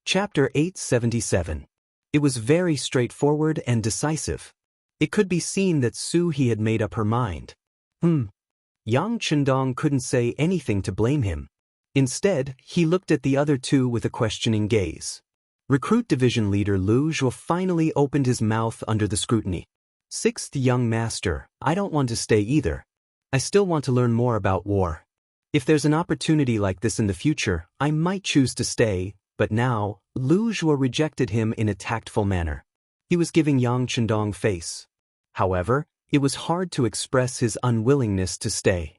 Chapter 877. It was very straightforward and decisive. It could be seen that He had made up her mind. Yang Chendong couldn't say anything to blame him. Instead, he looked at the other two with a questioning gaze. Recruit Division Leader Lu Zhuo finally opened his mouth under the scrutiny. Sixth young master, I don't want to stay either. I still want to learn more about war. If there's an opportunity like this in the future, I might choose to stay, but now, Lu Zhuo rejected him in a tactful manner. He was giving Yang Chendong face. However, it was hard to express his unwillingness to stay.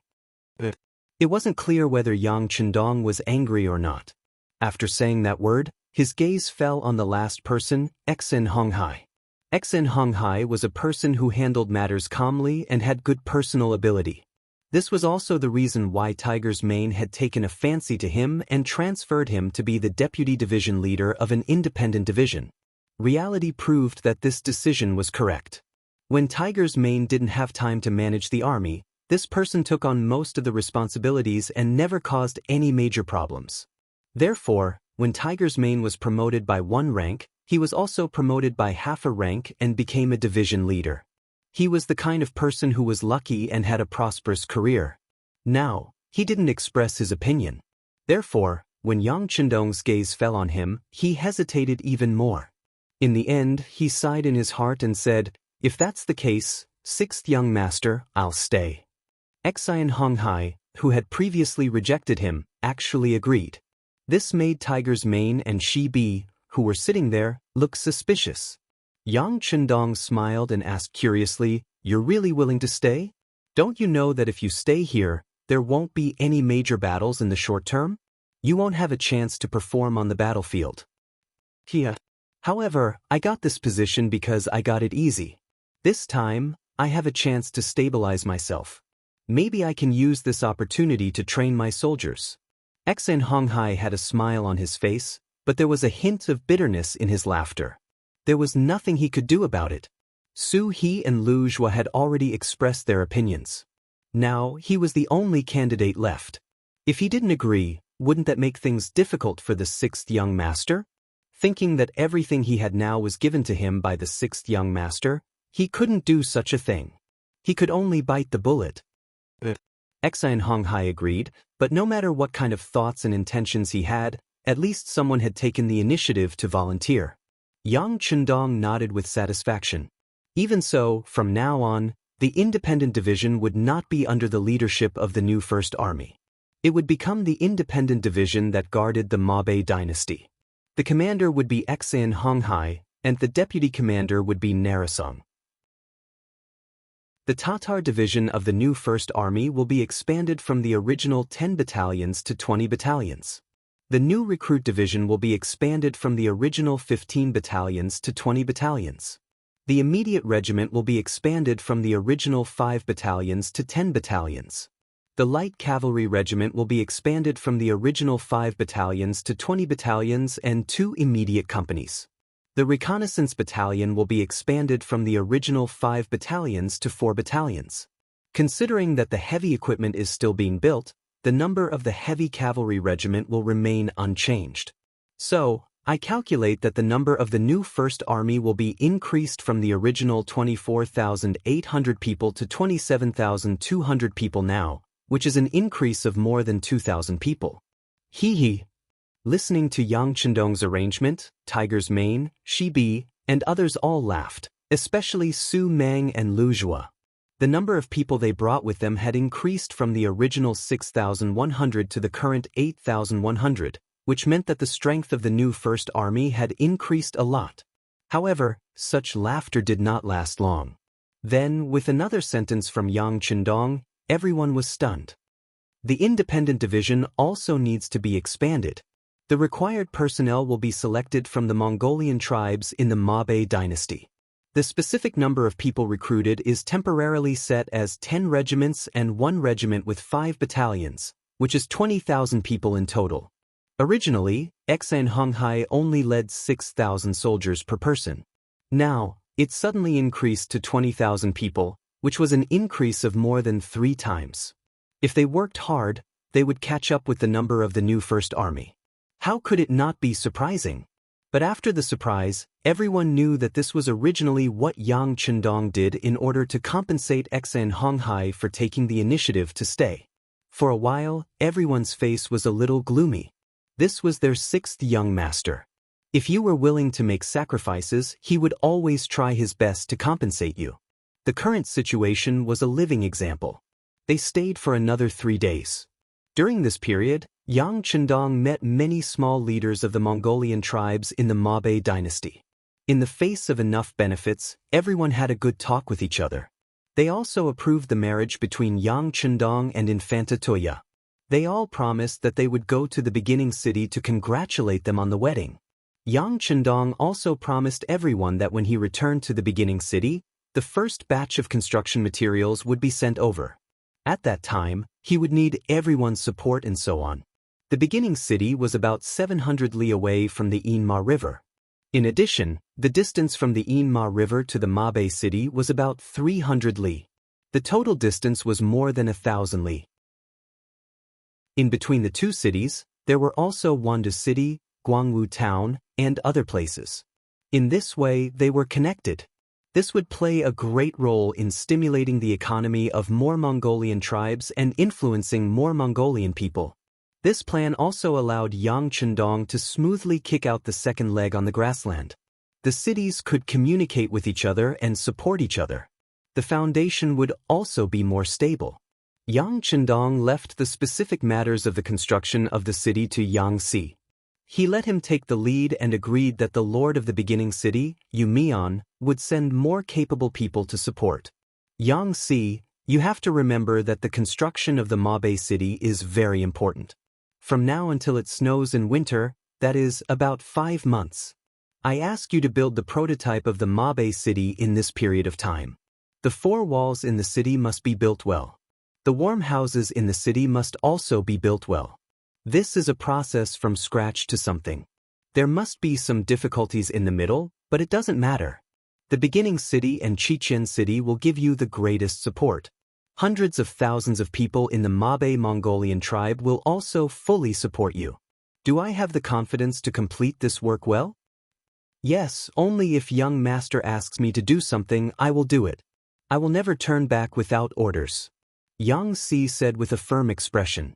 It wasn't clear whether Yang Chendong was angry or not. After saying that word, his gaze fell on the last person, Xen Honghai. Xen Honghai was a person who handled matters calmly and had good personal ability. This was also the reason why Tiger's Mane had taken a fancy to him and transferred him to be the deputy division leader of an independent division. Reality proved that this decision was correct. When Tiger's Mane didn't have time to manage the army, this person took on most of the responsibilities and never caused any major problems. Therefore, when Tiger's Mane was promoted by 1 rank, he was also promoted by half a rank and became a division leader. He was the kind of person who was lucky and had a prosperous career. Now, he didn't express his opinion. Therefore, when Yang Chendong's gaze fell on him, he hesitated even more. In the end, he sighed in his heart and said, "If that's the case, sixth young master, I'll stay." Xen Honghai, who had previously rejected him, actually agreed. This made Tiger's Mane and Bi, who were sitting there, look suspicious. Yang Chendong smiled and asked curiously, "You're really willing to stay? Don't you know that if you stay here, there won't be any major battles in the short term? You won't have a chance to perform on the battlefield." However, I got this position because I got it easy. This time, I have a chance to stabilize myself. Maybe I can use this opportunity to train my soldiers. Xen Honghai had a smile on his face, but there was a hint of bitterness in his laughter. There was nothing he could do about it. He and Lu Zhuo had already expressed their opinions. Now, he was the only candidate left. If he didn't agree, wouldn't that make things difficult for the sixth young master? Thinking that everything he had now was given to him by the sixth young master, he couldn't do such a thing. He could only bite the bullet. Xen Honghai agreed, but no matter what kind of thoughts and intentions he had, at least someone had taken the initiative to volunteer. Yang Chendong nodded with satisfaction. Even so, from now on, the independent division would not be under the leadership of the new First Army. It would become the independent division that guarded the Mabe dynasty. The commander would be Xen Honghai, and the deputy commander would be Narasong. The Tatar division of the new First Army will be expanded from the original 10 battalions to 20 battalions. The new recruit division will be expanded from the original 15 battalions to 20 battalions. The immediate regiment will be expanded from the original 5 battalions to 10 battalions. The light cavalry regiment will be expanded from the original 5 battalions to 20 battalions and 2 immediate companies. The reconnaissance battalion will be expanded from the original 5 battalions to 4 battalions. Considering that the heavy equipment is still being built, the number of the heavy cavalry regiment will remain unchanged. So, I calculate that the number of the new First Army will be increased from the original 24,800 people to 27,200 people now, which is an increase of more than 2,000 people. Listening to Yang Chendong's arrangement, Tiger's Mane, Bi, and others all laughed, especially Su Meng and Lu Zhuo. The number of people they brought with them had increased from the original 6,100 to the current 8,100, which meant that the strength of the new First Army had increased a lot. However, such laughter did not last long. Then, with another sentence from Yang Chendong, everyone was stunned. The independent division also needs to be expanded. The required personnel will be selected from the Mongolian tribes in the Mabe dynasty. The specific number of people recruited is temporarily set as 10 regiments and 1 regiment with 5 battalions, which is 20,000 people in total. Originally, Xen Honghai only led 6,000 soldiers per person. Now, it suddenly increased to 20,000 people, which was an increase of more than 3 times. If they worked hard, they would catch up with the number of the new First Army. How could it not be surprising? But after the surprise, everyone knew that this was originally what Yang Chendong did in order to compensate Xan Honghai for taking the initiative to stay. For a while, everyone's face was a little gloomy. This was their sixth young master. If you were willing to make sacrifices, he would always try his best to compensate you. The current situation was a living example. They stayed for another 3 days. During this period, Yang Chendong met many small leaders of the Mongolian tribes in the Mabe dynasty. In the face of enough benefits, everyone had a good talk with each other. They also approved the marriage between Yang Chendong and Infanta Toya. They all promised that they would go to the beginning city to congratulate them on the wedding. Yang Chendong also promised everyone that when he returned to the beginning city, the first batch of construction materials would be sent over. At that time, he would need everyone's support and so on. The beginning city was about 700 li away from the Inma River. In addition, the distance from the Inma River to the Mabe city was about 300 li. The total distance was more than 1,000 li. In between the two cities, there were also Wandu City, Guangwu Town, and other places. In this way, they were connected. This would play a great role in stimulating the economy of more Mongolian tribes and influencing more Mongolian people. This plan also allowed Yang Chendong to smoothly kick out the second leg on the grassland. The cities could communicate with each other and support each other. The foundation would also be more stable. Yang Chendong left the specific matters of the construction of the city to Yang Si. He let him take the lead and agreed that the lord of the beginning city, Yumian, would send more capable people to support. Yang Si, you have to remember that the construction of the Mabe city is very important. From now until it snows in winter, that is, about 5 months. I ask you to build the prototype of the Mabe city in this period of time. The 4 walls in the city must be built well. The warm houses in the city must also be built well. This is a process from scratch to something. There must be some difficulties in the middle, but it doesn't matter. The beginning city and Chichen city will give you the greatest support. Hundreds of thousands of people in the Mabe Mongolian tribe will also fully support you. Do I have the confidence to complete this work well? Yes, only if young master asks me to do something, I will do it. I will never turn back without orders. Yang Si said with a firm expression.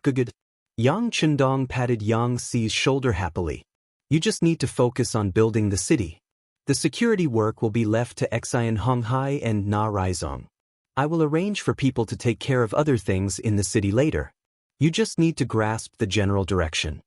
Good. Yang Chendong patted Yang Si's shoulder happily. You just need to focus on building the city. The security work will be left to Xian Honghai and Na Raizong. I will arrange for people to take care of other things in the city later. You just need to grasp the general direction.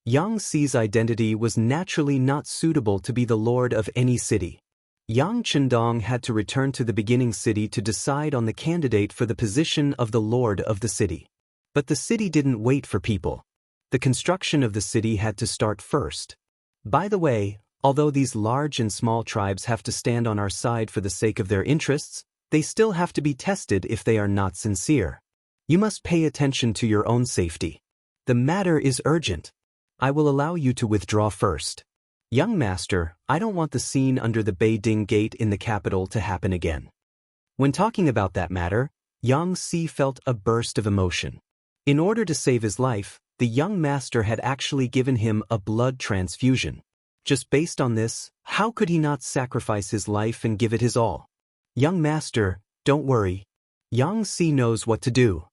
Yang Si's identity was naturally not suitable to be the lord of any city. Yang Chendong had to return to the beginning city to decide on the candidate for the position of the lord of the city. But the city didn't wait for people. The construction of the city had to start first. By the way, although these large and small tribes have to stand on our side for the sake of their interests, they still have to be tested if they are not sincere. You must pay attention to your own safety. The matter is urgent. I will allow you to withdraw first. Young master, I don't want the scene under the Beiding Gate in the capital to happen again. When talking about that matter, Yang Si felt a burst of emotion. In order to save his life, the young master had actually given him a blood transfusion. Just based on this, how could he not sacrifice his life and give it his all? Young master, don't worry. Yang Si knows what to do.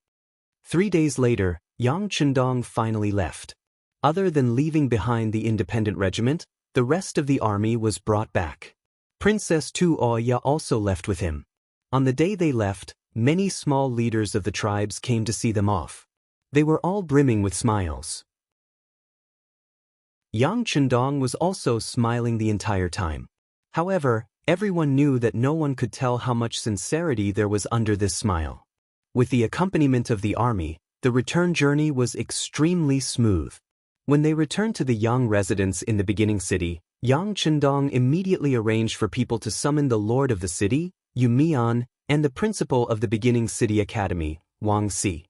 3 days later, Yang Chendong finally left. Other than leaving behind the independent regiment, the rest of the army was brought back. Princess Tu Oya also left with him. On the day they left, many small leaders of the tribes came to see them off. They were all brimming with smiles. Yang Chendong was also smiling the entire time. However, everyone knew that no one could tell how much sincerity there was under this smile. With the accompaniment of the army, the return journey was extremely smooth. When they returned to the Yang residence in the beginning city, Yang Chendong immediately arranged for people to summon the lord of the city, Yumian, and the principal of the beginning city academy, Wang Si.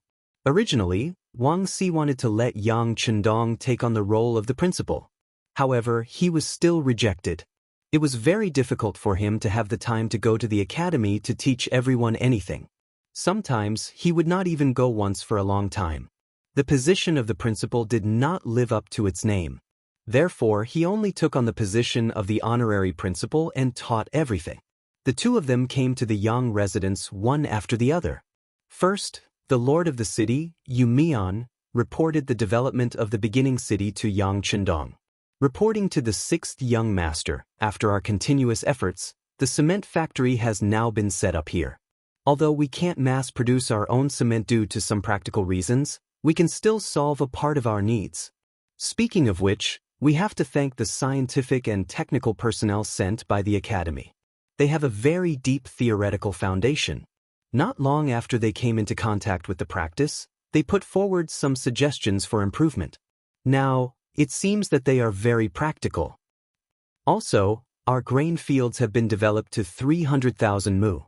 Originally, Wang Si wanted to let Yang Chendong take on the role of the principal. However, he was still rejected. It was very difficult for him to have the time to go to the academy to teach everyone anything. Sometimes, he would not even go once for a long time. The position of the principal did not live up to its name. Therefore, he only took on the position of the honorary principal and taught everything. The two of them came to the Yang residence one after the other. First, the lord of the city, Yu Mian, reported the development of the beginning city to Yang Chendong. Reporting to the sixth young master, after our continuous efforts, the cement factory has now been set up here. Although we can't mass-produce our own cement due to some practical reasons, we can still solve a part of our needs. Speaking of which, we have to thank the scientific and technical personnel sent by the Academy. They have a very deep theoretical foundation. Not long after they came into contact with the practice, they put forward some suggestions for improvement. Now, it seems that they are very practical. Also, our grain fields have been developed to 300,000 mu.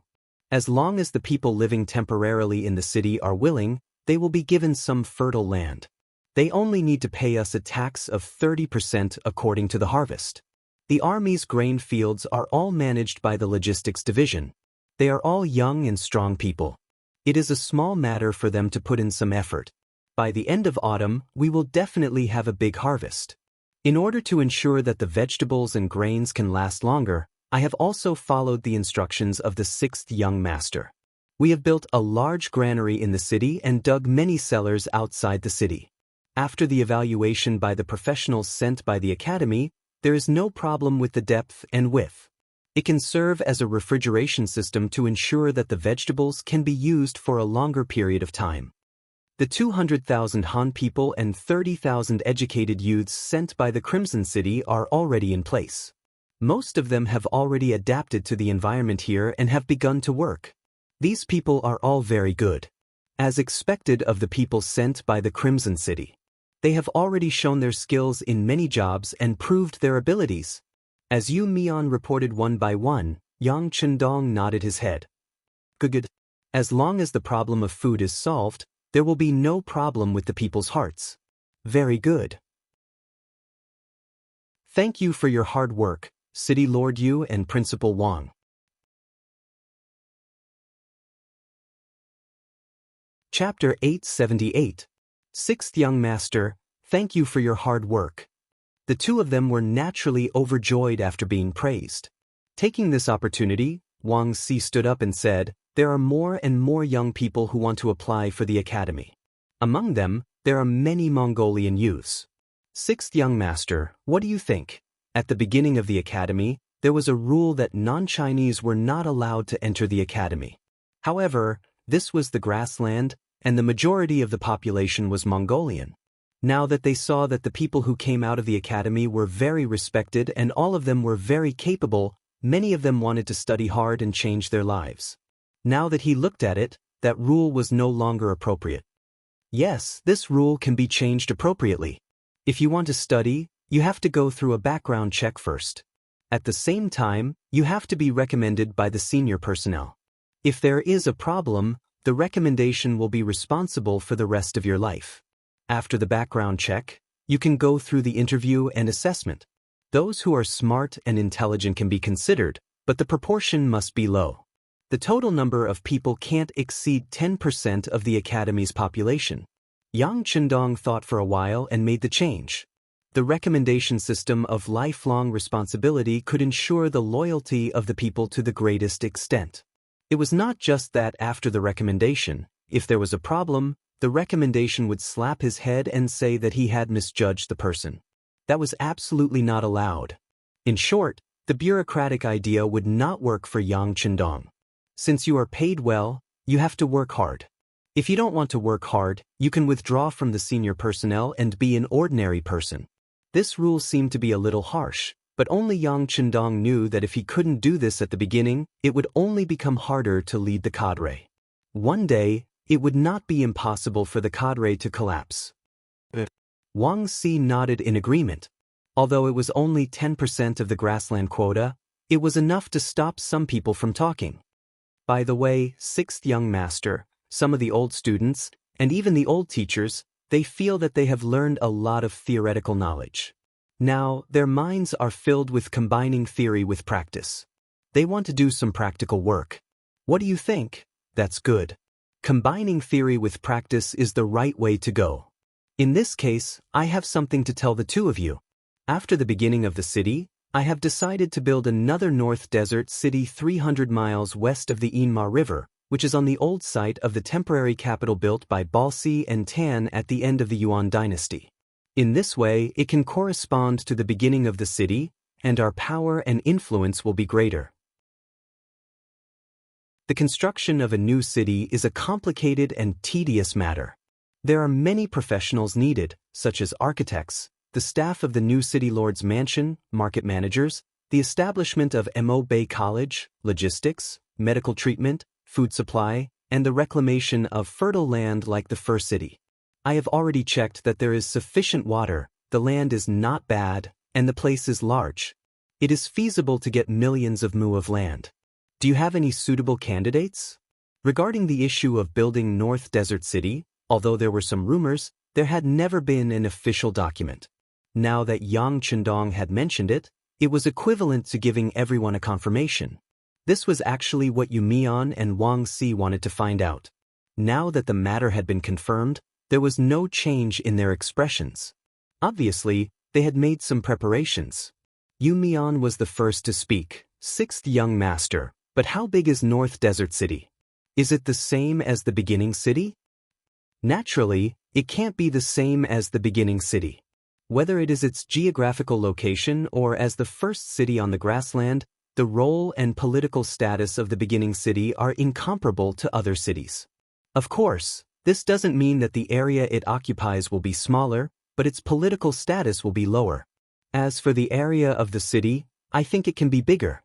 As long as the people living temporarily in the city are willing, they will be given some fertile land. They only need to pay us a tax of 30% according to the harvest. The army's grain fields are all managed by the logistics division. They are all young and strong people. It is a small matter for them to put in some effort. By the end of autumn, we will definitely have a big harvest. In order to ensure that the vegetables and grains can last longer, I have also followed the instructions of the sixth young master. We have built a large granary in the city and dug many cellars outside the city. After the evaluation by the professionals sent by the Academy, there is no problem with the depth and width. It can serve as a refrigeration system to ensure that the vegetables can be used for a longer period of time. The 200,000 Han people and 30,000 educated youths sent by the Crimson City are already in place. Most of them have already adapted to the environment here and have begun to work. These people are all very good. As expected of the people sent by the Crimson City. They have already shown their skills in many jobs and proved their abilities. As Yu Mian reported one by one, Yang Chendong nodded his head. Good. As long as the problem of food is solved, there will be no problem with the people's hearts. Very good. Thank you for your hard work, City Lord Yu and Principal Wang. Chapter 878. Sixth Young Master, thank you for your hard work. The two of them were naturally overjoyed after being praised. Taking this opportunity, Wang Si stood up and said, there are more and more young people who want to apply for the Academy. Among them, there are many Mongolian youths. Sixth Young Master, what do you think? At the beginning of the Academy, there was a rule that non-Chinese were not allowed to enter the Academy. However, this was the grassland, and the majority of the population was Mongolian. Now that they saw that the people who came out of the Academy were very respected and all of them were very capable, many of them wanted to study hard and change their lives. Now that he looked at it, that rule was no longer appropriate. Yes, this rule can be changed appropriately. If you want to study, you have to go through a background check first. At the same time, you have to be recommended by the senior personnel. If there is a problem, the recommendation will be responsible for the rest of your life. After the background check, you can go through the interview and assessment. Those who are smart and intelligent can be considered, but the proportion must be low. The total number of people can't exceed 10% of the Academy's population. Yang Chendong thought for a while and made the change. The recommendation system of lifelong responsibility could ensure the loyalty of the people to the greatest extent. It was not just that after the recommendation, if there was a problem, the recommendation would slap his head and say that he had misjudged the person. That was absolutely not allowed. In short, the bureaucratic idea would not work for Yang Chendong. Since you are paid well, you have to work hard. If you don't want to work hard, you can withdraw from the senior personnel and be an ordinary person. This rule seemed to be a little harsh, but only Yang Chendong knew that if he couldn't do this at the beginning, it would only become harder to lead the cadre. One day, it would not be impossible for the cadre to collapse. Wang Si nodded in agreement. Although it was only 10% of the grassland quota, it was enough to stop some people from talking. By the way, sixth young master, some of the old students, and even the old teachers, they feel that they have learned a lot of theoretical knowledge. Now, their minds are filled with combining theory with practice. They want to do some practical work. What do you think? That's good. Combining theory with practice is the right way to go. In this case, I have something to tell the two of you. After the beginning of the city, I have decided to build another North Desert city 300 miles west of the Inma River, which is on the old site of the temporary capital built by Balsi and Tan at the end of the Yuan dynasty. In this way, it can correspond to the beginning of the city, and our power and influence will be greater. The construction of a new city is a complicated and tedious matter. There are many professionals needed, such as architects, the staff of the new city lord's mansion, market managers, the establishment of Mo Bay College, logistics, medical treatment, food supply, and the reclamation of fertile land like the Fur City. I have already checked that there is sufficient water, the land is not bad, and the place is large. It is feasible to get millions of mu of land. Do you have any suitable candidates? Regarding the issue of building North Desert City, although there were some rumors, there had never been an official document. Now that Yang Chendong had mentioned it, it was equivalent to giving everyone a confirmation. This was actually what Yu Mian and Wang Si wanted to find out. Now that the matter had been confirmed, there was no change in their expressions. Obviously, they had made some preparations. Yu Mian was the first to speak, sixth young master. But how big is North Desert City? Is it the same as the beginning city? Naturally, it can't be the same as the beginning city. Whether it is its geographical location or as the first city on the grassland, the role and political status of the beginning city are incomparable to other cities. Of course, this doesn't mean that the area it occupies will be smaller, but its political status will be lower. As for the area of the city, I think it can be bigger.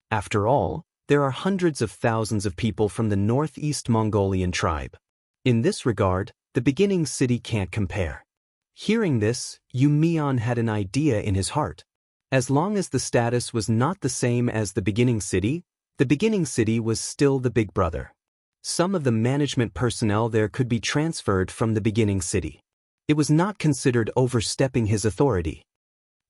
After all, there are hundreds of thousands of people from the Northeast Mongolian tribe. In this regard, the beginning city can't compare. Hearing this, Yu Mian had an idea in his heart. As long as the status was not the same as the beginning city was still the big brother. Some of the management personnel there could be transferred from the beginning city. It was not considered overstepping his authority.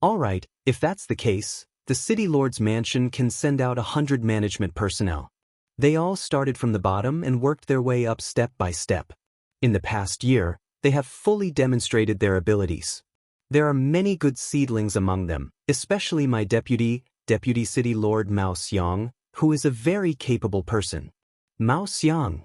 All right, if that's the case, the city lord's mansion can send out 100 management personnel. They all started from the bottom and worked their way up step by step. In the past year, they have fully demonstrated their abilities. There are many good seedlings among them, especially my deputy city lord Mao Xiang, who is a very capable person. Mao Xiang.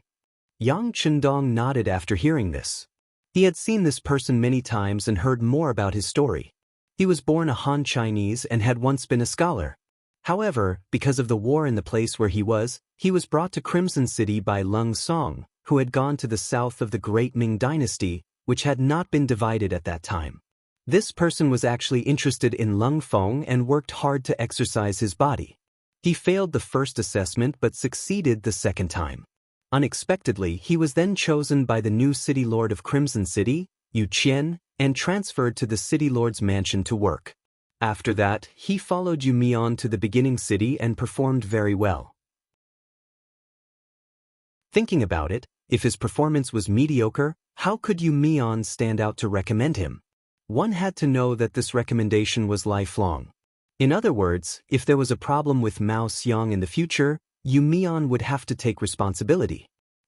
Yang Chendong nodded after hearing this. He had seen this person many times and heard more about his story. He was born a Han Chinese and had once been a scholar. However, because of the war in the place where he was brought to Crimson City by Leng Song, who had gone to the south of the Great Ming Dynasty, which had not been divided at that time. This person was actually interested in Leng Feng and worked hard to exercise his body. He failed the first assessment but succeeded the second time. Unexpectedly, he was then chosen by the new city lord of Crimson City, Yu Qian, and transferred to the city lord's mansion to work. After that, he followed Yu Mian to the beginning city and performed very well. Thinking about it, if his performance was mediocre, how could Yu Mian stand out to recommend him? One had to know that this recommendation was lifelong. In other words, if there was a problem with Mao Xiang in the future, Yu Mian would have to take responsibility.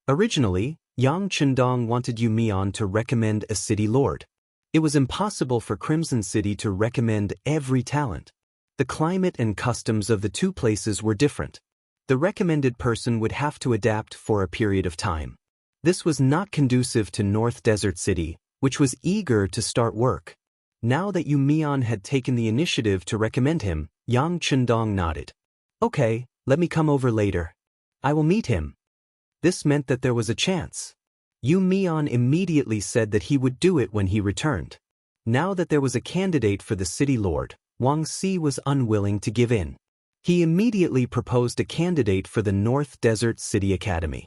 Originally, Yang Chendong wanted Yu Mian to recommend a city lord. It was impossible for Crimson City to recommend every talent. The climate and customs of the two places were different. The recommended person would have to adapt for a period of time. This was not conducive to North Desert City, which was eager to start work. Now that Yu Mian had taken the initiative to recommend him, Yang Chendong nodded. Okay, let me come over later. I will meet him. This meant that there was a chance. Yu Mian immediately said that he would do it when he returned. Now that there was a candidate for the city lord, Wang Si was unwilling to give in. He immediately proposed a candidate for the North Desert City Academy.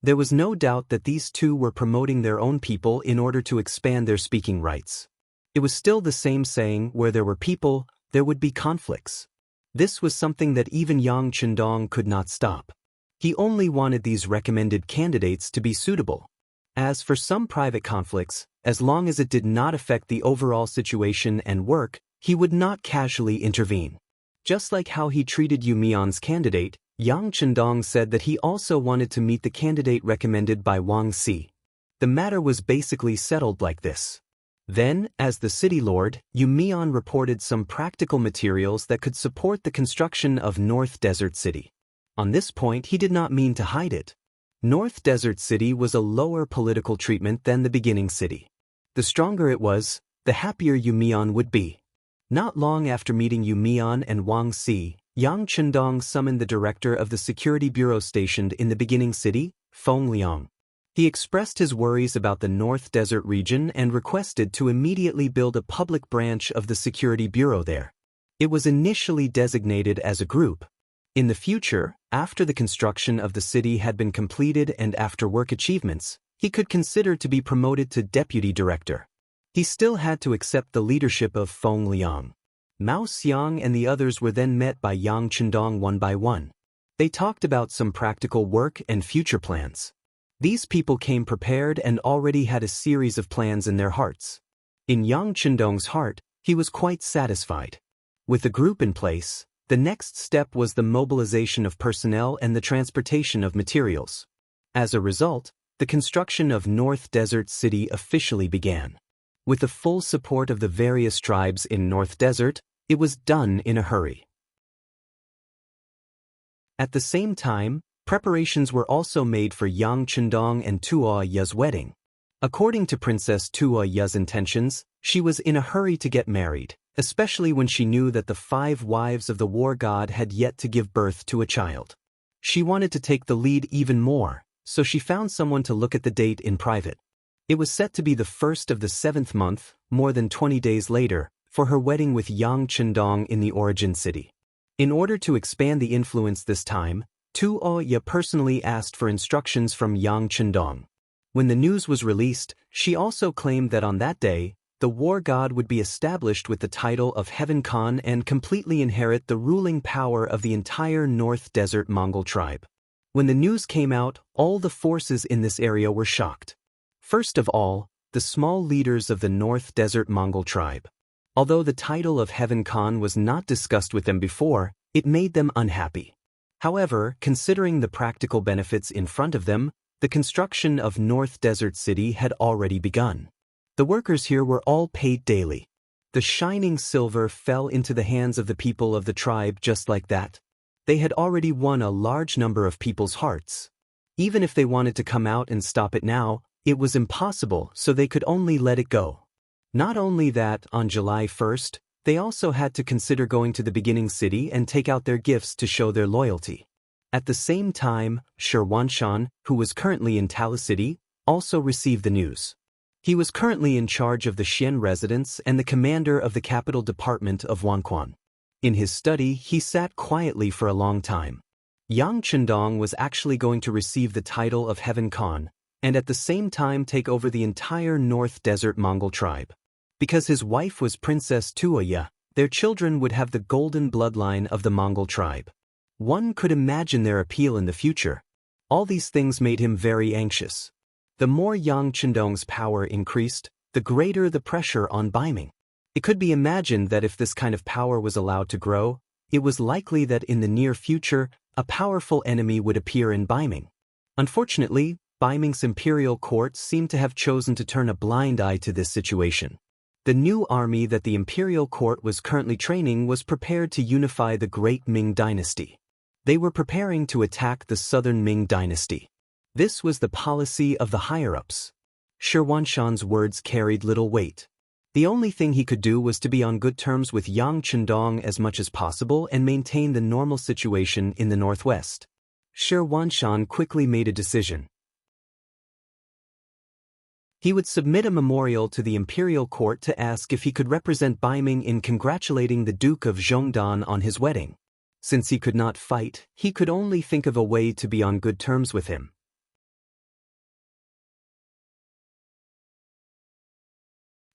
There was no doubt that these two were promoting their own people in order to expand their speaking rights. It was still the same saying, where there were people, there would be conflicts. This was something that even Yang Chendong could not stop. He only wanted these recommended candidates to be suitable. As for some private conflicts, as long as it did not affect the overall situation and work, he would not casually intervene. Just like how he treated Yu Mian's candidate, Yang Chendong said that he also wanted to meet the candidate recommended by Wang Si. The matter was basically settled like this. Then, as the city lord, Yumian reported some practical materials that could support the construction of North Desert City. On this point, he did not mean to hide it. North Desert City was a lower political treatment than the beginning city. The stronger it was, the happier Yumian would be. Not long after meeting Yumian and Wang Si, Yang Chendong summoned the director of the security bureau stationed in the beginning city, Feng Liang. He expressed his worries about the North Desert region and requested to immediately build a public branch of the security bureau there. It was initially designated as a group. In the future, after the construction of the city had been completed and after work achievements, he could consider to be promoted to deputy director. He still had to accept the leadership of Feng Liang. Mao Xiang and the others were then met by Yang Chendong one by one. They talked about some practical work and future plans. These people came prepared and already had a series of plans in their hearts. In Yang Chendong's heart, he was quite satisfied. With the group in place, the next step was the mobilization of personnel and the transportation of materials. As a result, the construction of North Desert City officially began. With the full support of the various tribes in North Desert, it was done in a hurry. At the same time, preparations were also made for Yang Chendong and Tuo Ya's wedding. According to Princess Tuo Ya's intentions, she was in a hurry to get married, especially when she knew that the 5 wives of the war god had yet to give birth to a child. She wanted to take the lead even more, so she found someone to look at the date in private. It was set to be the 1st of the 7th month, more than 20 days later, for her wedding with Yang Chendong in the origin city. In order to expand the influence this time, Tuo Ya personally asked for instructions from Yang Chendong. When the news was released, she also claimed that on that day, the war god would be established with the title of Heaven Khan and completely inherit the ruling power of the entire North Desert Mongol tribe. When the news came out, all the forces in this area were shocked. First of all, the small leaders of the North Desert Mongol tribe. Although the title of Heaven Khan was not discussed with them before, it made them unhappy. However, considering the practical benefits in front of them, the construction of North Desert City had already begun. The workers here were all paid daily. The shining silver fell into the hands of the people of the tribe just like that. They had already won a large number of people's hearts. Even if they wanted to come out and stop it now, it was impossible, so they could only let it go. Not only that, on July 1st, they also had to consider going to the beginning city and take out their gifts to show their loyalty. At the same time, Shi Wanshan, who was currently in Tala City, also received the news. He was currently in charge of the Xian residence and the commander of the capital department of Wanquan. In his study, he sat quietly for a long time. Yang Chendong was actually going to receive the title of Heaven Khan, and at the same time take over the entire North Desert Mongol tribe. Because his wife was Princess Tuo Ya, their children would have the golden bloodline of the Mongol tribe. One could imagine their appeal in the future. All these things made him very anxious. The more Yang Chendong's power increased, the greater the pressure on Baiming. It could be imagined that if this kind of power was allowed to grow, it was likely that in the near future, a powerful enemy would appear in Baiming. Unfortunately, Baiming's imperial court seemed to have chosen to turn a blind eye to this situation. The new army that the imperial court was currently training was prepared to unify the great Ming dynasty. They were preparing to attack the southern Ming dynasty. This was the policy of the higher-ups. Shi Wanshan's words carried little weight. The only thing he could do was to be on good terms with Yang Chendong as much as possible and maintain the normal situation in the northwest. Shi Wanshan quickly made a decision. He would submit a memorial to the imperial court to ask if he could represent Baiming in congratulating the Duke of Zhongdan on his wedding. Since he could not fight, he could only think of a way to be on good terms with him.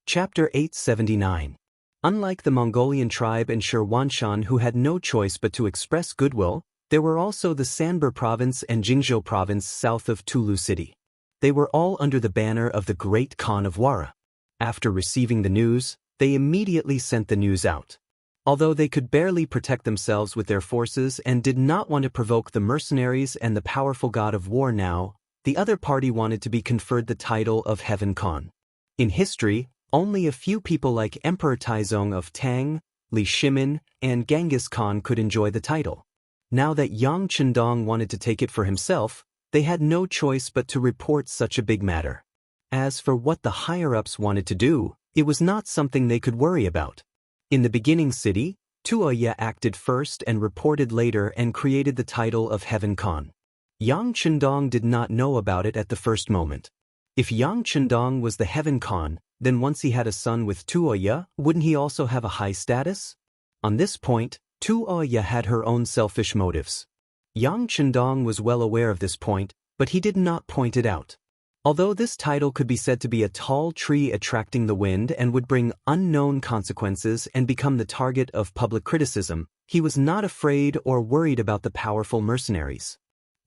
Chapter 879. Unlike the Mongolian tribe and Shi Wanshan who had no choice but to express goodwill, there were also the Sanbur province and Jingzhou province south of Tulu city. They were all under the banner of the great Khan of Wara. After receiving the news, they immediately sent the news out. Although they could barely protect themselves with their forces and did not want to provoke the mercenaries and the powerful god of war now, the other party wanted to be conferred the title of Heaven Khan. In history, Only a few people like Emperor Taizong of Tang, Li Shimin, and Genghis Khan could enjoy the title. Now that Yang Chendong wanted to take it for himself, they had no choice but to report such a big matter. As for what the higher-ups wanted to do, it was not something they could worry about. In the beginning city, Tuoya acted first and reported later and created the title of Heaven Khan. Yang Chendong did not know about it at the first moment. If Yang Chendong was the Heaven Khan, then once he had a son with Tuoya, wouldn't he also have a high status? On this point, Tuoya had her own selfish motives. Yang Chendong was well aware of this point, but he did not point it out. Although this title could be said to be a tall tree attracting the wind and would bring unknown consequences and become the target of public criticism, he was not afraid or worried about the powerful mercenaries.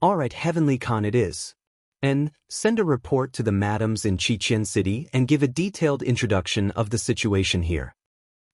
Alright, Heavenly Khan it is. And send a report to the madams in Xichen City and give a detailed introduction of the situation here.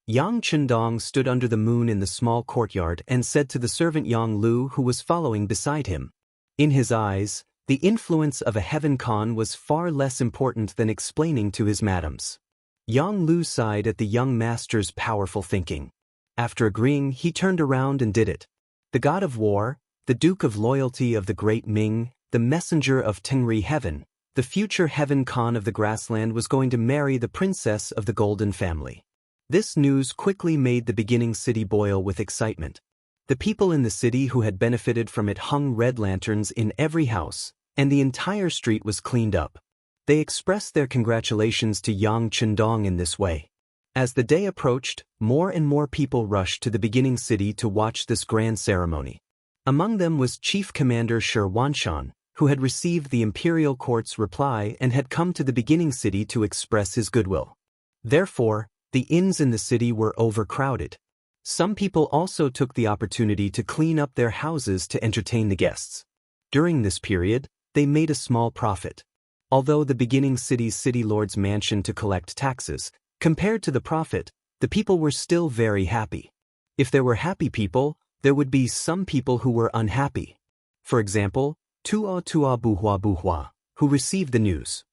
Yang Chendong stood under the moon in the small courtyard and said to the servant Yang Lu who was following beside him. In his eyes, the influence of a Heaven Khan was far less important than explaining to his madams. Yang Lu sighed at the young master's powerful thinking. After agreeing, he turned around and did it. The god of war, the Duke of Loyalty of the Great Ming, the messenger of Tengri Heaven, the future Heaven Khan of the grassland was going to marry the princess of the Golden Family. This news quickly made the beginning city boil with excitement. The people in the city who had benefited from it hung red lanterns in every house, and the entire street was cleaned up. They expressed their congratulations to Yang Chendong in this way. As the day approached, more and more people rushed to the beginning city to watch this grand ceremony. Among them was Chief Commander Shi Wanshan, who had received the imperial court's reply and had come to the beginning city to express his goodwill. Therefore, the inns in the city were overcrowded. Some people also took the opportunity to clean up their houses to entertain the guests. During this period, they made a small profit. Although the beginning city's city lord's mansion to collect taxes, compared to the profit, the people were still very happy. If there were happy people, there would be some people who were unhappy. For example, Tua Buhua, who received the news.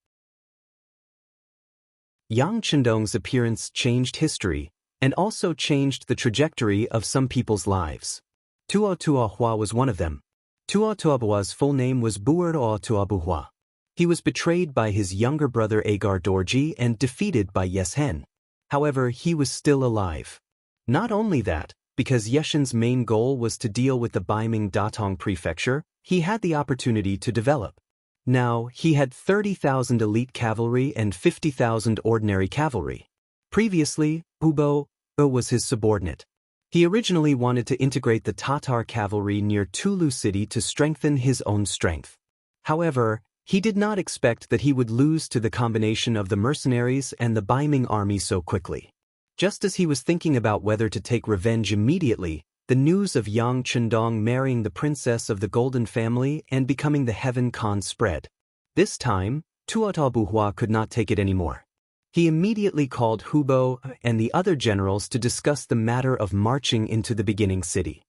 Yang Chendong's appearance changed history, and also changed the trajectory of some people's lives. Tua Hua was one of them. Tua Buhua's full name was Tua Buhua. He was betrayed by his younger brother Agar Dorji and defeated by Yeshen. However, he was still alive. Not only that, because Yeshen's main goal was to deal with the Baiming Datong prefecture, he had the opportunity to develop. Now, he had 30,000 elite cavalry and 50,000 ordinary cavalry. Previously, Bubo was his subordinate. He originally wanted to integrate the Tatar cavalry near Tulu city to strengthen his own strength. However, he did not expect that he would lose to the combination of the mercenaries and the Baiming army so quickly. Just as he was thinking about whether to take revenge immediately, the news of Yang Chendong marrying the princess of the Golden Family and becoming the Heaven Khan spread. This time, Tuatha Buhua could not take it anymore. He immediately called Hubo and the other generals to discuss the matter of marching into the beginning city.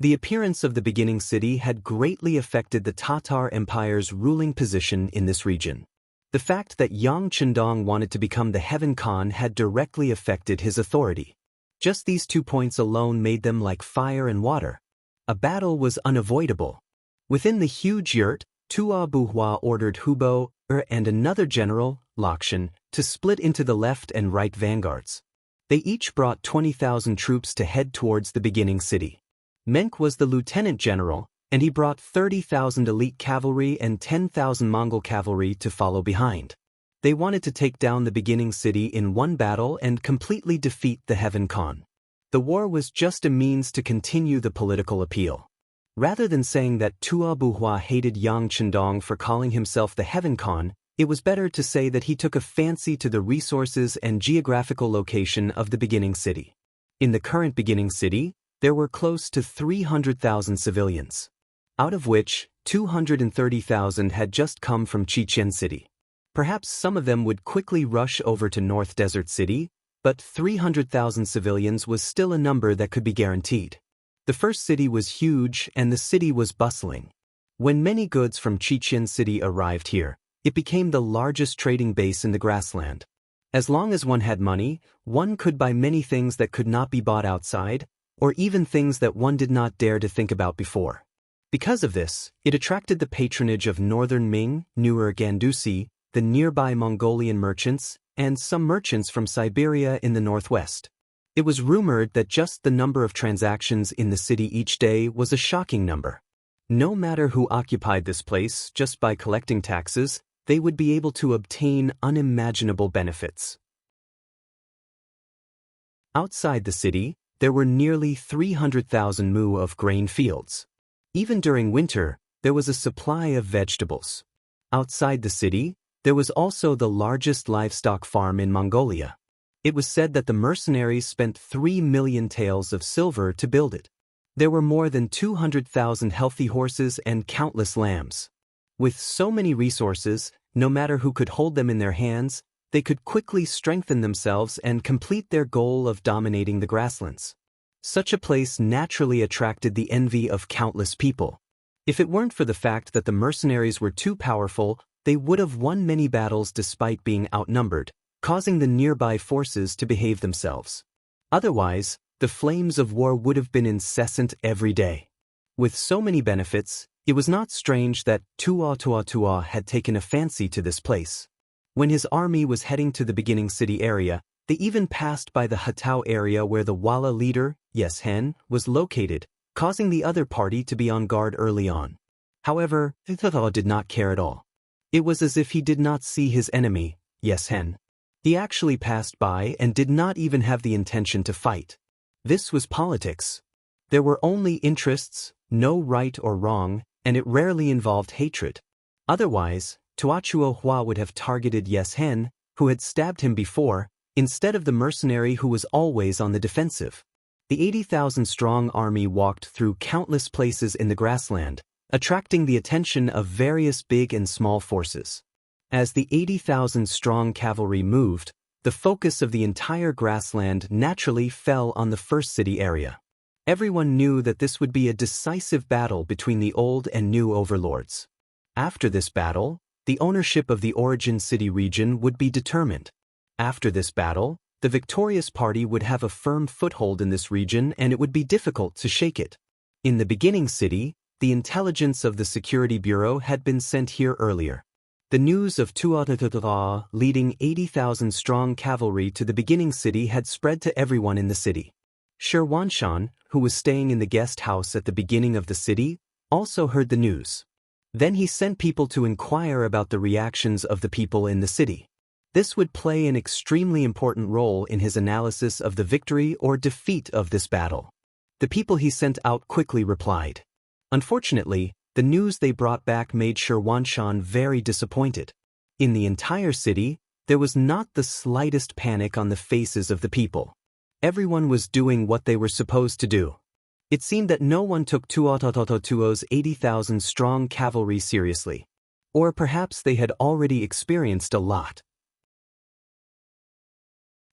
The appearance of the beginning city had greatly affected the Tatar Empire's ruling position in this region. The fact that Yang Chendong wanted to become the Heaven Khan had directly affected his authority. Just these 2 points alone made them like fire and water. A battle was unavoidable. Within the huge yurt, Tua Buhua ordered Hubo and another general, Lakshan, to split into the left and right vanguards. They each brought 20,000 troops to head towards the beginning city. Menk was the lieutenant general, and he brought 30,000 elite cavalry and 10,000 Mongol cavalry to follow behind. They wanted to take down the beginning city in one battle and completely defeat the Heaven Khan. The war was just a means to continue the political appeal. Rather than saying that Tua Buhua hated Yang Chendong for calling himself the Heaven Khan, it was better to say that he took a fancy to the resources and geographical location of the beginning city. In the current beginning city, there were close to 300,000 civilians, out of which 230,000 had just come from Xichen City. Perhaps some of them would quickly rush over to North Desert City, but 300,000 civilians was still a number that could be guaranteed. The first city was huge and the city was bustling. When many goods from Xichen City arrived here, it became the largest trading base in the grassland. As long as one had money, one could buy many things that could not be bought outside, or even things that one did not dare to think about before. Because of this, it attracted the patronage of northern Ming, newer Gandusi, the nearby Mongolian merchants, and some merchants from Siberia in the northwest. It was rumored that just the number of transactions in the city each day was a shocking number. No matter who occupied this place, just by collecting taxes, they would be able to obtain unimaginable benefits. Outside the city, there were nearly 300,000 mu of grain fields. Even during winter, there was a supply of vegetables. Outside the city, there was also the largest livestock farm in Mongolia. It was said that the mercenaries spent 3 million taels of silver to build it. There were more than 200,000 healthy horses and countless lambs. With so many resources, no matter who could hold them in their hands, they could quickly strengthen themselves and complete their goal of dominating the grasslands. Such a place naturally attracted the envy of countless people. If it weren't for the fact that the mercenaries were too powerful, they would have won many battles despite being outnumbered, causing the nearby forces to behave themselves. Otherwise, the flames of war would have been incessant every day. With so many benefits, it was not strange that Tua had taken a fancy to this place. When his army was heading to the beginning city area, they even passed by the Hatao area where the Walla leader, Yeshen, was located, causing the other party to be on guard early on. However, Tua did not care at all. It was as if he did not see his enemy, Yeshen. He actually passed by and did not even have the intention to fight. This was politics. There were only interests, no right or wrong, and it rarely involved hatred. Otherwise, Tuachuo Hua would have targeted Yeshen, who had stabbed him before, instead of the mercenary who was always on the defensive. The 80,000-strong army walked through countless places in the grassland, attracting the attention of various big and small forces. As the 80,000-strong cavalry moved, the focus of the entire grassland naturally fell on the first city area. Everyone knew that this would be a decisive battle between the old and new overlords. After this battle, the ownership of the origin city region would be determined. After this battle, the victorious party would have a firm foothold in this region and it would be difficult to shake it. In the beginning city, the intelligence of the Security Bureau had been sent here earlier. The news of Tuatha leading 80,000-strong cavalry to the beginning city had spread to everyone in the city. Shirwanshan, who was staying in the guest house at the beginning of the city, also heard the news. Then he sent people to inquire about the reactions of the people in the city. This would play an extremely important role in his analysis of the victory or defeat of this battle. The people he sent out quickly replied. Unfortunately, the news they brought back made Shirwanshan very disappointed. In the entire city, there was not the slightest panic on the faces of the people. Everyone was doing what they were supposed to do. It seemed that no one took Tuathatuo's 80,000-strong cavalry seriously. Or perhaps they had already experienced a lot.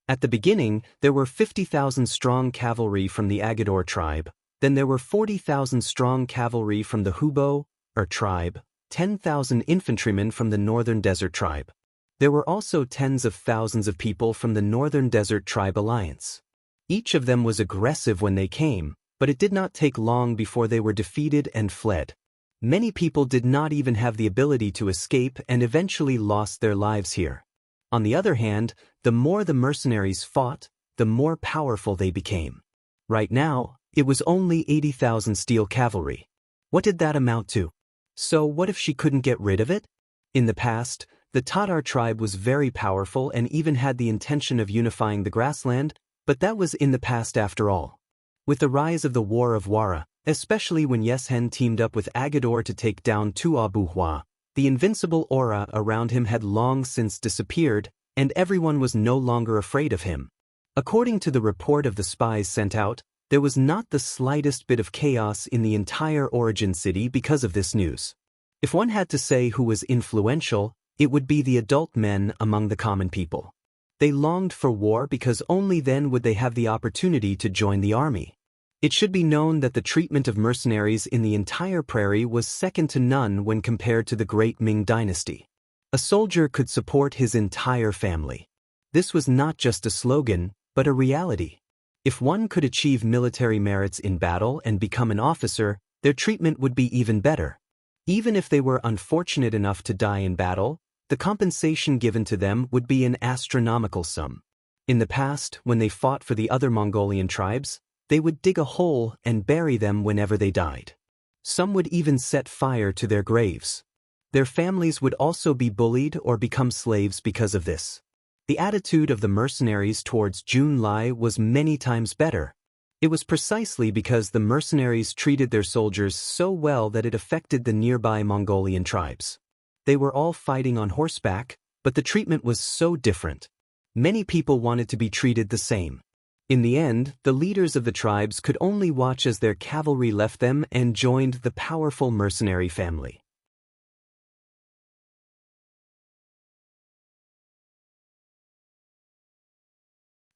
At the beginning, there were 50,000-strong cavalry from the Agador tribe. Then there were 40,000-strong cavalry from the Hubo, tribe, 10,000 infantrymen from the Northern Desert tribe. There were also tens of thousands of people from the Northern Desert Tribe Alliance. Each of them was aggressive when they came, but it did not take long before they were defeated and fled. Many people did not even have the ability to escape and eventually lost their lives here. On the other hand, the more the mercenaries fought, the more powerful they became. Right now, it was only 80,000 steel cavalry. What did that amount to? So what if she couldn't get rid of it? In the past, the Tatar tribe was very powerful and even had the intention of unifying the grassland, but that was in the past after all. With the rise of the War of Wara, especially when Yeshen teamed up with Agador to take down Tuabuhua, the invincible aura around him had long since disappeared, and everyone was no longer afraid of him. According to the report of the spies sent out, there was not the slightest bit of chaos in the entire origin city because of this news. If one had to say who was influential, it would be the adult men among the common people. They longed for war because only then would they have the opportunity to join the army. It should be known that the treatment of mercenaries in the entire prairie was second to none when compared to the great Ming dynasty. A soldier could support his entire family. This was not just a slogan, but a reality. If one could achieve military merits in battle and become an officer, their treatment would be even better. Even if they were unfortunate enough to die in battle, the compensation given to them would be an astronomical sum. In the past, when they fought for the other Mongolian tribes, they would dig a hole and bury them whenever they died. Some would even set fire to their graves. Their families would also be bullied or become slaves because of this. The attitude of the mercenaries towards Jun Lai was many times better. It was precisely because the mercenaries treated their soldiers so well that it affected the nearby Mongolian tribes. They were all fighting on horseback, but the treatment was so different. Many people wanted to be treated the same. In the end, the leaders of the tribes could only watch as their cavalry left them and joined the powerful mercenary family.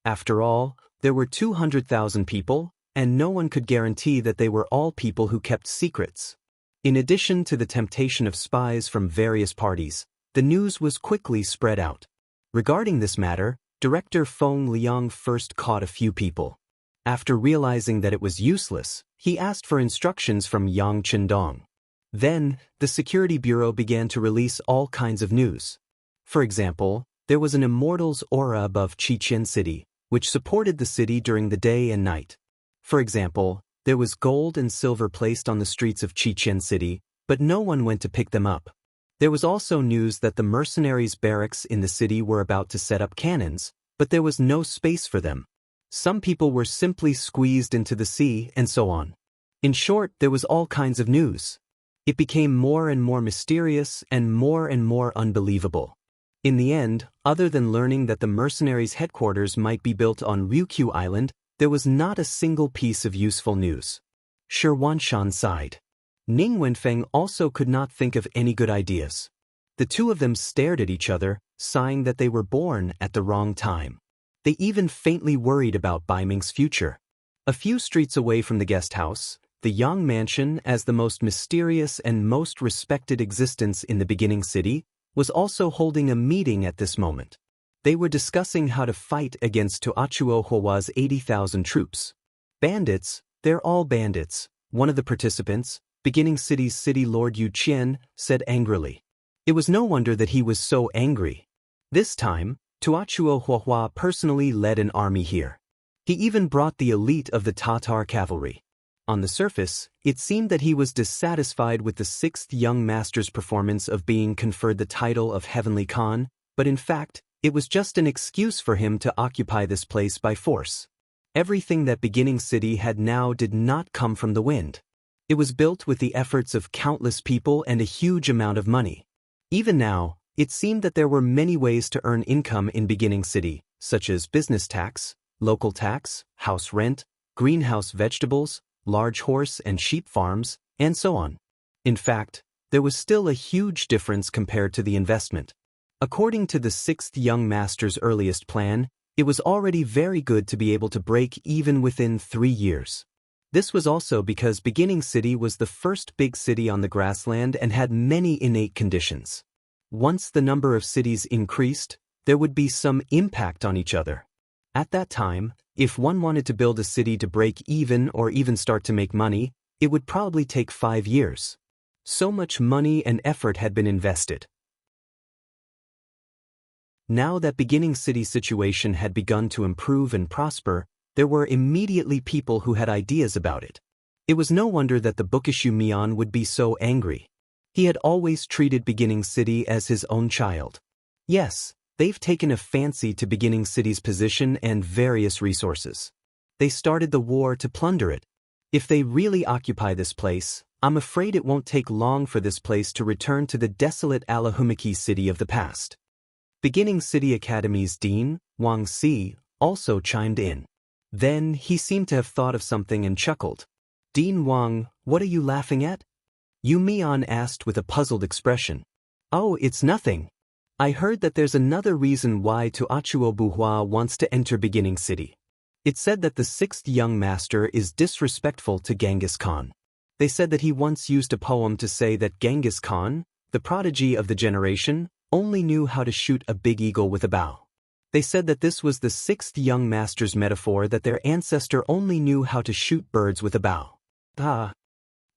After all, there were 200,000 people, and no one could guarantee that they were all people who kept secrets. In addition to the temptation of spies from various parties, the news was quickly spread out. Regarding this matter, Director Feng Liang first caught a few people. After realizing that it was useless, he asked for instructions from Yang Qindong. Then, the Security Bureau began to release all kinds of news. For example, there was an Immortal's aura above Xichen City, which supported the city during the day and night. For example, there was gold and silver placed on the streets of Xichen City, but no one went to pick them up. There was also news that the mercenaries' barracks in the city were about to set up cannons, but there was no space for them. Some people were simply squeezed into the sea, and so on. In short, there was all kinds of news. It became more and more mysterious and more unbelievable. In the end, other than learning that the mercenaries' headquarters might be built on Ryukyu Island, there was not a single piece of useful news. Shi Wanshan sighed. Ning Wenfeng also could not think of any good ideas. The two of them stared at each other, sighing that they were born at the wrong time. They even faintly worried about Bai Ming's future. A few streets away from the guest house, the Yang Mansion, as the most mysterious and most respected existence in the beginning city, was also holding a meeting at this moment. They were discussing how to fight against Tuachuo Hua's 80,000 troops. Bandits, they're all bandits, one of the participants, beginning city's city lord Yu Qian, said angrily. It was no wonder that he was so angry. This time, Tuachuo Hua personally led an army here. He even brought the elite of the Tatar cavalry. On the surface, it seemed that he was dissatisfied with the sixth young master's performance of being conferred the title of Heavenly Khan, but in fact, it was just an excuse for him to occupy this place by force. Everything that beginning city had now did not come from the wind. It was built with the efforts of countless people and a huge amount of money. Even now, it seemed that there were many ways to earn income in beginning city, such as business tax, local tax, house rent, greenhouse vegetables, large horse and sheep farms, and so on. In fact, there was still a huge difference compared to the investment. According to the sixth young master's earliest plan, it was already very good to be able to break even within 3 years. This was also because beginning city was the first big city on the grassland and had many innate conditions. Once the number of cities increased, there would be some impact on each other. At that time, if one wanted to build a city to break even or even start to make money, it would probably take 5 years. So much money and effort had been invested. Now that beginning city situation had begun to improve and prosper, there were immediately people who had ideas about it. It was no wonder that the Bukishu Mian would be so angry. He had always treated beginning city as his own child. Yes, they've taken a fancy to beginning city's position and various resources. They started the war to plunder it. If they really occupy this place, I'm afraid it won't take long for this place to return to the desolate Alahumiki city of the past. Beginning City Academy's dean, Wang Si, also chimed in. Then he seemed to have thought of something and chuckled. Dean Wang, what are you laughing at? Yu Mian asked with a puzzled expression. Oh, it's nothing. I heard that there's another reason why Tuachuo Buhua wants to enter beginning city. It said that the sixth young master is disrespectful to Genghis Khan. They said that he once used a poem to say that Genghis Khan, the prodigy of the generation, only knew how to shoot a big eagle with a bow. They said that this was the sixth young master's metaphor that their ancestor only knew how to shoot birds with a bow.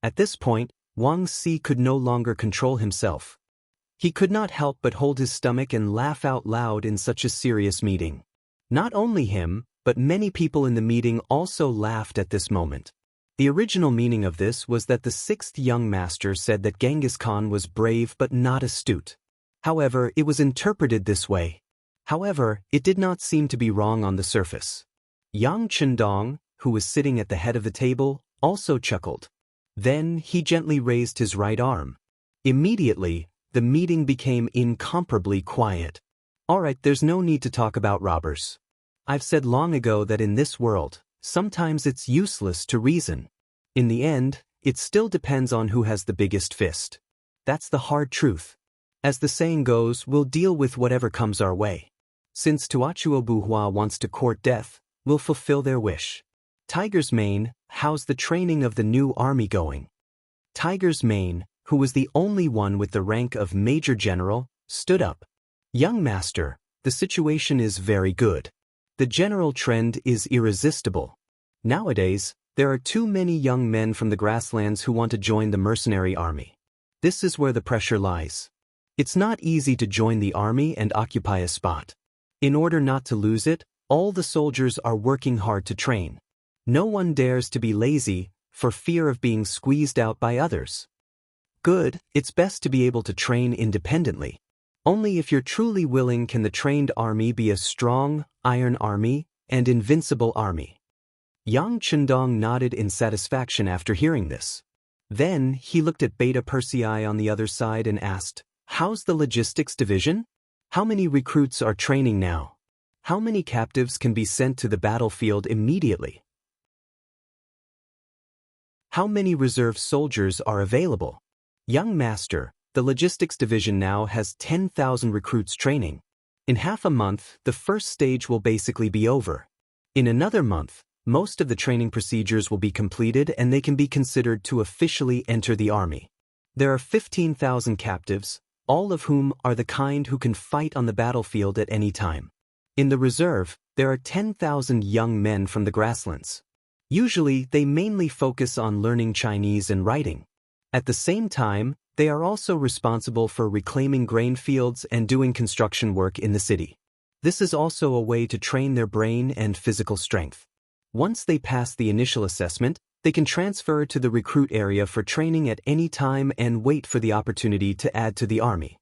At this point, Wang Si could no longer control himself. He could not help but hold his stomach and laugh out loud in such a serious meeting. Not only him, but many people in the meeting also laughed at this moment. The original meaning of this was that the sixth young master said that Genghis Khan was brave but not astute. However, it was interpreted this way. However, it did not seem to be wrong on the surface. Yang Chendong, who was sitting at the head of the table, also chuckled. Then he gently raised his right arm. Immediately, the meeting became incomparably quiet. Alright, there's no need to talk about robbers. I've said long ago that in this world, sometimes it's useless to reason. In the end, it still depends on who has the biggest fist. That's the hard truth. As the saying goes, we'll deal with whatever comes our way. Since Tuachuo Buhua wants to court death, we'll fulfill their wish. Tiger's Mane, how's the training of the new army going? Tiger's Mane, who was the only one with the rank of Major General, stood up. Young Master, the situation is very good. The general trend is irresistible. Nowadays, there are too many young men from the grasslands who want to join the mercenary army. This is where the pressure lies. It's not easy to join the army and occupy a spot. In order not to lose it, all the soldiers are working hard to train. No one dares to be lazy, for fear of being squeezed out by others. Good, it's best to be able to train independently. Only if you're truly willing can the trained army be a strong, iron army, and invincible army. Yang Chendong nodded in satisfaction after hearing this. Then he looked at Beta Persei on the other side and asked, "How's the logistics division? How many recruits are training now? How many captives can be sent to the battlefield immediately? How many reserve soldiers are available?" Young Master, the logistics division now has 10,000 recruits training. In half a month, the first stage will basically be over. In another month, most of the training procedures will be completed and they can be considered to officially enter the army. There are 15,000 captives, all of whom are the kind who can fight on the battlefield at any time. In the reserve, there are 10,000 young men from the grasslands. Usually, they mainly focus on learning Chinese and writing. At the same time, they are also responsible for reclaiming grain fields and doing construction work in the city. This is also a way to train their brain and physical strength. Once they pass the initial assessment, they can transfer to the recruit area for training at any time and wait for the opportunity to add to the army.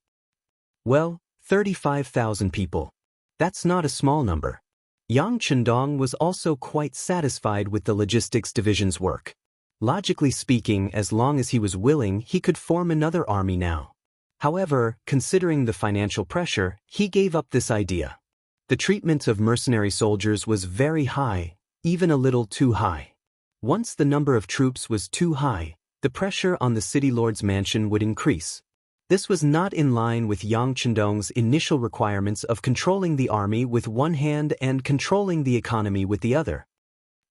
Well, 35,000 people. That's not a small number. Yang Chendong was also quite satisfied with the logistics division's work. Logically speaking, as long as he was willing, he could form another army now. However, considering the financial pressure, he gave up this idea. The treatment of mercenary soldiers was very high, even a little too high. Once the number of troops was too high, the pressure on the city lord's mansion would increase. This was not in line with Yang Chendong's initial requirements of controlling the army with one hand and controlling the economy with the other.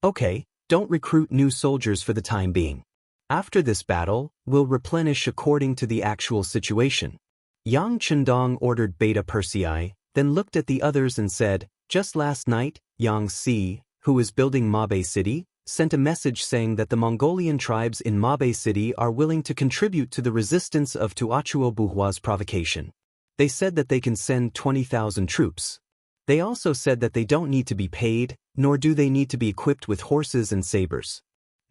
Okay, don't recruit new soldiers for the time being. After this battle, we'll replenish according to the actual situation. Yang Chendong ordered Beta Persei, then looked at the others and said, "Just last night, Yang Si, who is building Mabe City, sent a message saying that the Mongolian tribes in Mabe City are willing to contribute to the resistance of Tuachuo Buhua's provocation. They said that they can send 20,000 troops. They also said that they don't need to be paid, nor do they need to be equipped with horses and sabers.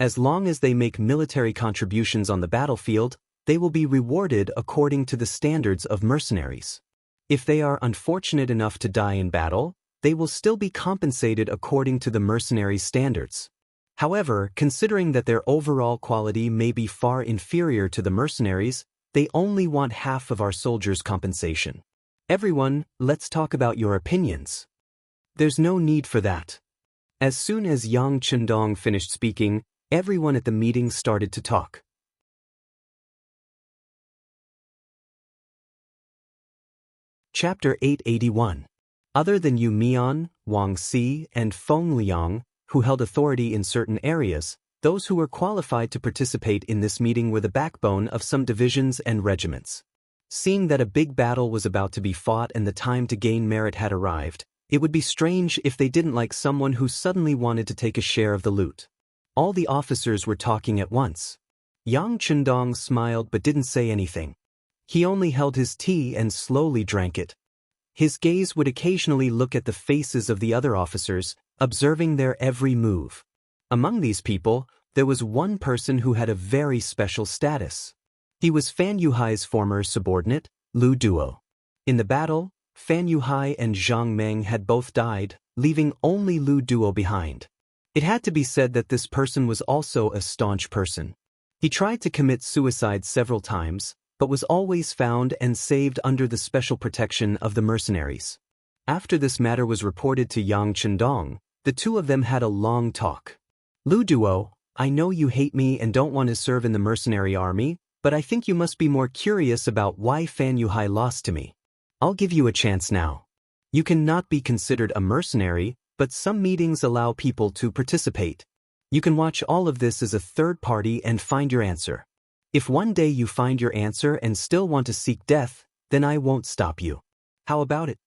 As long as they make military contributions on the battlefield, they will be rewarded according to the standards of mercenaries. If they are unfortunate enough to die in battle, they will still be compensated according to the mercenary standards. However, considering that their overall quality may be far inferior to the mercenaries, they only want half of our soldiers' compensation. Everyone, let's talk about your opinions." There's no need for that. As soon as Yang Chendong finished speaking, everyone at the meeting started to talk. Chapter 881. Other than Yu Mian, Wang Si, and Feng Liang, who held authority in certain areas, those who were qualified to participate in this meeting were the backbone of some divisions and regiments. Seeing that a big battle was about to be fought and the time to gain merit had arrived, It would be strange if they didn't like someone who suddenly wanted to take a share of the loot. All the officers were talking at once. Yang Chendong smiled but didn't say anything. He only held his tea and slowly drank it. His gaze would occasionally look at the faces of the other officers, observing their every move. Among these people, there was one person who had a very special status. He was Fan Yuhai's former subordinate, Lu Duo. In the battle, Fan Yuhai and Zhang Meng had both died, leaving only Lu Duo behind. It had to be said that this person was also a staunch person. He tried to commit suicide several times, but was always found and saved under the special protection of the mercenaries. After this matter was reported to Yang Chendong, the two of them had a long talk. Lu Duo, I know you hate me and don't want to serve in the mercenary army, but I think you must be more curious about why Fan Yuhai lost to me. I'll give you a chance now. You cannot be considered a mercenary, but some meetings allow people to participate. You can watch all of this as a third party and find your answer. If one day you find your answer and still want to seek death, then I won't stop you. How about it?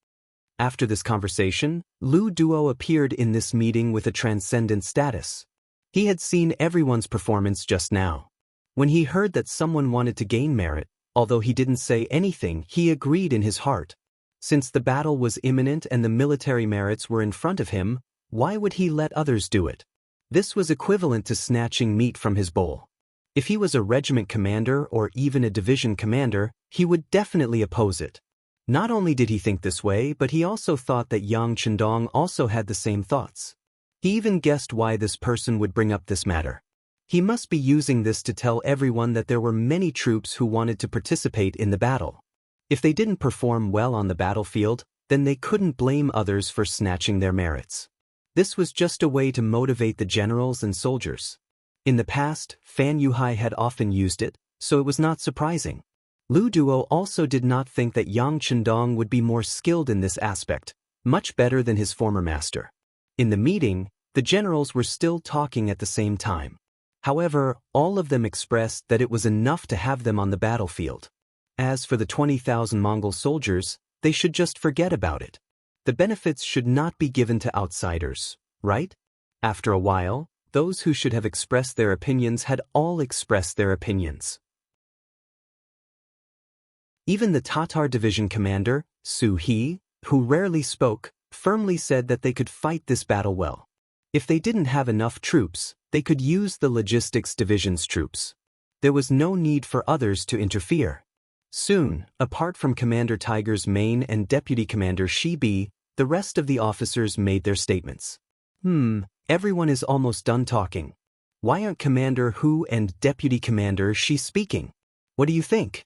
After this conversation, Lu Duo appeared in this meeting with a transcendent status. He had seen everyone's performance just now. When he heard that someone wanted to gain merit, although he didn't say anything, he agreed in his heart. Since the battle was imminent and the military merits were in front of him, why would he let others do it? This was equivalent to snatching meat from his bowl. If he was a regiment commander or even a division commander, he would definitely oppose it. Not only did he think this way, but he also thought that Yang Chendong also had the same thoughts. He even guessed why this person would bring up this matter. He must be using this to tell everyone that there were many troops who wanted to participate in the battle. If they didn't perform well on the battlefield, then they couldn't blame others for snatching their merits. This was just a way to motivate the generals and soldiers. In the past, Fan Yuhai had often used it, so it was not surprising. Lu Duo also did not think that Yang Chendong would be more skilled in this aspect, much better than his former master. In the meeting, the generals were still talking at the same time. However, all of them expressed that it was enough to have them on the battlefield. As for the 20,000 Mongol soldiers, they should just forget about it. The benefits should not be given to outsiders, right? After a while, those who should have expressed their opinions had all expressed their opinions. Even the Tatar division commander, Su He, who rarely spoke, firmly said that they could fight this battle well. If they didn't have enough troops, they could use the logistics division's troops. There was no need for others to interfere. Soon, apart from Commander Tiger's Mane and Deputy Commander Shi Bi, the rest of the officers made their statements. Everyone is almost done talking. Why aren't Commander Hu and Deputy Commander Shi speaking? What do you think?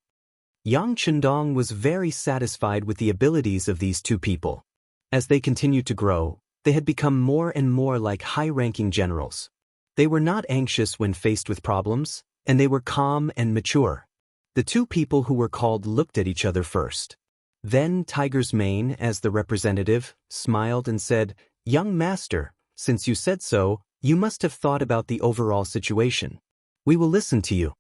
Yang Chendong was very satisfied with the abilities of these two people. As they continued to grow, they had become more and more like high-ranking generals. They were not anxious when faced with problems, and they were calm and mature. The two people who were called looked at each other first. Then Tiger's Mane, as the representative, smiled and said, "Young master, since you said so, you must have thought about the overall situation. We will listen to you."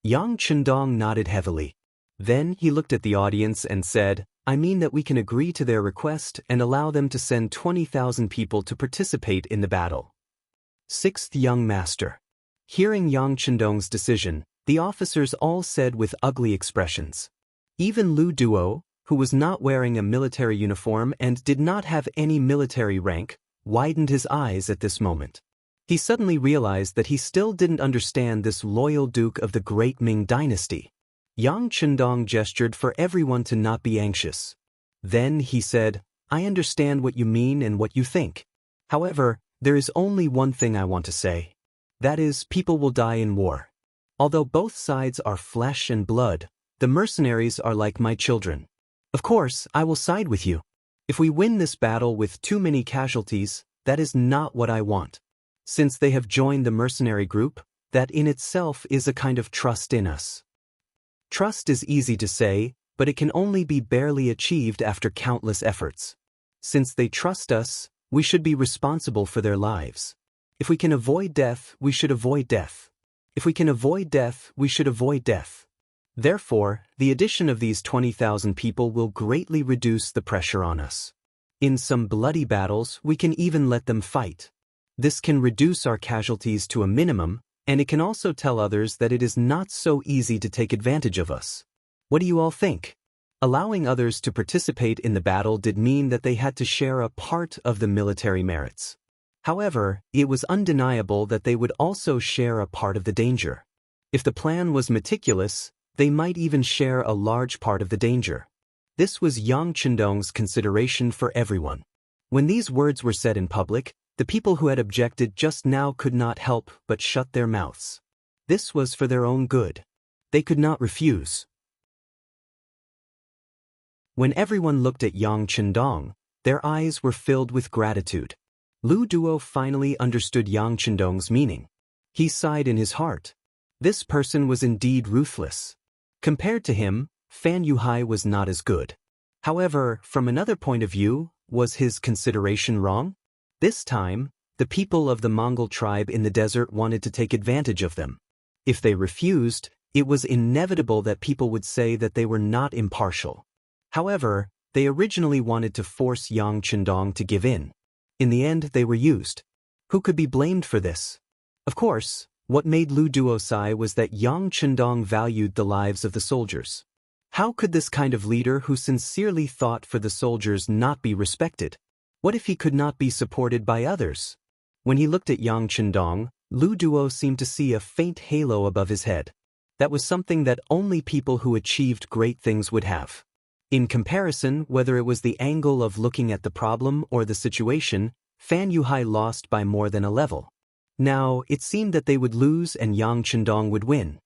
Yang Chendong nodded heavily. Then he looked at the audience and said, "I mean that we can agree to their request and allow them to send 20,000 people to participate in the battle." Sixth young master. Hearing Yang Chendong's decision, the officers all said with ugly expressions. Even Lu Duo, who was not wearing a military uniform and did not have any military rank, widened his eyes at this moment. He suddenly realized that he still didn't understand this loyal duke of the great Ming dynasty. Yang Chendong gestured for everyone to not be anxious. Then he said, "I understand what you mean and what you think. However, there is only one thing I want to say. That is, people will die in war. Although both sides are flesh and blood, the mercenaries are like my children. Of course, I will side with you. If we win this battle with too many casualties, that is not what I want. Since they have joined the mercenary group, that in itself is a kind of trust in us. Trust is easy to say, but it can only be barely achieved after countless efforts. Since they trust us, we should be responsible for their lives. If we can avoid death, we should avoid death. If we can avoid death, we should avoid death. Therefore, the addition of these 20,000 people will greatly reduce the pressure on us. In some bloody battles, we can even let them fight. This can reduce our casualties to a minimum, and it can also tell others that it is not so easy to take advantage of us. What do you all think? Allowing others to participate in the battle did mean that they had to share a part of the military merits. However, it was undeniable that they would also share a part of the danger. If the plan was meticulous, they might even share a large part of the danger. This was Yang Chendong's consideration for everyone. When these words were said in public, the people who had objected just now could not help but shut their mouths. This was for their own good. They could not refuse. When everyone looked at Yang Chendong, their eyes were filled with gratitude. Lu Duo finally understood Yang Chendong's meaning. He sighed in his heart. This person was indeed ruthless. Compared to him, Fan Yuhai was not as good. However, from another point of view, was his consideration wrong? This time, the people of the Mongol tribe in the desert wanted to take advantage of them. If they refused, it was inevitable that people would say that they were not impartial. However, they originally wanted to force Yang Chendong to give in. In the end, they were used. Who could be blamed for this? Of course, what made Lu Duo sigh was that Yang Chendong valued the lives of the soldiers. How could this kind of leader who sincerely thought for the soldiers not be respected? What if he could not be supported by others? When he looked at Yang Chendong, Lu Duo seemed to see a faint halo above his head. That was something that only people who achieved great things would have. In comparison, whether it was the angle of looking at the problem or the situation, Fan Yuhai lost by more than a level. Now, it seemed that they would lose and Yang Chendong would win.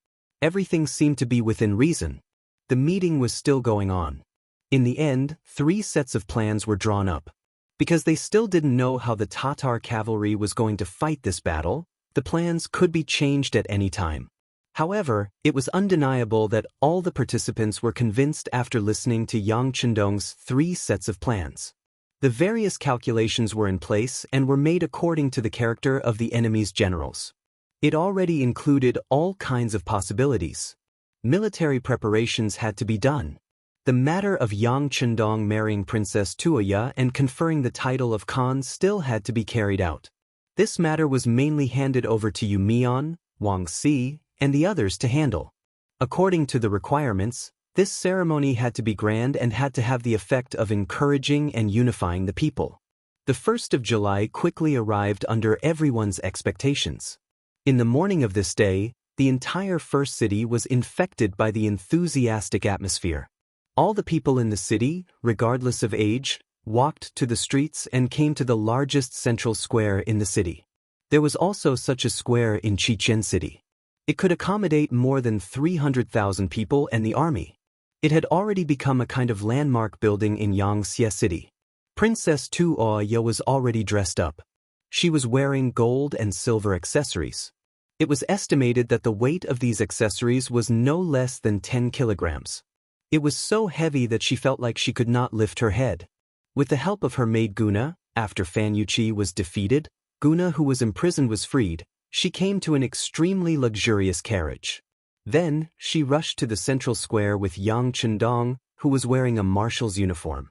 Everything seemed to be within reason. The meeting was still going on. In the end, 3 sets of plans were drawn up. Because they still didn't know how the Tatar cavalry was going to fight this battle, the plans could be changed at any time. However, it was undeniable that all the participants were convinced after listening to Yang Chendong's 3 sets of plans. The various calculations were in place and were made according to the character of the enemy's generals. It already included all kinds of possibilities. Military preparations had to be done. The matter of Yang Chendong marrying Princess Tuoya and conferring the title of Khan still had to be carried out. This matter was mainly handed over to Yu Mian, Wang Si, and the others to handle. According to the requirements, this ceremony had to be grand and had to have the effect of encouraging and unifying the people. The 1st of July quickly arrived under everyone's expectations. In the morning of this day, the entire first city was infected by the enthusiastic atmosphere. All the people in the city, regardless of age, walked to the streets and came to the largest central square in the city. There was also such a square in Chichen City. It could accommodate more than 300,000 people and the army. It had already become a kind of landmark building in Xianxia City. Princess Tuoya was already dressed up. She was wearing gold and silver accessories. It was estimated that the weight of these accessories was no less than 10 kilograms. It was so heavy that she felt like she could not lift her head. With the help of her maid Guna, after Fan Yuqi was defeated, Guna, who was imprisoned, was freed. She came to an extremely luxurious carriage. Then, she rushed to the central square with Yang Chendong, who was wearing a marshal's uniform.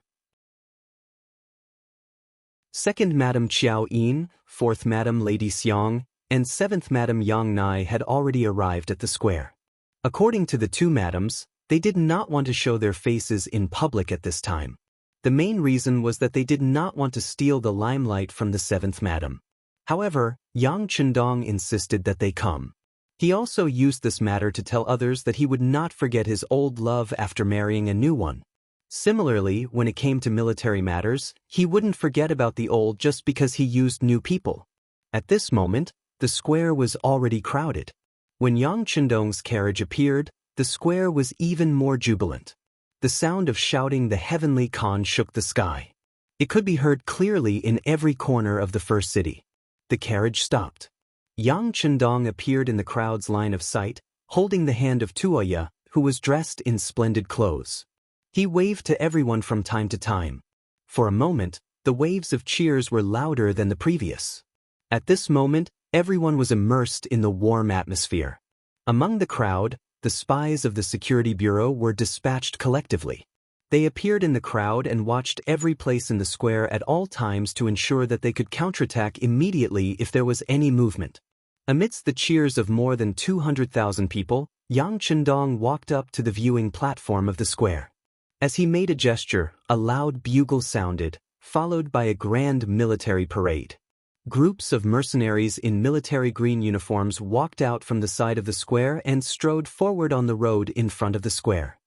2nd Madam Qiao Yin, 4th Madam Lady Xiang, and 7th Madam Yang Nai had already arrived at the square. According to the 2 madams, they did not want to show their faces in public at this time. The main reason was that they did not want to steal the limelight from the 7th Madam. However, Yang Chendong insisted that they come. He also used this matter to tell others that he would not forget his old love after marrying a new one. Similarly, when it came to military matters, he wouldn't forget about the old just because he used new people. At this moment, the square was already crowded. When Yang Chendong's carriage appeared, the square was even more jubilant. The sound of shouting the heavenly Khan shook the sky. It could be heard clearly in every corner of the first city. The carriage stopped. Yang Chendong appeared in the crowd's line of sight, holding the hand of Tuoya, who was dressed in splendid clothes. He waved to everyone from time to time. For a moment, the waves of cheers were louder than the previous. At this moment, everyone was immersed in the warm atmosphere. Among the crowd, the spies of the Security Bureau were dispatched collectively. They appeared in the crowd and watched every place in the square at all times to ensure that they could counterattack immediately if there was any movement. Amidst the cheers of more than 200,000 people, Yang Chendong walked up to the viewing platform of the square. As he made a gesture, a loud bugle sounded, followed by a grand military parade. Groups of mercenaries in military green uniforms walked out from the side of the square and strode forward on the road in front of the square.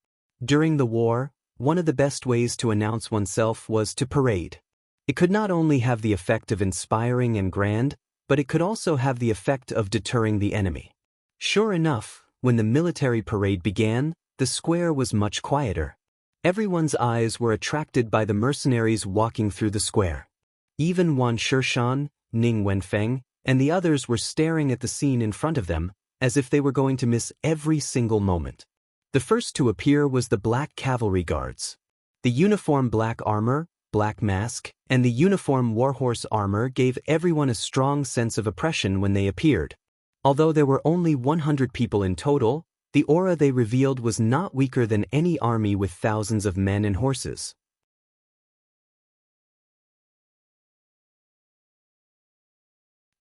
During the war, one of the best ways to announce oneself was to parade. It could not only have the effect of inspiring and grand, but it could also have the effect of deterring the enemy. Sure enough, when the military parade began, the square was much quieter. Everyone's eyes were attracted by the mercenaries walking through the square. Even Wan Shishan, Ning Wenfeng, and the others were staring at the scene in front of them, as if they were going to miss every single moment. The first to appear was the Black Cavalry Guards. The uniform black armor, black mask, and the uniform warhorse armor gave everyone a strong sense of oppression when they appeared. Although there were only 100 people in total, the aura they revealed was not weaker than any army with thousands of men and horses.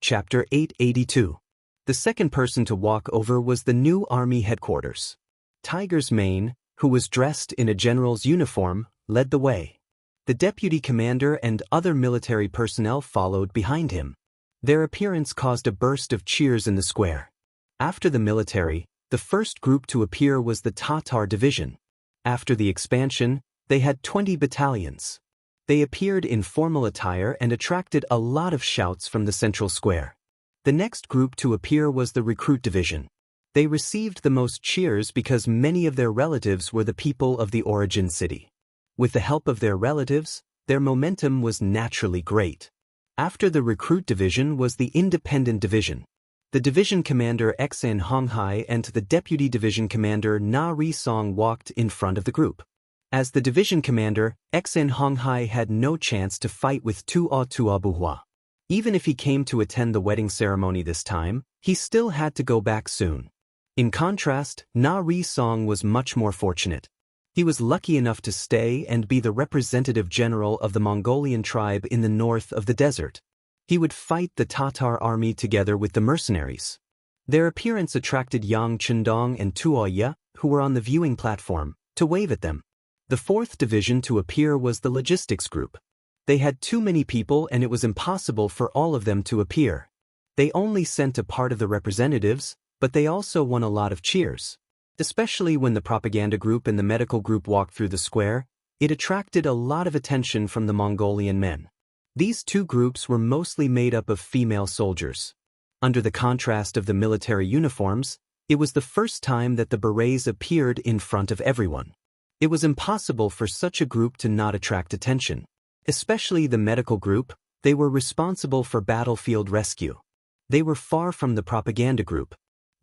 Chapter 882. The second person to walk over was the new army headquarters. Tiger's Mane, who was dressed in a general's uniform, led the way. The deputy commander and other military personnel followed behind him. Their appearance caused a burst of cheers in the square. After the military, the first group to appear was the Tatar division. After the expansion, they had 20 battalions. They appeared in formal attire and attracted a lot of shouts from the central square. The next group to appear was the recruit division. They received the most cheers because many of their relatives were the people of the origin city. With the help of their relatives, their momentum was naturally great. After the recruit division was the independent division. The division commander Xan Honghai and the deputy division commander Na Risong walked in front of the group. As the division commander, Xan Honghai had no chance to fight with Tua Buhua. Even if he came to attend the wedding ceremony this time, he still had to go back soon. In contrast, Na Risong was much more fortunate. He was lucky enough to stay and be the representative general of the Mongolian tribe in the north of the desert. He would fight the Tatar army together with the mercenaries. Their appearance attracted Yang Chendong and Tuoya, who were on the viewing platform, to wave at them. The fourth division to appear was the logistics group. They had too many people and it was impossible for all of them to appear. They only sent a part of the representatives, but they also won a lot of cheers. Especially when the propaganda group and the medical group walked through the square, it attracted a lot of attention from the Mongolian men. These two groups were mostly made up of female soldiers. Under the contrast of the military uniforms, it was the first time that the berets appeared in front of everyone. It was impossible for such a group to not attract attention. Especially the medical group, they were responsible for battlefield rescue. They were far from the propaganda group.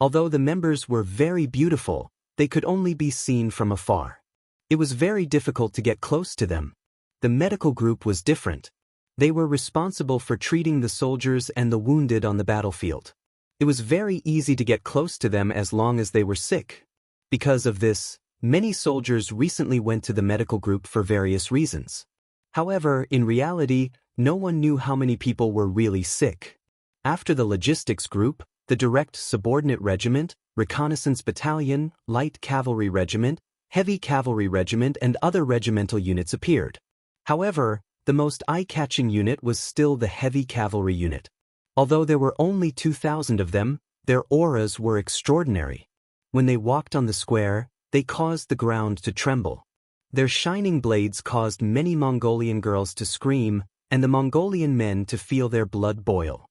Although the members were very beautiful, they could only be seen from afar. It was very difficult to get close to them. The medical group was different. They were responsible for treating the soldiers and the wounded on the battlefield. It was very easy to get close to them as long as they were sick. Because of this, many soldiers recently went to the medical group for various reasons. However, in reality, no one knew how many people were really sick. After the logistics group, the direct subordinate regiment, reconnaissance battalion, light cavalry regiment, heavy cavalry regiment and other regimental units appeared. However, the most eye-catching unit was still the heavy cavalry unit. Although there were only 2,000 of them, their auras were extraordinary. When they walked on the square, they caused the ground to tremble. Their shining blades caused many Mongolian girls to scream, and the Mongolian men to feel their blood boil.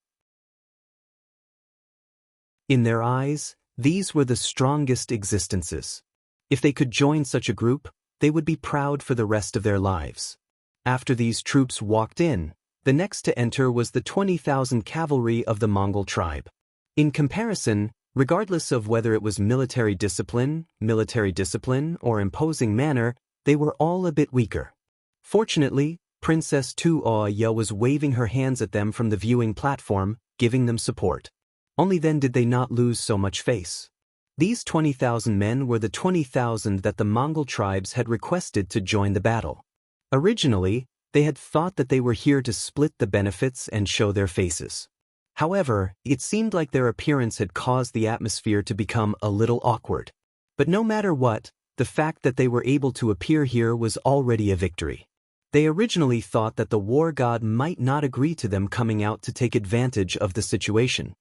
In their eyes, these were the strongest existences. If they could join such a group, they would be proud for the rest of their lives. After these troops walked in, the next to enter was the 20,000 cavalry of the Mongol tribe. In comparison, regardless of whether it was military discipline, or imposing manner, they were all a bit weaker. Fortunately, Princess Tuoya was waving her hands at them from the viewing platform, giving them support. Only then did they not lose so much face. These 20,000 men were the 20,000 that the Mongol tribes had requested to join the battle. Originally, they had thought that they were here to split the benefits and show their faces. However, it seemed like their appearance had caused the atmosphere to become a little awkward. But no matter what, the fact that they were able to appear here was already a victory. They originally thought that the war god might not agree to them coming out to take advantage of the situation.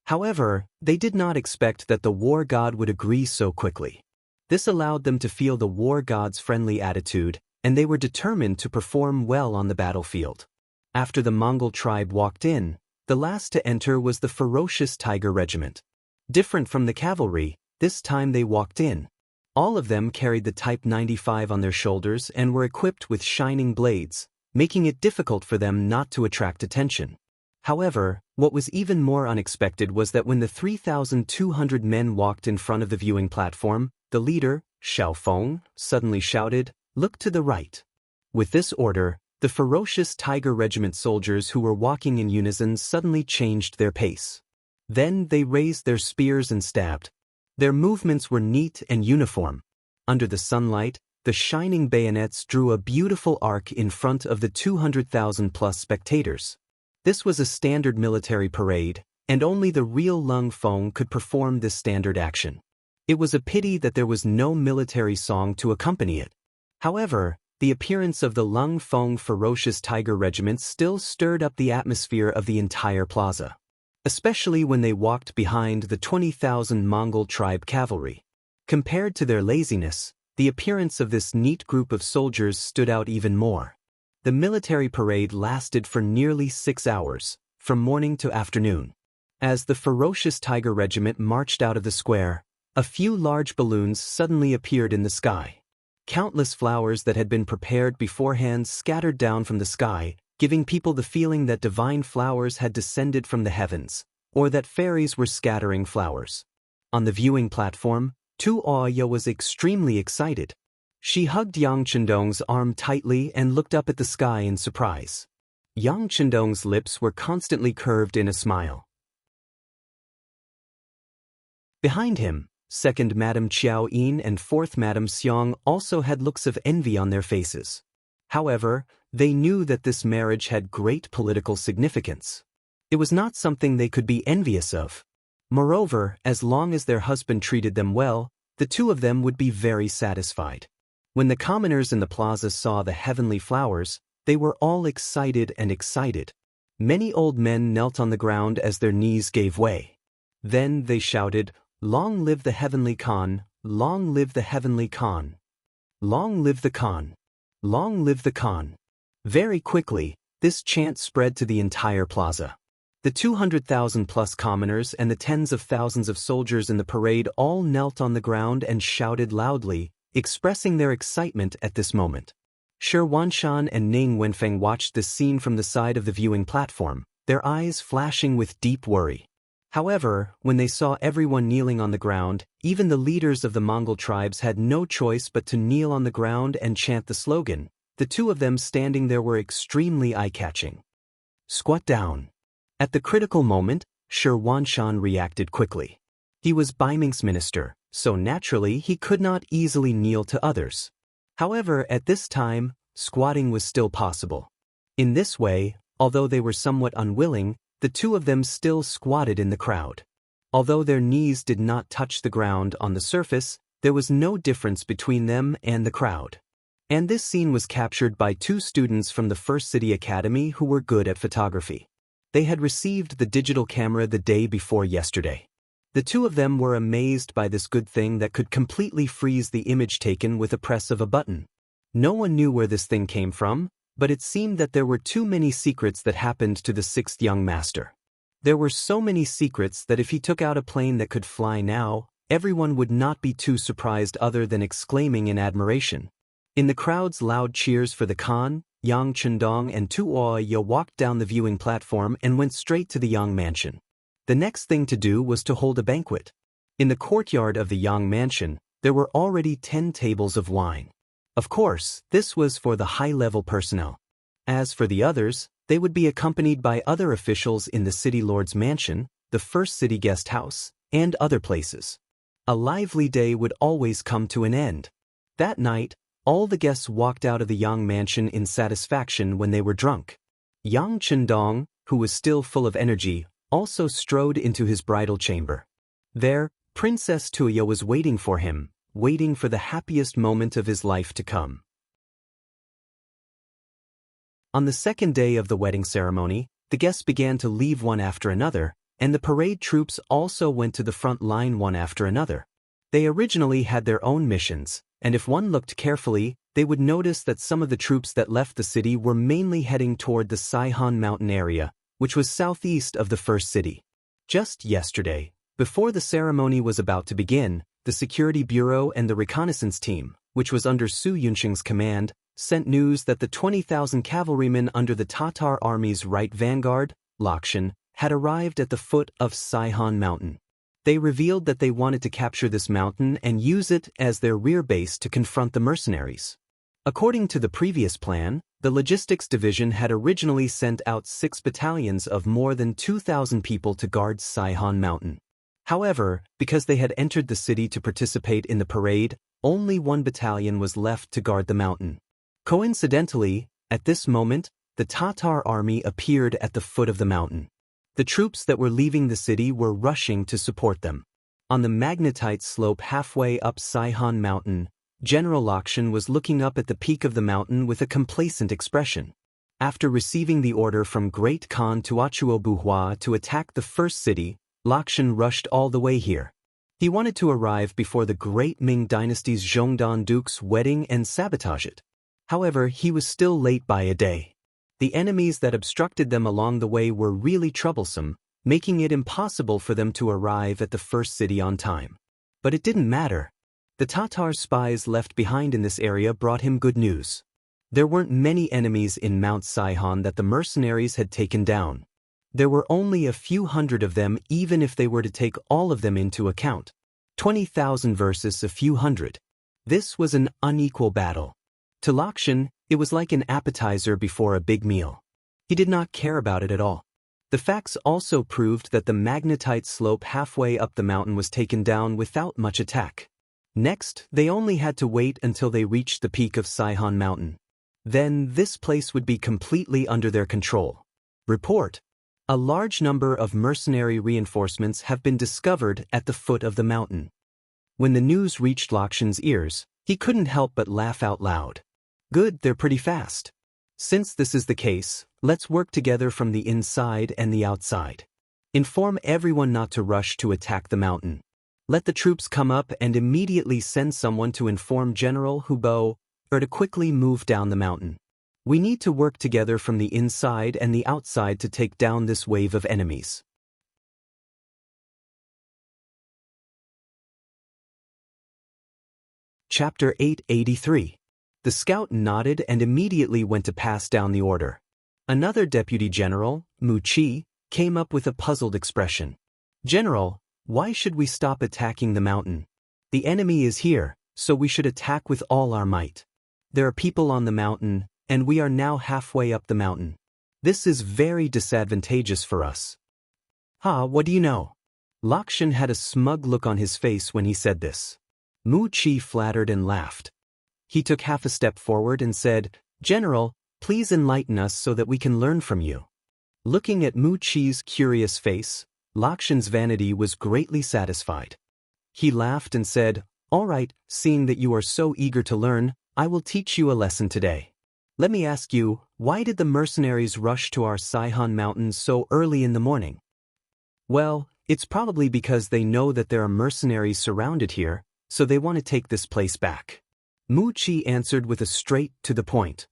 However, they did not expect that the war god would agree so quickly. This allowed them to feel the war god's friendly attitude, and they were determined to perform well on the battlefield. After the Mongol tribe walked in, the last to enter was the ferocious tiger regiment. Different from the cavalry, this time they walked in. All of them carried the Type 95 on their shoulders and were equipped with shining blades, making it difficult for them not to attract attention. However, what was even more unexpected was that when the 3,200 men walked in front of the viewing platform, the leader, Xiao Feng, suddenly shouted, "Look to the right." With this order, the ferocious tiger regiment soldiers who were walking in unison suddenly changed their pace. Then they raised their spears and stabbed. Their movements were neat and uniform. Under the sunlight, the shining bayonets drew a beautiful arc in front of the 200,000-plus spectators. This was a standard military parade, and only the real Lung Feng could perform this standard action. It was a pity that there was no military song to accompany it. However, the appearance of the Lung Feng ferocious tiger regiment still stirred up the atmosphere of the entire plaza, especially when they walked behind the 20,000 Mongol tribe cavalry. Compared to their laziness, the appearance of this neat group of soldiers stood out even more. The military parade lasted for nearly 6 hours, from morning to afternoon. As the ferocious tiger regiment marched out of the square, a few large balloons suddenly appeared in the sky. Countless flowers that had been prepared beforehand scattered down from the sky, giving people the feeling that divine flowers had descended from the heavens, or that fairies were scattering flowers. On the viewing platform, Tu Aoya was extremely excited. She hugged Yang Chendong's arm tightly and looked up at the sky in surprise. Yang Chendong's lips were constantly curved in a smile. Behind him, second Madame Qiao Yin and fourth Madame Xiang also had looks of envy on their faces. However, they knew that this marriage had great political significance. It was not something they could be envious of. Moreover, as long as their husband treated them well, the two of them would be very satisfied. When the commoners in the plaza saw the heavenly flowers, they were all excited and excited. Many old men knelt on the ground as their knees gave way. Then they shouted, "Long live the heavenly Khan! Long live the heavenly Khan! Long live the Khan! Long live the Khan!" Very quickly, this chant spread to the entire plaza. The 200,000-plus commoners and the tens of thousands of soldiers in the parade all knelt on the ground and shouted loudly, expressing their excitement at this moment. Shi Wanshan and Ning Wenfeng watched this scene from the side of the viewing platform, their eyes flashing with deep worry. However, when they saw everyone kneeling on the ground, even the leaders of the Mongol tribes had no choice but to kneel on the ground and chant the slogan. The two of them standing there were extremely eye-catching. "Squat down." At the critical moment, Shi Wanshan reacted quickly. He was Baiming's minister, so naturally he could not easily kneel to others. However, at this time, squatting was still possible. In this way, although they were somewhat unwilling, the two of them still squatted in the crowd. Although their knees did not touch the ground on the surface, there was no difference between them and the crowd. And this scene was captured by two students from the First City Academy who were good at photography. They had received the digital camera the day before yesterday. The two of them were amazed by this good thing that could completely freeze the image taken with a press of a button. No one knew where this thing came from, but it seemed that there were too many secrets that happened to the sixth young master. There were so many secrets that if he took out a plane that could fly now, everyone would not be too surprised other than exclaiming in admiration. In the crowd's loud cheers for the Khan, Yang Chendong and Tu Aoya walked down the viewing platform and went straight to the Yang mansion. The next thing to do was to hold a banquet. In the courtyard of the Yang mansion, there were already 10 tables of wine. Of course, this was for the high-level personnel. As for the others, they would be accompanied by other officials in the city lord's mansion, the first city guest house, and other places. A lively day would always come to an end. That night, all the guests walked out of the Yang mansion in satisfaction when they were drunk. Yang Chendong, who was still full of energy, also strode into his bridal chamber. There, Princess Tuya was waiting for him, waiting for the happiest moment of his life to come. On the second day of the wedding ceremony, the guests began to leave one after another, and the parade troops also went to the front line one after another. They originally had their own missions, and if one looked carefully, they would notice that some of the troops that left the city were mainly heading toward the Saihan Mountain area, which was southeast of the first city. Just yesterday, before the ceremony was about to begin, the Security Bureau and the reconnaissance team, which was under Su Yunxing's command, sent news that the 20,000 cavalrymen under the Tatar army's right vanguard, Lakshan, had arrived at the foot of Saihan Mountain. They revealed that they wanted to capture this mountain and use it as their rear base to confront the mercenaries. According to the previous plan, the logistics division had originally sent out 6 battalions of more than 2,000 people to guard Saihan Mountain. However, because they had entered the city to participate in the parade, only 1 battalion was left to guard the mountain. Coincidentally, at this moment, the Tatar army appeared at the foot of the mountain. The troops that were leaving the city were rushing to support them. On the magnetite slope halfway up Saihan Mountain, General Lakshan was looking up at the peak of the mountain with a complacent expression. After receiving the order from Great Khan Tuachuo Buhua to attack the first city, Lakshan rushed all the way here. He wanted to arrive before the great Ming dynasty's Zhongdan Duke's wedding and sabotage it. However, he was still late by a day. The enemies that obstructed them along the way were really troublesome, making it impossible for them to arrive at the first city on time. But it didn't matter. The Tatar spies left behind in this area brought him good news. There weren't many enemies in Mount Saihan that the mercenaries had taken down. There were only a few hundred of them even if they were to take all of them into account. 20,000 versus a few hundred. This was an unequal battle. To Lakshan, it was like an appetizer before a big meal. He did not care about it at all. The facts also proved that the magnetite slope halfway up the mountain was taken down without much attack. Next, they only had to wait until they reached the peak of Saihan Mountain. Then this place would be completely under their control. Report: a large number of mercenary reinforcements have been discovered at the foot of the mountain. When the news reached Lakshan's ears, he couldn't help but laugh out loud. Good, they're pretty fast. Since this is the case, let's work together from the inside and the outside. Inform everyone not to rush to attack the mountain. Let the troops come up and immediately send someone to inform General Hubo or to quickly move down the mountain. We need to work together from the inside and the outside to take down this wave of enemies. Chapter 883. The scout nodded and immediately went to pass down the order. Another deputy general, Mu Qi, came up with a puzzled expression. General, why should we stop attacking the mountain? The enemy is here, so we should attack with all our might. There are people on the mountain, and we are now halfway up the mountain. This is very disadvantageous for us. What do you know? Lakshan had a smug look on his face when he said this. Mu Qi flattered and laughed. He took half a step forward and said, General, please enlighten us so that we can learn from you. Looking at Mu Qi's curious face, Lakshan's vanity was greatly satisfied. He laughed and said, All right, seeing that you are so eager to learn, I will teach you a lesson today. Let me ask you, why did the mercenaries rush to our Saihan Mountains so early in the morning? Well, it's probably because they know that there are mercenaries surrounded here, so they want to take this place back. Mu Qi answered with a straight-to-the-point.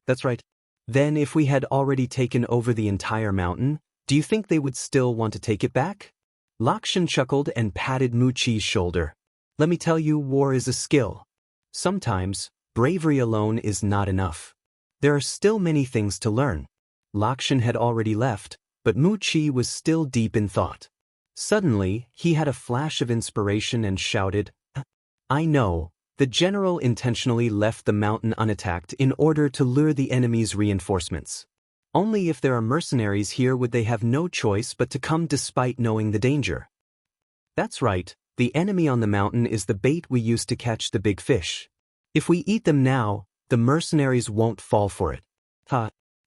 That's right. Then if we had already taken over the entire mountain, do you think they would still want to take it back? Lakshan chuckled and patted Mu Qi's shoulder. Let me tell you, war is a skill. Sometimes, bravery alone is not enough. There are still many things to learn. Lakshan had already left, but Mu Qi was still deep in thought. Suddenly, he had a flash of inspiration and shouted, I know. The general intentionally left the mountain unattacked in order to lure the enemy's reinforcements. Only if there are mercenaries here would they have no choice but to come despite knowing the danger. That's right, The enemy on the mountain is the bait we used to catch the big fish. If we eat them now, the mercenaries won't fall for it.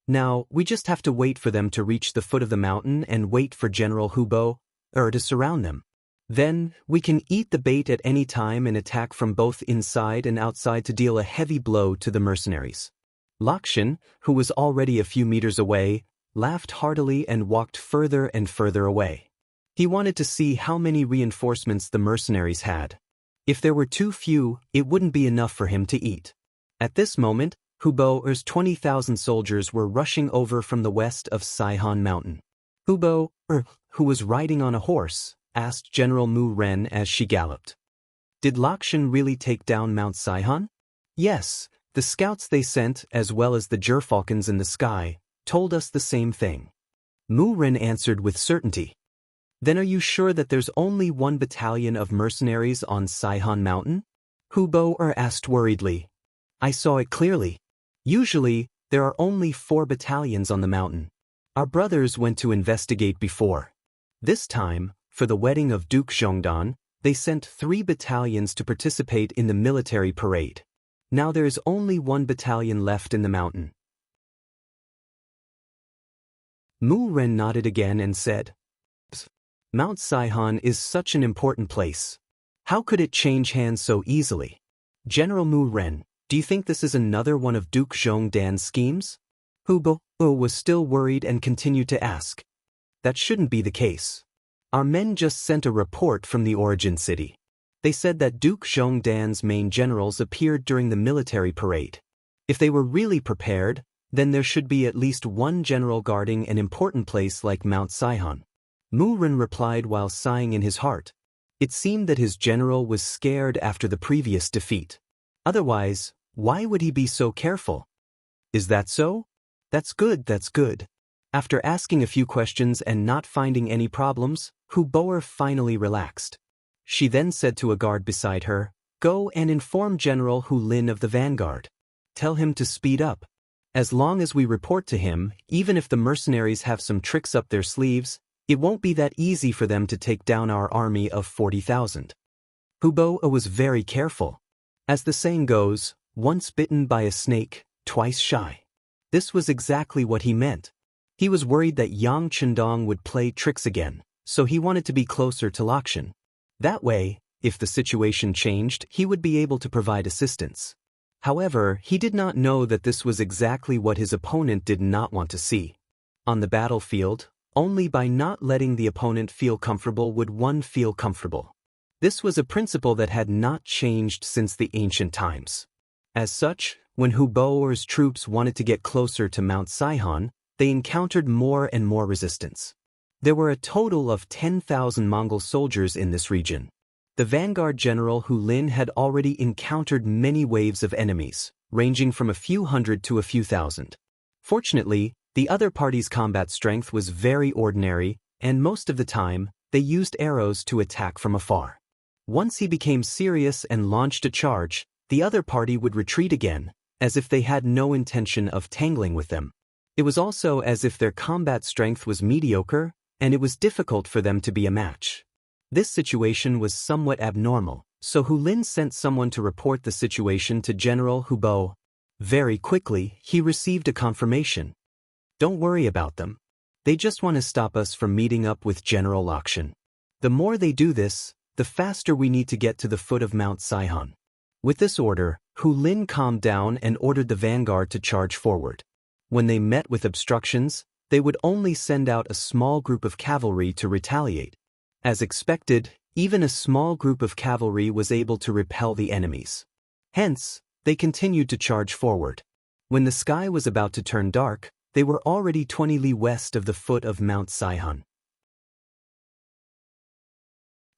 Now, we just have to wait for them to reach the foot of the mountain and wait for General Hubo to surround them. Then, we can eat the bait at any time and attack from both inside and outside to deal a heavy blow to the mercenaries. Lakshan, who was already a few meters away, laughed heartily and walked further and further away. He wanted to see how many reinforcements the mercenaries had. If there were too few, it wouldn't be enough for him to eat. At this moment, Hubo's 20,000 soldiers were rushing over from the west of Saihan Mountain. Hubo, who was riding on a horse, asked General Mu Ren as she galloped. Did Lakshan really take down Mount Saihan? Yes, the scouts they sent, as well as the gerfalcons in the sky, told us the same thing. Mu Ren answered with certainty. Then are you sure that there's only one battalion of mercenaries on Saihan Mountain? Hubo asked worriedly. I saw it clearly. Usually, there are only 4 battalions on the mountain. Our brothers went to investigate before. This time, for the wedding of Duke Zhongdan, they sent 3 battalions to participate in the military parade. Now there is only 1 battalion left in the mountain. Mu Ren nodded again and said, Mount Saihan is such an important place. How could it change hands so easily? General Mu Ren, do you think this is another one of Duke Zhongdan's schemes? Hubo was still worried and continued to ask. That shouldn't be the case. Our men just sent a report from the origin city. They said that Duke Zhongdan's main generals appeared during the military parade. If they were really prepared, then there should be at least 1 general guarding an important place like Mount Saihan. Mu Ren replied while sighing in his heart. It seemed that his general was scared after the previous defeat. Otherwise, why would he be so careful? Is that so? That's good, that's good. After asking a few questions and not finding any problems, Hubo finally relaxed. She then said to a guard beside her, Go and inform General Hu Lin of the vanguard. Tell him to speed up. As long as we report to him, even if the mercenaries have some tricks up their sleeves, it won't be that easy for them to take down our army of 40,000. Hubo was very careful. As the saying goes, once bitten by a snake, twice shy. This was exactly what he meant. He was worried that Yang Chendong would play tricks again, so he wanted to be closer to Lakshan. That way, if the situation changed, he would be able to provide assistance. However, he did not know that this was exactly what his opponent did not want to see. On the battlefield, only by not letting the opponent feel comfortable would one feel comfortable. This was a principle that had not changed since the ancient times. As such, when Hubo's troops wanted to get closer to Mount Saihan, they encountered more and more resistance. There were a total of 10,000 Mongol soldiers in this region. The vanguard general Hu Lin had already encountered many waves of enemies, ranging from a few hundred to a few thousand. Fortunately, the other party's combat strength was very ordinary, and most of the time, they used arrows to attack from afar. Once he became serious and launched a charge, the other party would retreat again, as if they had no intention of tangling with them. It was also as if their combat strength was mediocre, and it was difficult for them to be a match. This situation was somewhat abnormal, so Hu Lin sent someone to report the situation to General Hubo. Very quickly, he received a confirmation. Don't worry about them. They just want to stop us from meeting up with General Lakshan. The more they do this, the faster we need to get to the foot of Mount Saihan. With this order, Hu Lin calmed down and ordered the vanguard to charge forward. When they met with obstructions, they would only send out a small group of cavalry to retaliate. As expected, even a small group of cavalry was able to repel the enemies. Hence, they continued to charge forward. When the sky was about to turn dark, they were already 20 li west of the foot of Mount Saihan.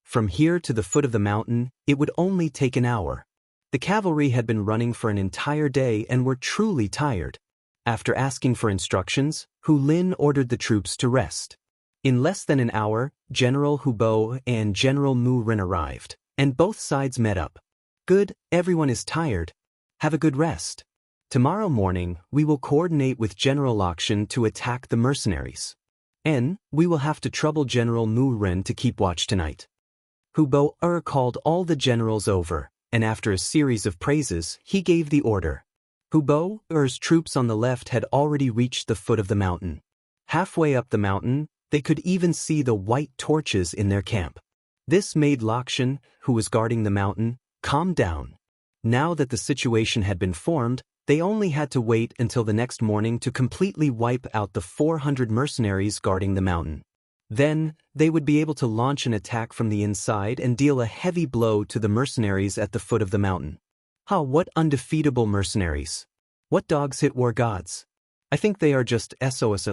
From here to the foot of the mountain, it would only take an hour. The cavalry had been running for an entire day and were truly tired. After asking for instructions, Hu Lin ordered the troops to rest. In less than an hour, General Hubo and General Mu Ren arrived, and both sides met up. Good, everyone is tired. Have a good rest. Tomorrow morning, we will coordinate with General Lakshan to attack the mercenaries. And we will have to trouble General Mu Ren to keep watch tonight. Hubo called all the generals over, and after a series of praises, he gave the order. Hubo's troops on the left had already reached the foot of the mountain. Halfway up the mountain, they could even see the white torches in their camp. This made Lakshan, who was guarding the mountain, calm down. Now that the situation had been formed, they only had to wait until the next morning to completely wipe out the 400 mercenaries guarding the mountain. Then, they would be able to launch an attack from the inside and deal a heavy blow to the mercenaries at the foot of the mountain. What undefeatable mercenaries! What dogs hit war gods! I think they are just SOS.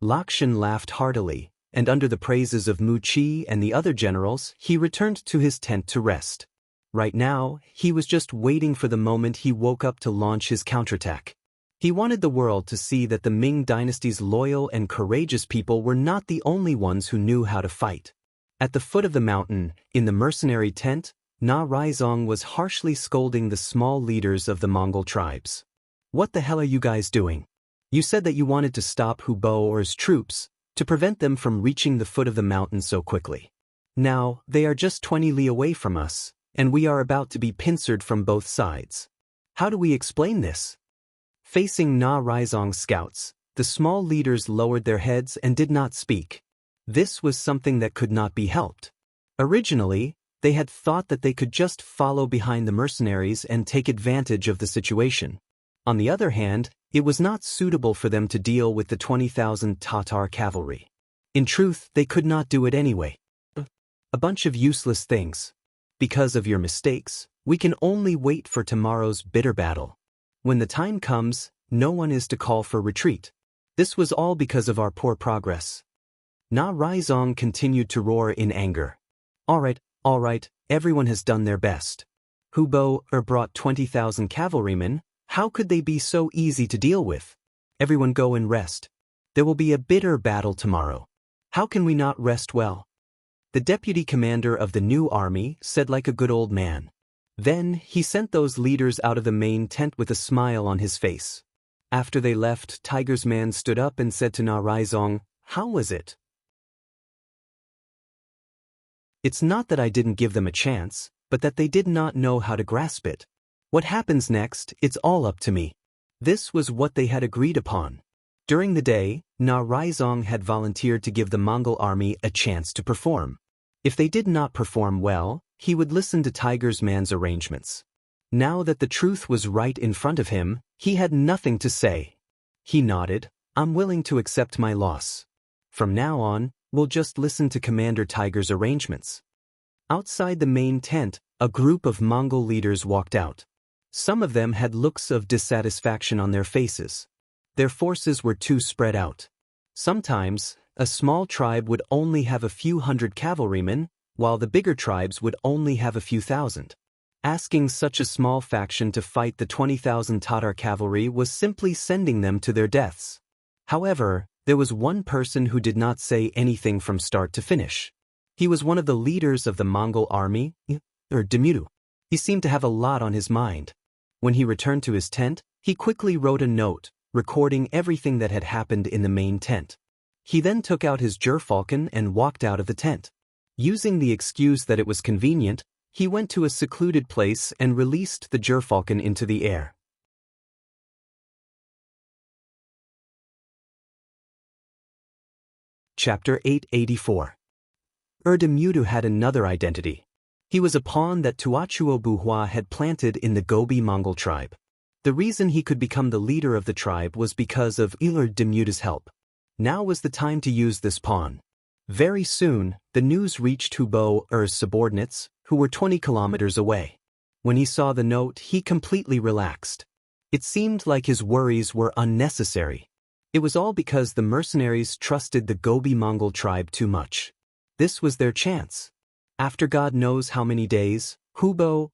Lakshan laughed heartily, and under the praises of Mu Qi and the other generals, he returned to his tent to rest. Right now, he was just waiting for the moment he woke up to launch his counterattack. He wanted the world to see that the Ming dynasty's loyal and courageous people were not the only ones who knew how to fight. At the foot of the mountain, in the mercenary tent, Na Raizong was harshly scolding the small leaders of the Mongol tribes. What the hell are you guys doing? You said that you wanted to stop Hubo's troops, to prevent them from reaching the foot of the mountain so quickly. Now, they are just 20 li away from us, and we are about to be pincered from both sides. How do we explain this? Facing Na Raizong's scouts, the small leaders lowered their heads and did not speak. This was something that could not be helped. Originally, they had thought that they could just follow behind the mercenaries and take advantage of the situation. On the other hand, it was not suitable for them to deal with the 20,000 Tatar cavalry. In truth, they could not do it anyway. A bunch of useless things. Because of your mistakes, we can only wait for tomorrow's bitter battle. When the time comes, no one is to call for retreat. This was all because of our poor progress. Na Raizong continued to roar in anger. All right, everyone has done their best. Hubo brought 20,000 cavalrymen. How could they be so easy to deal with? Everyone go and rest. There will be a bitter battle tomorrow. How can we not rest well? The deputy commander of the new army said like a good old man. Then, he sent those leaders out of the main tent with a smile on his face. After they left, Tiger's man stood up and said to Na Raizong, "How was it?" It's not that I didn't give them a chance, but that they did not know how to grasp it. What happens next, it's all up to me. This was what they had agreed upon. During the day, Na Raizong had volunteered to give the Mongol army a chance to perform. If they did not perform well, he would listen to Tiger's man's arrangements. Now that the truth was right in front of him, he had nothing to say. He nodded, "I'm willing to accept my loss. From now on, we'll just listen to Commander Tiger's arrangements." Outside the main tent, a group of Mongol leaders walked out. Some of them had looks of dissatisfaction on their faces. Their forces were too spread out. Sometimes, a small tribe would only have a few hundred cavalrymen, while the bigger tribes would only have a few thousand. Asking such a small faction to fight the 20,000 Tatar cavalry was simply sending them to their deaths. However, there was one person who did not say anything from start to finish. He was one of the leaders of the Mongol army, Demudu. He seemed to have a lot on his mind. When he returned to his tent, he quickly wrote a note, recording everything that had happened in the main tent. He then took out his gerfalcon and walked out of the tent. Using the excuse that it was convenient, he went to a secluded place and released the gerfalcon into the air. Chapter 884. Demudu had another identity. He was a pawn that Tuachuo Buhua had planted in the Gobi Mongol tribe. The reason he could become the leader of the tribe was because of Demudu's help. Now was the time to use this pawn. Very soon, the news reached Hubo's subordinates, who were 20 kilometers away. When he saw the note, he completely relaxed. It seemed like his worries were unnecessary. It was all because the mercenaries trusted the Gobi Mongol tribe too much. This was their chance. After God knows how many days, Hubo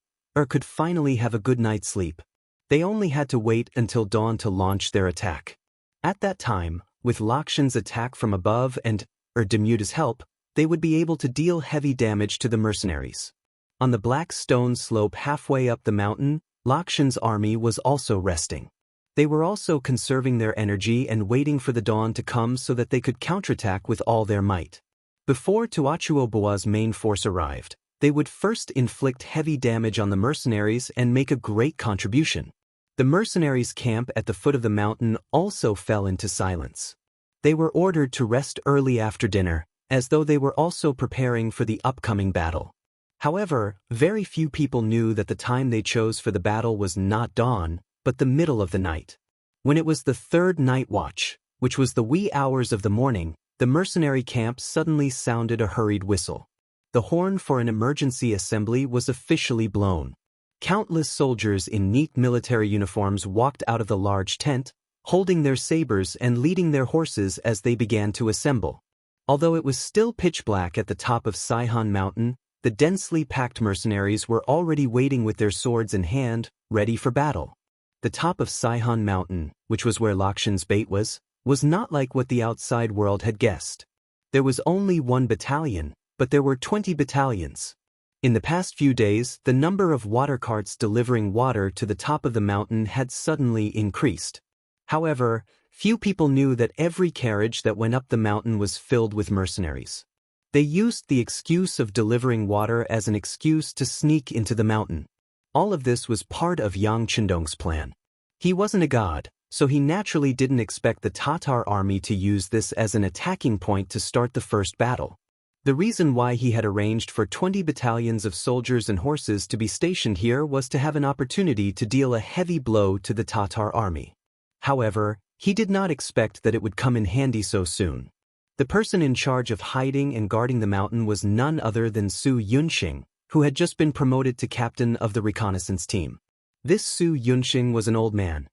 could finally have a good night's sleep. They only had to wait until dawn to launch their attack. At that time, with Lakshan's attack from above and Demudu's help, they would be able to deal heavy damage to the mercenaries. On the black stone slope halfway up the mountain, Lakshan's army was also resting. They were also conserving their energy and waiting for the dawn to come so that they could counterattack with all their might. Before Tuachuo Bua's main force arrived, They would first inflict heavy damage on the mercenaries and make a great contribution. The mercenaries' camp at the foot of the mountain also fell into silence. They were ordered to rest early after dinner, as though they were also preparing for the upcoming battle. However, very few people knew that the time they chose for the battle was not dawn, but the middle of the night. When it was the third night watch, which was the wee hours of the morning, the mercenary camp suddenly sounded a hurried whistle. The horn for an emergency assembly was officially blown. Countless soldiers in neat military uniforms walked out of the large tent, holding their sabers and leading their horses as they began to assemble. Although it was still pitch black at the top of Saihan Mountain, the densely packed mercenaries were already waiting with their swords in hand, ready for battle. The top of Saihan Mountain, which was where Lakshan's bait was not like what the outside world had guessed. There was only one battalion, but there were 20 battalions. In the past few days, the number of water carts delivering water to the top of the mountain had suddenly increased. However, few people knew that every carriage that went up the mountain was filled with mercenaries. They used the excuse of delivering water as an excuse to sneak into the mountain. All of this was part of Yang Chendong's plan. He wasn't a god, so he naturally didn't expect the Tatar army to use this as an attacking point to start the first battle. The reason why he had arranged for 20 battalions of soldiers and horses to be stationed here was to have an opportunity to deal a heavy blow to the Tatar army. However, he did not expect that it would come in handy so soon. The person in charge of hiding and guarding the mountain was none other than Su Yunxing, who had just been promoted to captain of the reconnaissance team. This Su Yunxing was an old man.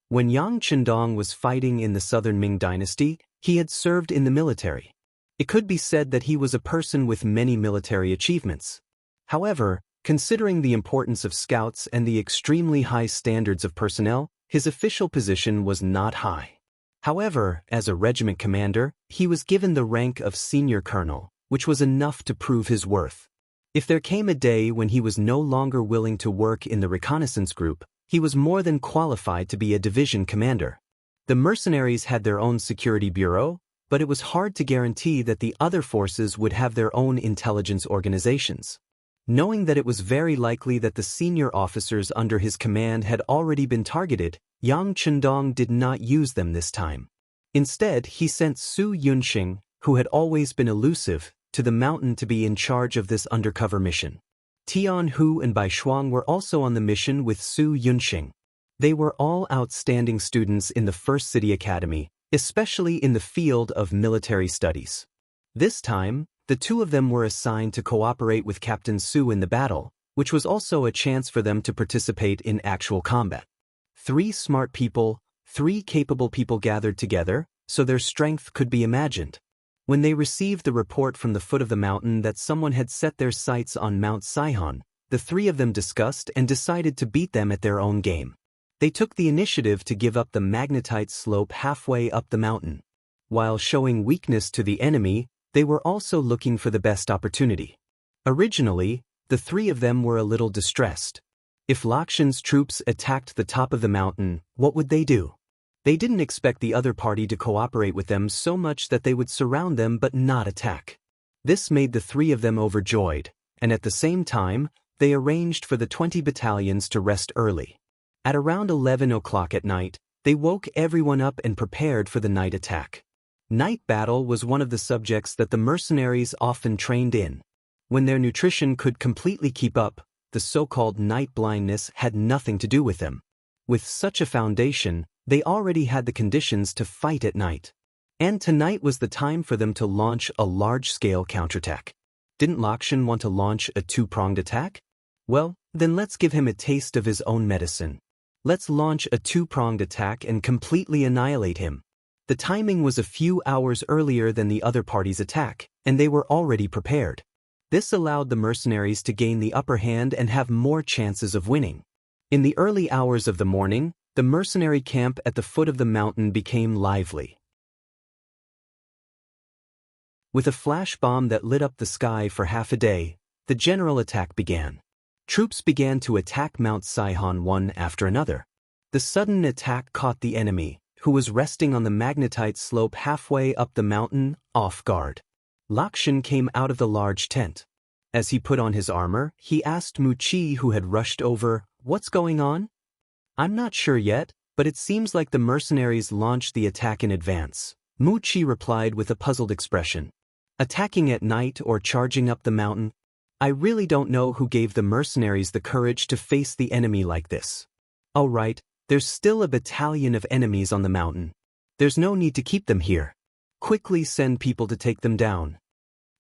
When Yang Chendong was fighting in the southern Ming dynasty, he had served in the military. It could be said that he was a person with many military achievements. However, considering the importance of scouts and the extremely high standards of personnel, his official position was not high. However, as a regiment commander, he was given the rank of senior colonel, which was enough to prove his worth. If there came a day when he was no longer willing to work in the reconnaissance group, he was more than qualified to be a division commander. The mercenaries had their own security bureau, but it was hard to guarantee that the other forces would have their own intelligence organizations. Knowing that it was very likely that the senior officers under his command had already been targeted, Yang Chendong did not use them this time. Instead, he sent Su Yunxing, who had always been elusive, to the mountain to be in charge of this undercover mission. Tian Hu and Bai Shuang were also on the mission with Su Yunxing. They were all outstanding students in the First City Academy, especially in the field of military studies. This time, the two of them were assigned to cooperate with Captain Su in the battle, which was also a chance for them to participate in actual combat. 3 smart people, 3 capable people gathered together, so their strength could be imagined. When they received the report from the foot of the mountain that someone had set their sights on Mount Saihan, the 3 of them discussed and decided to beat them at their own game. They took the initiative to give up the magnetite slope halfway up the mountain. While showing weakness to the enemy, they were also looking for the best opportunity. Originally, the 3 of them were a little distressed. If Lakshan's troops attacked the top of the mountain, what would they do? They didn't expect the other party to cooperate with them so much that they would surround them but not attack. This made the 3 of them overjoyed, and at the same time, they arranged for the 20 battalions to rest early. At around 11 o'clock at night, they woke everyone up and prepared for the night attack. Night battle was one of the subjects that the mercenaries often trained in. When their nutrition could completely keep up, the so-called night blindness had nothing to do with them. With such a foundation, they already had the conditions to fight at night. And tonight was the time for them to launch a large-scale counterattack. Didn't Lakshan want to launch a 2-pronged attack? Well, then let's give him a taste of his own medicine. Let's launch a 2-pronged attack and completely annihilate him. The timing was a few hours earlier than the other party's attack, and they were already prepared. This allowed the mercenaries to gain the upper hand and have more chances of winning. In the early hours of the morning, the mercenary camp at the foot of the mountain became lively. With a flash bomb that lit up the sky for half a day, the general attack began. Troops began to attack Mount Saihan one after another. The sudden attack caught the enemy, who was resting on the magnetite slope halfway up the mountain, off guard. Lakshan came out of the large tent. As he put on his armor, he asked Muqi, who had rushed over, "What's going on?" "I'm not sure yet, but it seems like the mercenaries launched the attack in advance," Muqi replied with a puzzled expression. "Attacking at night or charging up the mountain? I really don't know who gave the mercenaries the courage to face the enemy like this." "Oh right, there's still a battalion of enemies on the mountain. There's no need to keep them here. Quickly send people to take them down."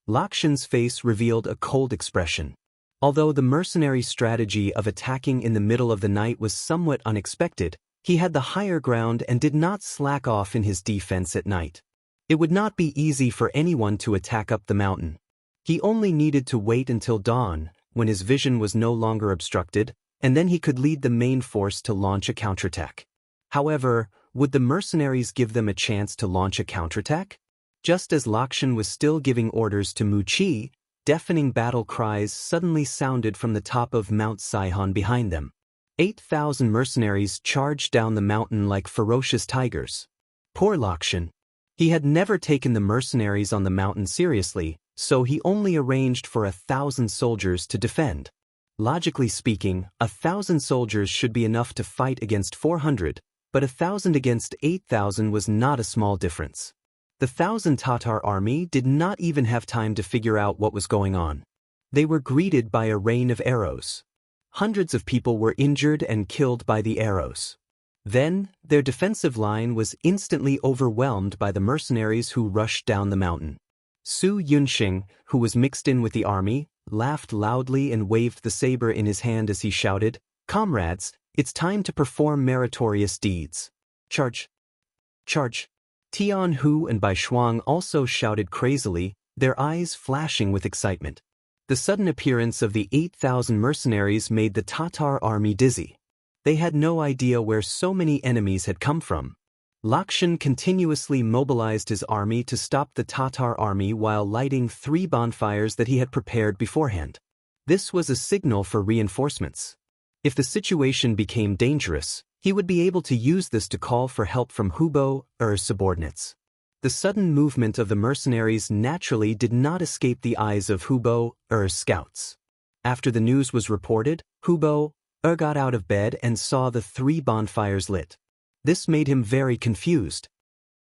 Lakshan's face revealed a cold expression. Although the mercenary strategy of attacking in the middle of the night was somewhat unexpected, he had the higher ground and did not slack off in his defense at night. It would not be easy for anyone to attack up the mountain. He only needed to wait until dawn, when his vision was no longer obstructed, and then he could lead the main force to launch a counterattack. However, would the mercenaries give them a chance to launch a counterattack? Just as Lakshan was still giving orders to Muqi, deafening battle cries suddenly sounded from the top of Mount Saihan behind them. 8,000 mercenaries charged down the mountain like ferocious tigers. Poor Lakshan. He had never taken the mercenaries on the mountain seriously, so he only arranged for 1,000 soldiers to defend. Logically speaking, 1,000 soldiers should be enough to fight against 400, but 1,000 against 8,000 was not a small difference. The 1,000 Tatar army did not even have time to figure out what was going on. They were greeted by a rain of arrows. Hundreds of people were injured and killed by the arrows. Then, their defensive line was instantly overwhelmed by the mercenaries who rushed down the mountain. Su Yunxing, who was mixed in with the army, laughed loudly and waved the saber in his hand as he shouted, "Comrades, it's time to perform meritorious deeds. Charge! Charge!" Tian Hu and Bai Shuang also shouted crazily, their eyes flashing with excitement. The sudden appearance of the 8,000 mercenaries made the Tatar army dizzy. They had no idea where so many enemies had come from. Lakshan continuously mobilized his army to stop the Tatar army while lighting 3 bonfires that he had prepared beforehand. This was a signal for reinforcements. If the situation became dangerous, he would be able to use this to call for help from Hubo or subordinates. The sudden movement of the mercenaries naturally did not escape the eyes of Hubo or scouts. After the news was reported, Hubo got out of bed and saw the 3 bonfires lit. This made him very confused.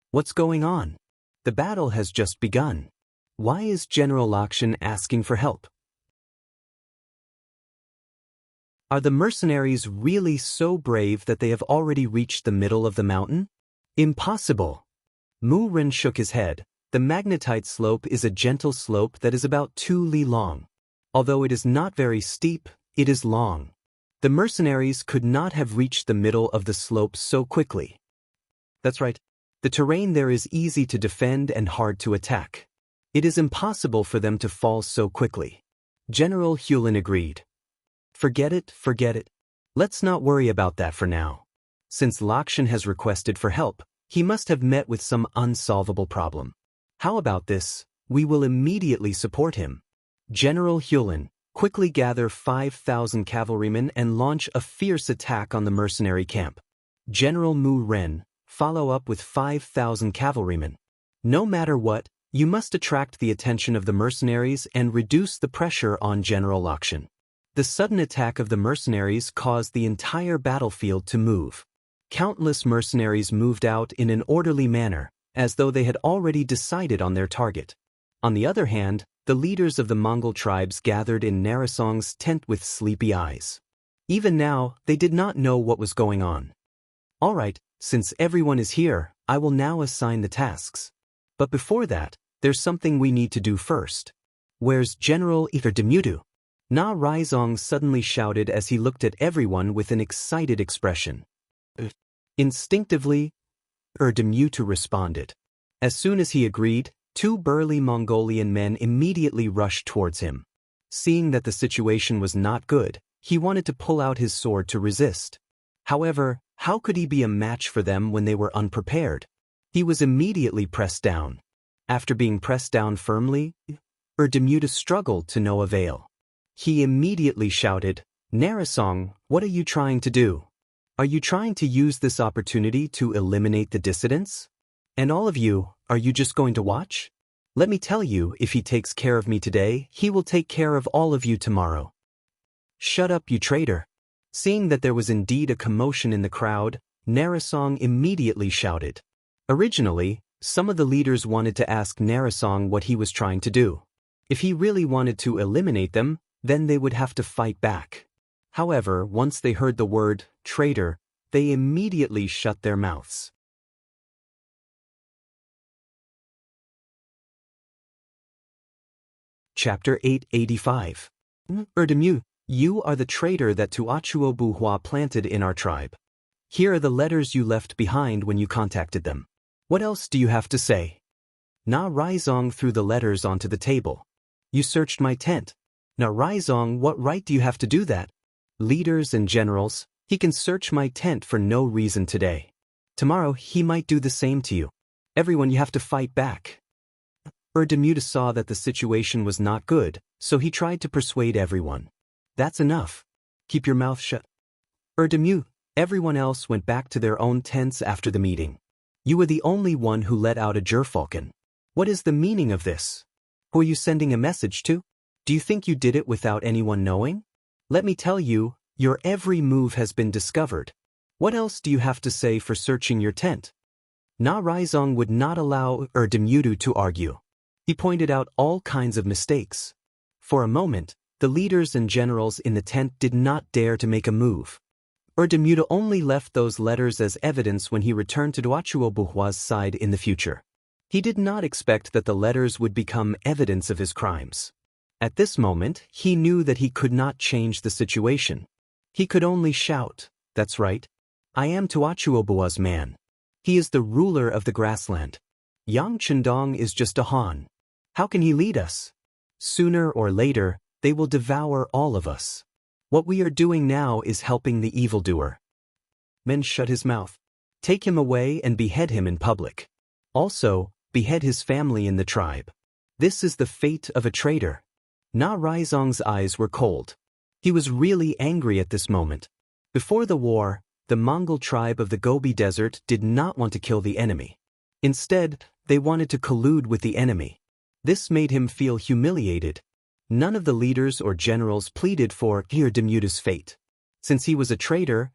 What's going on? The battle has just begun. Why is General Lakshan asking for help? Are the mercenaries really so brave that they have already reached the middle of the mountain? Impossible. Mu Ren shook his head. The magnetite slope is a gentle slope that is about 2 li long. Although it is not very steep, it is long. The mercenaries could not have reached the middle of the slope so quickly. That's right. The terrain there is easy to defend and hard to attack. It is impossible for them to fall so quickly. General Hulin agreed. Forget it, forget it. Let's not worry about that for now. Since Lakshan has requested for help, he must have met with some unsolvable problem. How about this? We will immediately support him. General Hulin, quickly gather 5,000 cavalrymen and launch a fierce attack on the mercenary camp. General Mu Ren, follow up with 5,000 cavalrymen. No matter what, you must attract the attention of the mercenaries and reduce the pressure on General Lakshan. The sudden attack of the mercenaries caused the entire battlefield to move. Countless mercenaries moved out in an orderly manner, as though they had already decided on their target. On the other hand, the leaders of the Mongol tribes gathered in Narasong's tent with sleepy eyes. Even now, they did not know what was going on. All right, since everyone is here, I will now assign the tasks. But before that, there's something we need to do first. Where's General Demutu? Na Raizong suddenly shouted as he looked at everyone with an excited expression. Instinctively, Demutu responded. As soon as he agreed, 2 burly Mongolian men immediately rushed towards him. Seeing that the situation was not good, he wanted to pull out his sword to resist. However, how could he be a match for them when they were unprepared? He was immediately pressed down. After being pressed down firmly, Demutu struggled to no avail. He immediately shouted, "Narasong, what are you trying to do? Are you trying to use this opportunity to eliminate the dissidents? And all of you, are you just going to watch?" Let me tell you, if he takes care of me today, he will take care of all of you tomorrow. Shut up, you traitor. Seeing that there was indeed a commotion in the crowd, Narasong immediately shouted. Originally, some of the leaders wanted to ask Narasong what he was trying to do. If he really wanted to eliminate them, then they would have to fight back. However, once they heard the word traitor, they immediately shut their mouths. Chapter 885. Erdemu, you are the traitor that Tuachuo Buhua planted in our tribe. Here are the letters you left behind when you contacted them. What else do you have to say? Na Raizong threw the letters onto the table. You searched my tent. Na Raizong, what right do you have to do that? Leaders and generals, he can search my tent for no reason today. Tomorrow he might do the same to you. Everyone, you have to fight back. Erdemu saw that the situation was not good, so he tried to persuade everyone. That's enough. Keep your mouth shut. Erdemu, everyone else went back to their own tents after the meeting. You were the only one who let out a gerfalcon. What is the meaning of this? Who are you sending a message to? Do you think you did it without anyone knowing? Let me tell you, your every move has been discovered. What else do you have to say for searching your tent? Na Raizong would not allow Erdemu to argue. He pointed out all kinds of mistakes. For a moment, the leaders and generals in the tent did not dare to make a move. Erdemu only left those letters as evidence when he returned to Tuachuo Buhua's side in the future. He did not expect that the letters would become evidence of his crimes. At this moment, he knew that he could not change the situation. He could only shout, "That's right. I am Tuachuo Buhua's man. He is the ruler of the grassland. Yang Chendong is just a Han. How can he lead us? Sooner or later, they will devour all of us. What we are doing now is helping the evildoer." Men, shut his mouth. Take him away and behead him in public. Also, behead his family in the tribe. This is the fate of a traitor. Na Raizong's eyes were cold. He was really angry at this moment. Before the war, the Mongol tribe of the Gobi Desert did not want to kill the enemy. Instead, they wanted to collude with the enemy. This made him feel humiliated. None of the leaders or generals pleaded for Erdemu's fate. Since he was a traitor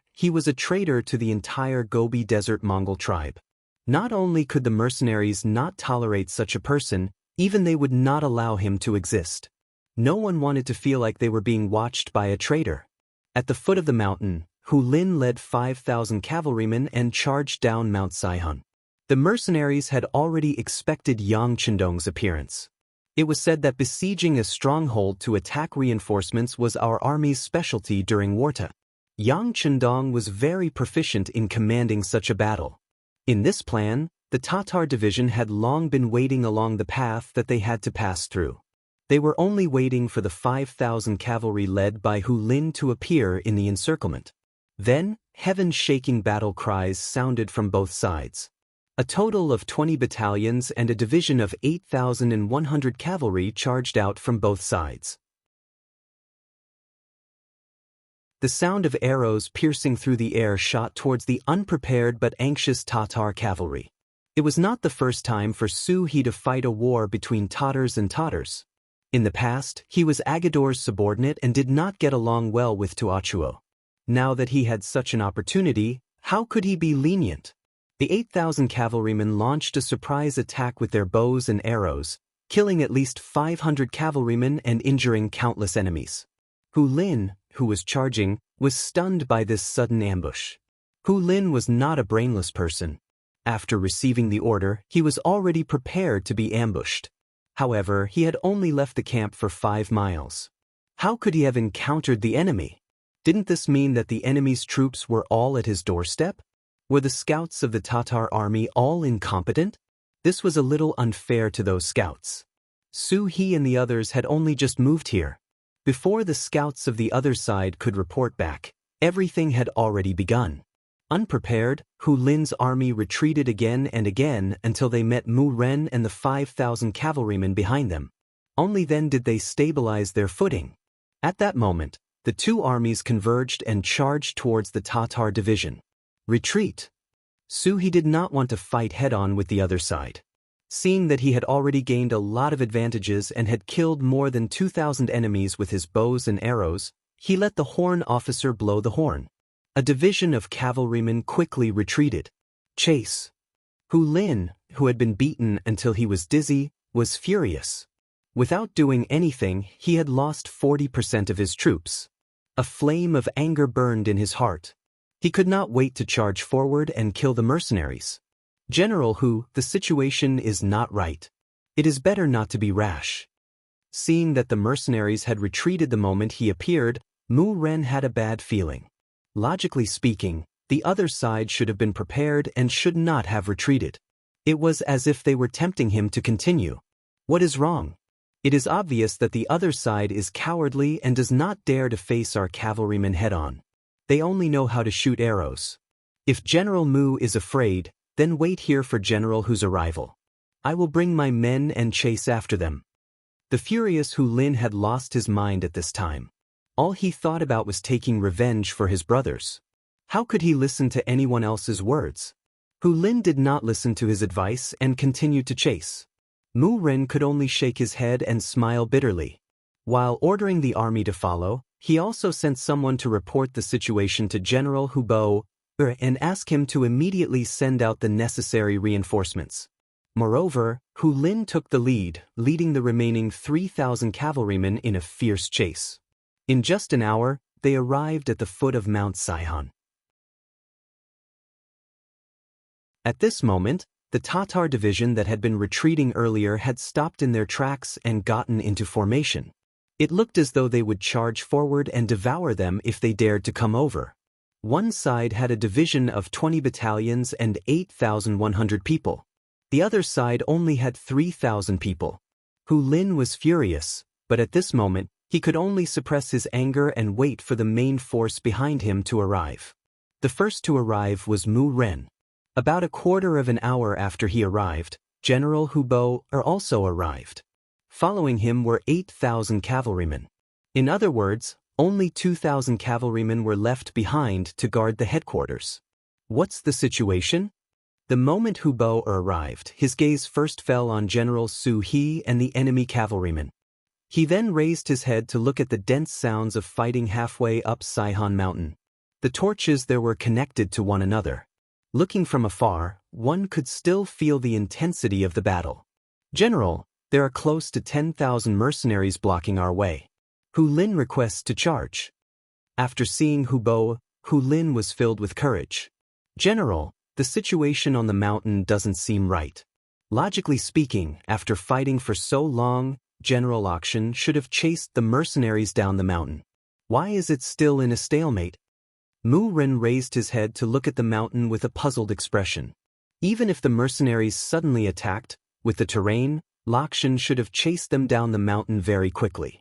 to the entire Gobi Desert Mongol tribe. Not only could the mercenaries not tolerate such a person, even they would not allow him to exist. No one wanted to feel like they were being watched by a traitor. At the foot of the mountain, Lin led 5,000 cavalrymen and charged down Mount Saihun. The mercenaries had already expected Yang Chendong's appearance. It was said that besieging a stronghold to attack reinforcements was our army's specialty during wartime. Yang Chendong was very proficient in commanding such a battle. In this plan, the Tatar division had long been waiting along the path that they had to pass through. They were only waiting for the 5,000 cavalry led by Lin to appear in the encirclement. Then, heaven-shaking battle cries sounded from both sides. A total of 20 battalions and a division of 8,100 cavalry charged out from both sides. The sound of arrows piercing through the air shot towards the unprepared but anxious Tatar cavalry. It was not the first time for Su He to fight a war between Tatars and Tatars. In the past, he was Agador's subordinate and did not get along well with Tuachuo. Now that he had such an opportunity, how could he be lenient? The 8,000 cavalrymen launched a surprise attack with their bows and arrows, killing at least 500 cavalrymen and injuring countless enemies. Lin, who was charging, was stunned by this sudden ambush. Lin was not a brainless person. After receiving the order, he was already prepared to be ambushed. However, he had only left the camp for 5 miles. How could he have encountered the enemy? Didn't this mean that the enemy's troops were all at his doorstep? Were the scouts of the Tatar army all incompetent? This was a little unfair to those scouts. Su He and the others had only just moved here. Before the scouts of the other side could report back, everything had already begun. Unprepared, Lin's army retreated again and again until they met Mu Ren and the 5,000 cavalrymen behind them. Only then did they stabilize their footing. At that moment, the two armies converged and charged towards the Tatar division. Retreat. Su He did not want to fight head-on with the other side. Seeing that he had already gained a lot of advantages and had killed more than 2,000 enemies with his bows and arrows, he let the horn officer blow the horn. A division of cavalrymen quickly retreated. Chase. Lin, who had been beaten until he was dizzy, was furious. Without doing anything, he had lost 40% of his troops. A flame of anger burned in his heart. He could not wait to charge forward and kill the mercenaries. General Hu, the situation is not right. It is better not to be rash. Seeing that the mercenaries had retreated the moment he appeared, Mu Ren had a bad feeling. Logically speaking, the other side should have been prepared and should not have retreated. It was as if they were tempting him to continue. What is wrong? It is obvious that the other side is cowardly and does not dare to face our cavalrymen head-on. They only know how to shoot arrows. If General Mu is afraid, then wait here for General Hu's arrival. I will bring my men and chase after them. The furious Lin had lost his mind at this time. All he thought about was taking revenge for his brothers. How could he listen to anyone else's words? Lin did not listen to his advice and continued to chase. Mu Ren could only shake his head and smile bitterly. While ordering the army to follow, he also sent someone to report the situation to General Hubo and ask him to immediately send out the necessary reinforcements. Moreover, Lin took the lead, leading the remaining 3,000 cavalrymen in a fierce chase. In just an hour, they arrived at the foot of Mount Saihan. At this moment, the Tatar division that had been retreating earlier had stopped in their tracks and gotten into formation. It looked as though they would charge forward and devour them if they dared to come over. One side had a division of 20 battalions and 8,100 people. The other side only had 3,000 people. Lin was furious, but at this moment, he could only suppress his anger and wait for the main force behind him to arrive. The first to arrive was Mu Ren. About a quarter of an hour after he arrived, General Hubo also arrived. Following him were 8,000 cavalrymen. In other words, only 2,000 cavalrymen were left behind to guard the headquarters. What's the situation? The moment Hubo arrived, his gaze first fell on General Su He and the enemy cavalrymen. He then raised his head to look at the dense sounds of fighting halfway up Saihan Mountain. The torches there were connected to one another. Looking from afar, one could still feel the intensity of the battle. General, there are close to 10,000 mercenaries blocking our way. Lin requests to charge. After seeing Hubo, Lin was filled with courage. General, the situation on the mountain doesn't seem right. Logically speaking, after fighting for so long, General Auction should have chased the mercenaries down the mountain. Why is it still in a stalemate? Mu Ren raised his head to look at the mountain with a puzzled expression. Even if the mercenaries suddenly attacked, with the terrain, Lakshan should have chased them down the mountain very quickly.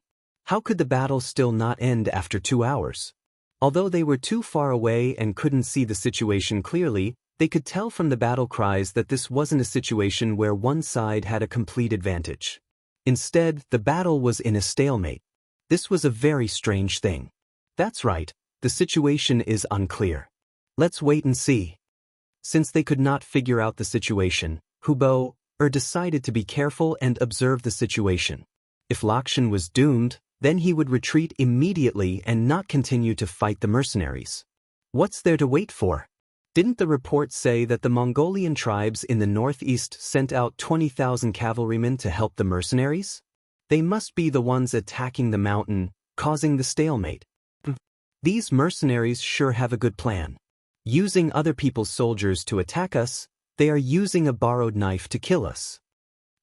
How could the battle still not end after 2 hours? Although they were too far away and couldn't see the situation clearly, they could tell from the battle cries that this wasn't a situation where one side had a complete advantage. Instead, the battle was in a stalemate. This was a very strange thing. That's right, the situation is unclear. Let's wait and see. Since they could not figure out the situation, Hubo decided to be careful and observe the situation. If Lakshan was doomed, then he would retreat immediately and not continue to fight the mercenaries. What's there to wait for? Didn't the report say that the Mongolian tribes in the northeast sent out 20,000 cavalrymen to help the mercenaries? They must be the ones attacking the mountain, causing the stalemate. These mercenaries sure have a good plan. Using other people's soldiers to attack us, they are using a borrowed knife to kill us.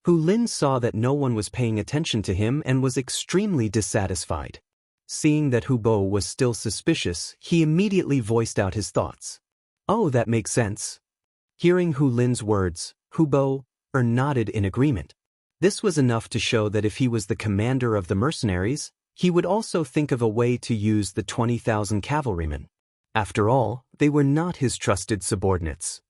Lin saw that no one was paying attention to him and was extremely dissatisfied. Seeing that Hubo was still suspicious, he immediately voiced out his thoughts. Oh, that makes sense. Hearing Lin's words, Hubo nodded in agreement. This was enough to show that if he was the commander of the mercenaries, he would also think of a way to use the 20,000 cavalrymen. After all, they were not his trusted subordinates.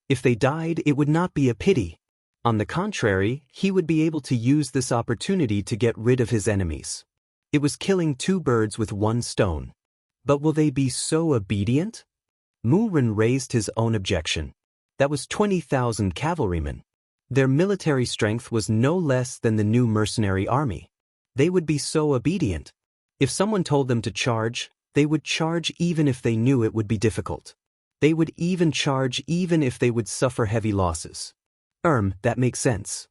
If they died, it would not be a pity. On the contrary, he would be able to use this opportunity to get rid of his enemies. It was killing 2 birds with 1 stone. But will they be so obedient? Mu Ren raised his own objection. That was 20,000 cavalrymen. Their military strength was no less than the new mercenary army. They would be so obedient. If someone told them to charge, they would charge even if they knew it would be difficult. They would even charge even if they would suffer heavy losses. That makes sense.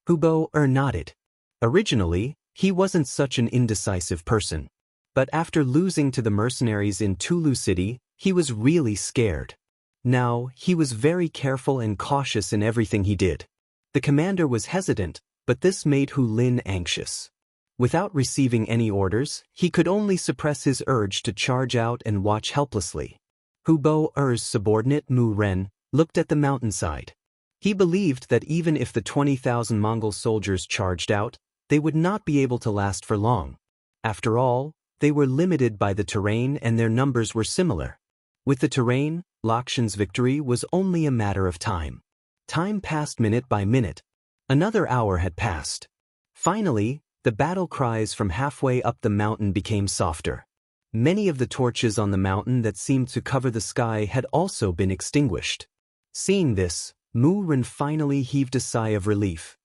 Hu Bo nodded. Originally, he wasn't such an indecisive person. But after losing to the mercenaries in Tulu City, he was really scared. Now, he was very careful and cautious in everything he did. The commander was hesitant, but this made Hu Lin anxious. Without receiving any orders, he could only suppress his urge to charge out and watch helplessly. Hu Bo's subordinate Mu Ren looked at the mountainside. He believed that even if the 20,000 Mongol soldiers charged out, they would not be able to last for long. After all, they were limited by the terrain and their numbers were similar. With the terrain, Lakshan's victory was only a matter of time. Time passed minute by minute. Another hour had passed. Finally, the battle cries from halfway up the mountain became softer. Many of the torches on the mountain that seemed to cover the sky had also been extinguished. Seeing this, Mu Ren finally heaved a sigh of relief.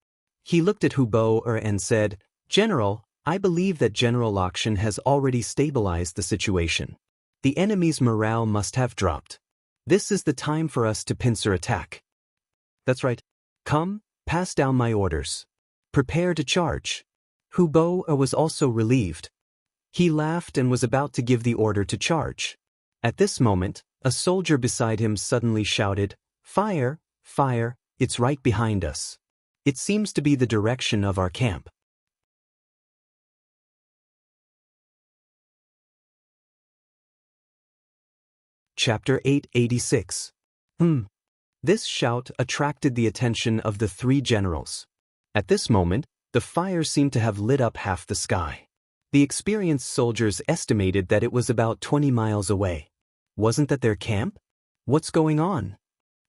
He looked at Hu Bo and said, "General, I believe that General Lakshan has already stabilized the situation. The enemy's morale must have dropped. This is the time for us to pincer attack." "That's right. Come, pass down my orders. Prepare to charge." Hu Bo was also relieved. He laughed and was about to give the order to charge. At this moment, a soldier beside him suddenly shouted, "Fire, fire, it's right behind us. It seems to be the direction of our camp." Chapter 886. This shout attracted the attention of the three generals. At this moment, the fire seemed to have lit up half the sky. The experienced soldiers estimated that it was about 20 miles away. Wasn't that their camp? What's going on?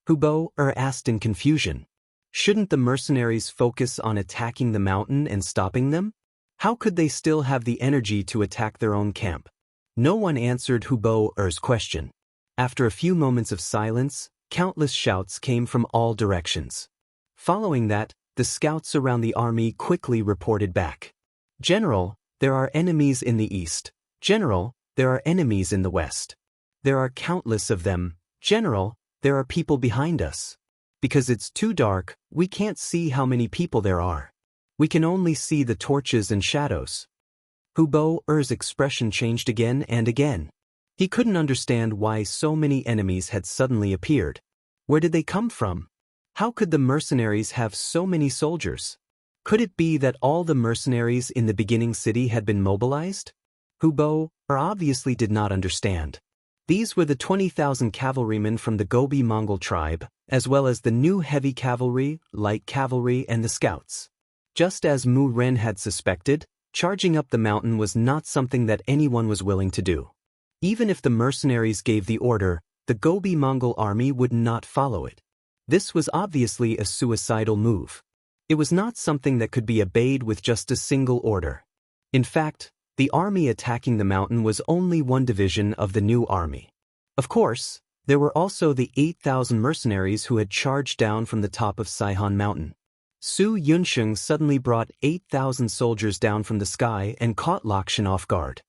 Hu Bo asked in confusion. Shouldn't the mercenaries focus on attacking the mountain and stopping them? How could they still have the energy to attack their own camp? No one answered Hu Bo's question. After a few moments of silence, countless shouts came from all directions. Following that, the scouts around the army quickly reported back. "General, there are enemies in the east. General, there are enemies in the west. There are countless of them. General, there are people behind us. Because it's too dark, we can't see how many people there are. We can only see the torches and shadows." Hu Bo's expression changed again and again. He couldn't understand why so many enemies had suddenly appeared. Where did they come from? How could the mercenaries have so many soldiers? Could it be that all the mercenaries in the beginning city had been mobilized? Hu Bo obviously did not understand. These were the 20,000 cavalrymen from the Gobi Mongol tribe, as well as the new heavy cavalry, light cavalry, and the scouts. Just as Mu Ren had suspected, charging up the mountain was not something that anyone was willing to do. Even if the mercenaries gave the order, the Gobi Mongol army would not follow it. This was obviously a suicidal move. It was not something that could be obeyed with just a single order. In fact, the army attacking the mountain was only one division of the new army. Of course, there were also the 8,000 mercenaries who had charged down from the top of Saihan Mountain. Su Yunsheng suddenly brought 8,000 soldiers down from the sky and caught Lakshan off guard.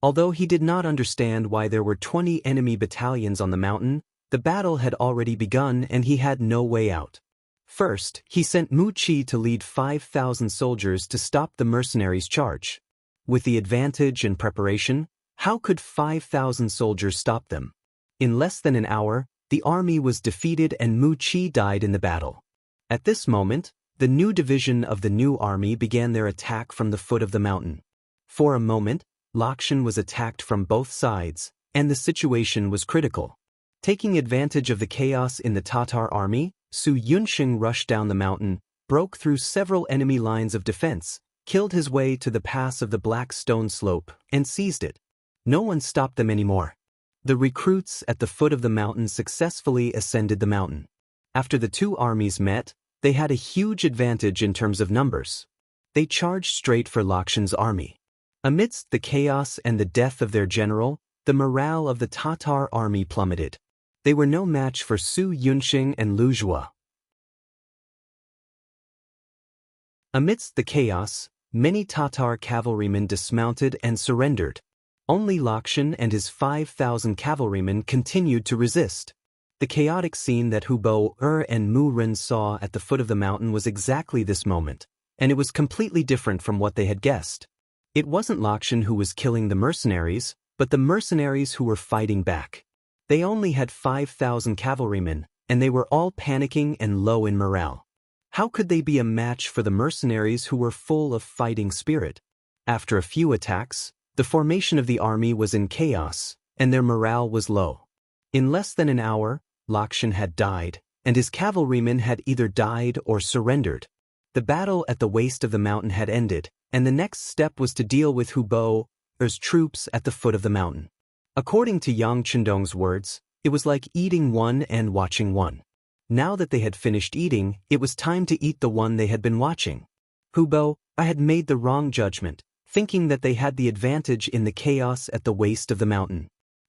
Although he did not understand why there were 20 enemy battalions on the mountain, the battle had already begun and he had no way out. First, he sent Mu Qi to lead 5,000 soldiers to stop the mercenaries' charge. With the advantage and preparation, how could 5,000 soldiers stop them? In less than an hour, the army was defeated and Mu Qi died in the battle. At this moment, the new division of the new army began their attack from the foot of the mountain. For a moment, Lakshan was attacked from both sides, and the situation was critical. Taking advantage of the chaos in the Tatar army, Su Yunsheng rushed down the mountain, broke through several enemy lines of defense, killed his way to the pass of the Black Stone Slope, and seized it. No one stopped them anymore. The recruits at the foot of the mountain successfully ascended the mountain. After the two armies met, they had a huge advantage in terms of numbers. They charged straight for Lakshan's army. Amidst the chaos and the death of their general, the morale of the Tatar army plummeted. They were no match for Su Yunxing and Lu Zhua. Amidst the chaos, many Tatar cavalrymen dismounted and surrendered. Only Lakshan and his 5,000 cavalrymen continued to resist. The chaotic scene that Hubo and Mu Ren saw at the foot of the mountain was exactly this moment, and it was completely different from what they had guessed. It wasn't Lakshan who was killing the mercenaries, but the mercenaries who were fighting back. They only had 5,000 cavalrymen, and they were all panicking and low in morale. How could they be a match for the mercenaries who were full of fighting spirit? After a few attacks, the formation of the army was in chaos, and their morale was low. In less than an hour, Lakshan had died, and his cavalrymen had either died or surrendered. The battle at the waist of the mountain had ended, and the next step was to deal with Hubo's troops at the foot of the mountain. According to Yang Chendong's words, it was like eating one and watching one. Now that they had finished eating, it was time to eat the one they had been watching. Hubo had made the wrong judgment, thinking that they had the advantage in the chaos at the waist of the mountain.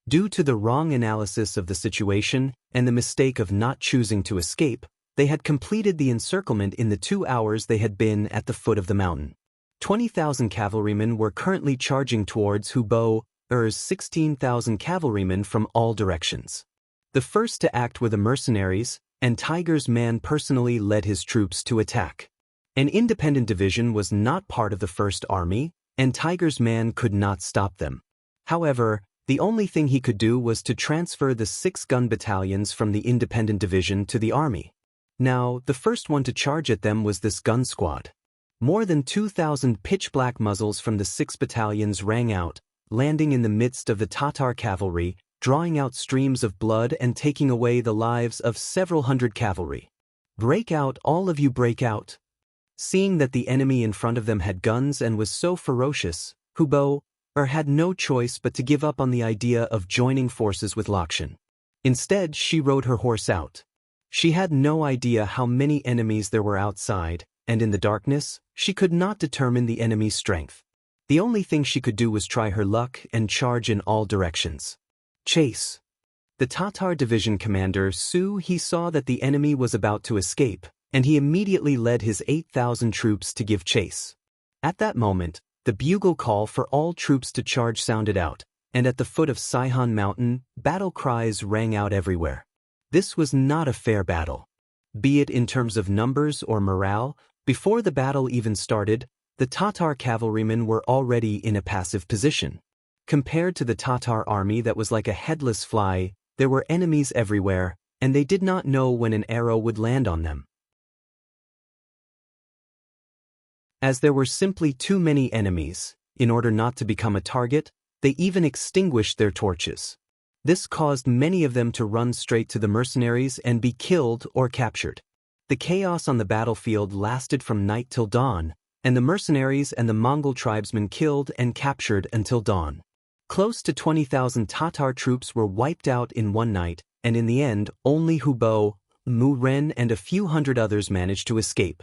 Due to the wrong analysis of the situation and the mistake of not choosing to escape, they had completed the encirclement in the 2 hours they had been at the foot of the mountain. 20,000 cavalrymen were currently charging towards Hubo's 16,000 cavalrymen from all directions. The first to act were the mercenaries, and Tiger's man personally led his troops to attack. An independent division was not part of the first army, and Tiger's man could not stop them. However, the only thing he could do was to transfer the 6 gun battalions from the independent division to the army. Now, the first one to charge at them was this gun squad. More than 2,000 pitch-black muzzles from the 6 battalions rang out, landing in the midst of the Tatar cavalry, drawing out streams of blood and taking away the lives of several hundred cavalry. "Break out, all of you, break out!" Seeing that the enemy in front of them had guns and was so ferocious, Hubo had no choice but to give up on the idea of joining forces with Lakshan. Instead, she rode her horse out. She had no idea how many enemies there were outside, and in the darkness, she could not determine the enemy's strength. The only thing she could do was try her luck and charge in all directions. Chase. The Tatar division commander he saw that the enemy was about to escape, and he immediately led his 8,000 troops to give chase. At that moment, the bugle call for all troops to charge sounded out, and at the foot of Saihan Mountain, battle cries rang out everywhere. This was not a fair battle. Be it in terms of numbers or morale, before the battle even started, the Tatar cavalrymen were already in a passive position. Compared to the Tatar army that was like a headless fly, there were enemies everywhere, and they did not know when an arrow would land on them. As there were simply too many enemies, in order not to become a target, they even extinguished their torches. This caused many of them to run straight to the mercenaries and be killed or captured. The chaos on the battlefield lasted from night till dawn, and the mercenaries and the Mongol tribesmen killed and captured until dawn. Close to 20,000 Tatar troops were wiped out in one night, and in the end, only Hubo, Mu Ren and a few hundred others managed to escape.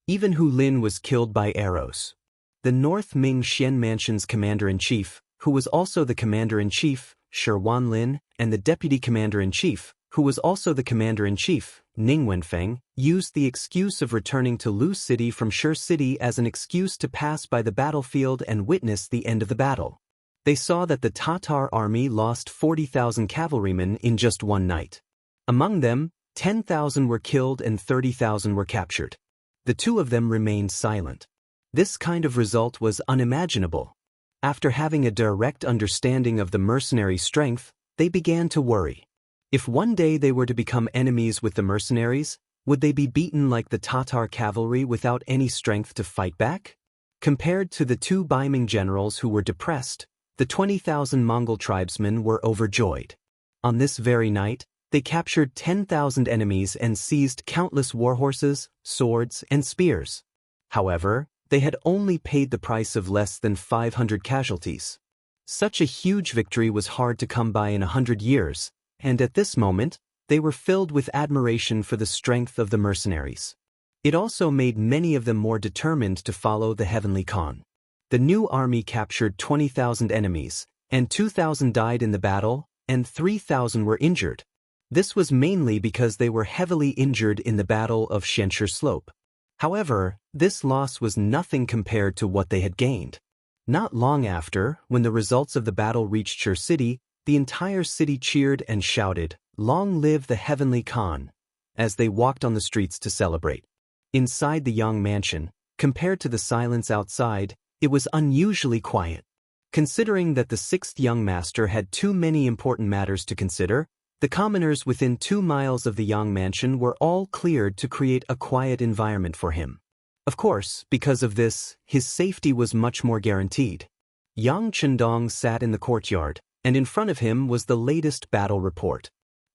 Even Hu Lin was killed by arrows. The North Ming Xian Mansion's commander-in-chief, who was also the commander-in-chief, Wang Lin, and the deputy commander-in-chief, who was also the commander-in-chief, Ning Wenfeng, used the excuse of returning to Lu City from Shi City as an excuse to pass by the battlefield and witness the end of the battle. They saw that the Tatar army lost 40,000 cavalrymen in just one night. Among them, 10,000 were killed and 30,000 were captured. The two of them remained silent. This kind of result was unimaginable. After having a direct understanding of the mercenary strength, they began to worry. If one day they were to become enemies with the mercenaries, would they be beaten like the Tatar cavalry without any strength to fight back? Compared to the 2 Baiming generals who were depressed, the 20,000 Mongol tribesmen were overjoyed. On this very night, they captured 10,000 enemies and seized countless warhorses, swords, and spears. However, they had only paid the price of less than 500 casualties. Such a huge victory was hard to come by in 100 years, and at this moment, they were filled with admiration for the strength of the mercenaries. It also made many of them more determined to follow the Heavenly Khan. The new army captured 20,000 enemies, and 2,000 died in the battle, and 3,000 were injured. This was mainly because they were heavily injured in the Battle of Xianxia Slope. However, this loss was nothing compared to what they had gained. Not long after, when the results of the battle reached Shur City, the entire city cheered and shouted, "Long live the Heavenly Khan," as they walked on the streets to celebrate. Inside the Yang mansion, compared to the silence outside, it was unusually quiet. Considering that the sixth young master had too many important matters to consider, the commoners within 2 miles of the Yang mansion were all cleared to create a quiet environment for him. Of course, because of this, his safety was much more guaranteed. Yang Chendong sat in the courtyard, and in front of him was the latest battle report.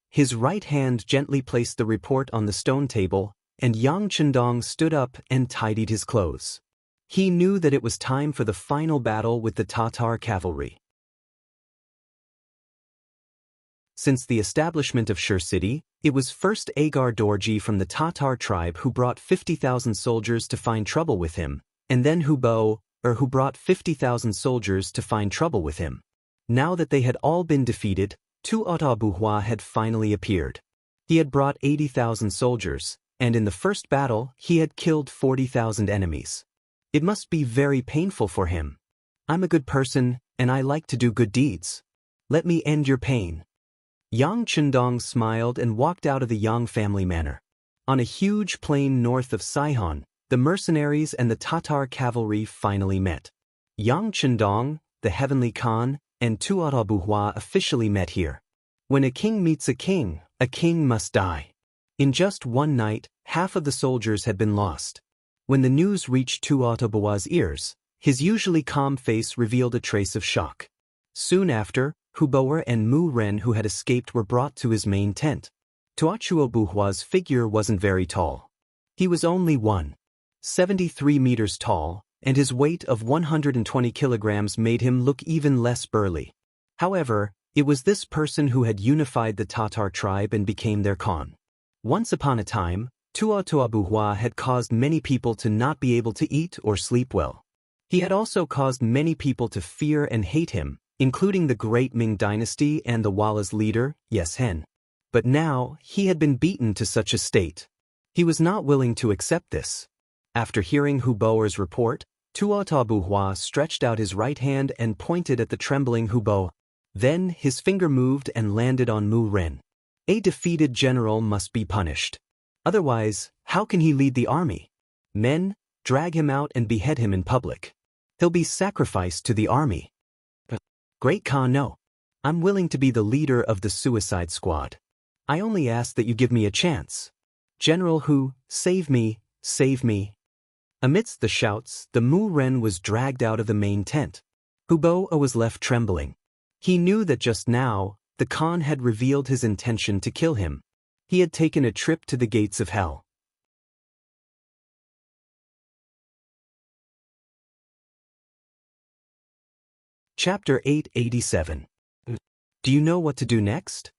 His right hand gently placed the report on the stone table, and Yang Chendong stood up and tidied his clothes. He knew that it was time for the final battle with the Tatar cavalry. Since the establishment of Shur City, it was first Agar Dorji from the Tatar tribe who brought 50,000 soldiers to find trouble with him, and then who brought 50,000 soldiers to find trouble with him. Now that they had all been defeated, Audiobook had finally appeared. He had brought 80,000 soldiers, and in the first battle he had killed 40,000 enemies. It must be very painful for him. "I'm a good person, and I like to do good deeds. Let me end your pain." Yang Chendong smiled and walked out of the Yang family manor. On a huge plain north of Saihon, the mercenaries and the Tatar cavalry finally met. Yang Chendong, the Heavenly Khan, and Audiobook officially met here. When a king meets a king must die. In just one night, half of the soldiers had been lost. When the news reached Audiobook's ears, his usually calm face revealed a trace of shock. Soon after, Huboer and Mu Ren who had escaped were brought to his main tent. Audiobook's figure wasn't very tall. He was only 1.73 meters tall, and his weight of 120 kilograms made him look even less burly. However, it was this person who had unified the Tatar tribe and became their Khan. Once upon a time, Audiobook had caused many people to not be able to eat or sleep well. He had also caused many people to fear and hate him, including the great Ming dynasty and the Walla's leader, Yes Hen. But now, he had been beaten to such a state. He was not willing to accept this. After hearing Huboer's report, Audiobook stretched out his right hand and pointed at the trembling Hubo. Then, his finger moved and landed on Mu Ren. A defeated general must be punished. Otherwise, how can he lead the army? Men, drag him out and behead him in public. He'll be sacrificed to the army. Great Khan, no. I'm willing to be the leader of the suicide squad. I only ask that you give me a chance. General Hu, save me, save me. Amidst the shouts, the Mu Ren was dragged out of the main tent. Hubo was left trembling. He knew that just now, the Khan had revealed his intention to kill him. He had taken a trip to the gates of hell. Chapter 887. Do you know what to do next?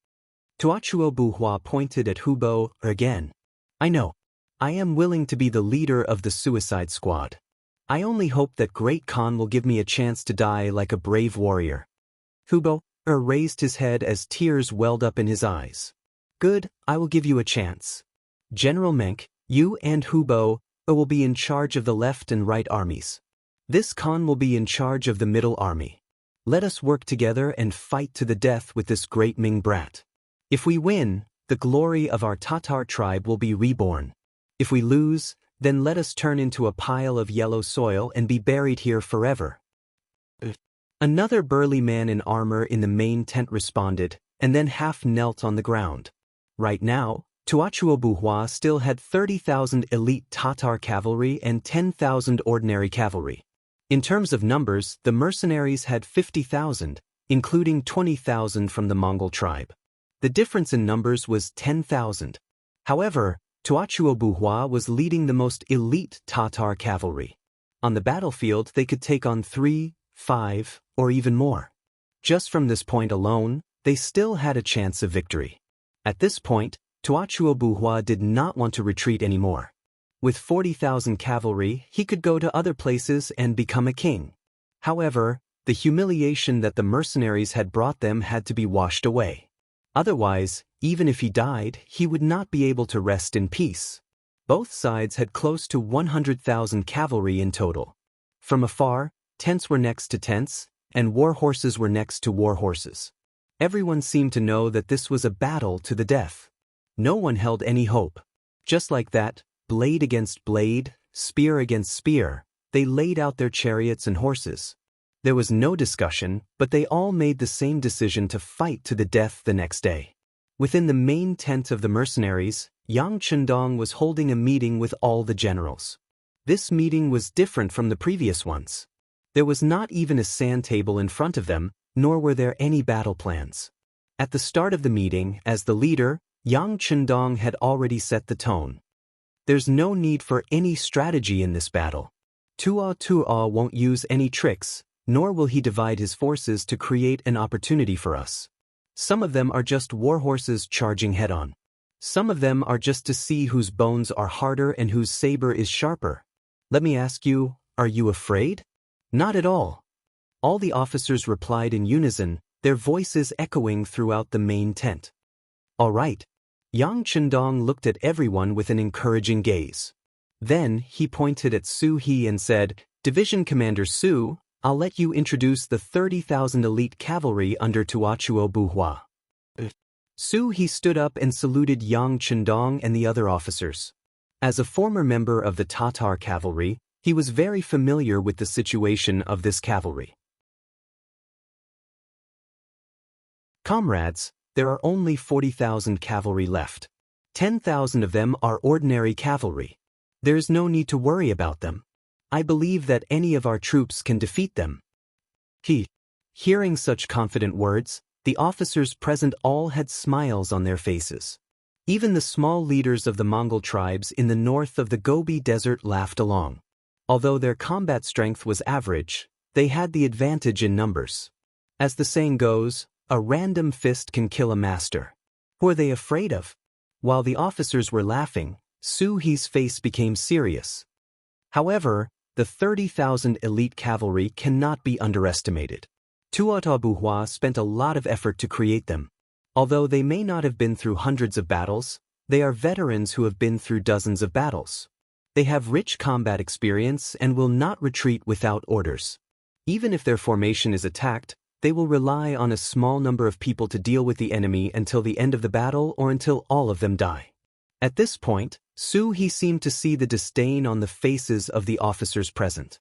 Audiobook pointed at Hubo again. I know. I am willing to be the leader of the suicide squad. I only hope that Great Khan will give me a chance to die like a brave warrior. Hubo raised his head as tears welled up in his eyes. Good, I will give you a chance. General Menk, you and Hubo will be in charge of the left and right armies. This Khan will be in charge of the middle army. Let us work together and fight to the death with this great Ming brat. If we win, the glory of our Tatar tribe will be reborn. If we lose, then let us turn into a pile of yellow soil and be buried here forever. Another burly man in armor in the main tent responded, and then half knelt on the ground. Right now, Audiobook still had 30,000 elite Tatar cavalry and 10,000 ordinary cavalry. In terms of numbers, the mercenaries had 50,000, including 20,000 from the Mongol tribe. The difference in numbers was 10,000. However, Audiobook was leading the most elite Tatar cavalry. On the battlefield, they could take on 3, 5, or even more. Just from this point alone, they still had a chance of victory. At this point, Audiobook did not want to retreat anymore. With 40,000 cavalry, he could go to other places and become a king. However, the humiliation that the mercenaries had brought them had to be washed away. Otherwise, even if he died, he would not be able to rest in peace. Both sides had close to 100,000 cavalry in total. From afar, tents were next to tents, and war horses were next to war horses. Everyone seemed to know that this was a battle to the death. No one held any hope. Just like that, blade against blade, spear against spear, they laid out their chariots and horses. There was no discussion, but they all made the same decision to fight to the death the next day. Within the main tent of the mercenaries, Yang Chendong was holding a meeting with all the generals. This meeting was different from the previous ones. There was not even a sand table in front of them, nor were there any battle plans. At the start of the meeting, as the leader, Yang Chendong had already set the tone. There's no need for any strategy in this battle. Tua won't use any tricks, nor will he divide his forces to create an opportunity for us. Some of them are just war horses charging head-on. Some of them are just to see whose bones are harder and whose saber is sharper. Let me ask you, are you afraid? Not at all. All the officers replied in unison, their voices echoing throughout the main tent. All right. Yang Chendong looked at everyone with an encouraging gaze. Then he pointed at Su He and said, Division Commander Su, I'll let you introduce the 30,000 elite cavalry under Tuachuo Buhua. Su He stood up and saluted Yang Chendong and the other officers. As a former member of the Tatar cavalry, he was very familiar with the situation of this cavalry. Comrades, there are only 40,000 cavalry left. 10,000 of them are ordinary cavalry. There is no need to worry about them. I believe that any of our troops can defeat them. Hearing such confident words, the officers present all had smiles on their faces. Even the small leaders of the Mongol tribes in the north of the Gobi Desert laughed along. Although their combat strength was average, they had the advantage in numbers. As the saying goes, a random fist can kill a master. Who are they afraid of? While the officers were laughing, Su He's face became serious. However, the 30,000 elite cavalry cannot be underestimated. Tuatha Buhua spent a lot of effort to create them. Although they may not have been through hundreds of battles, they are veterans who have been through dozens of battles. They have rich combat experience and will not retreat without orders. Even if their formation is attacked, they will rely on a small number of people to deal with the enemy until the end of the battle or until all of them die. At this point, Su He seemed to see the disdain on the faces of the officers present.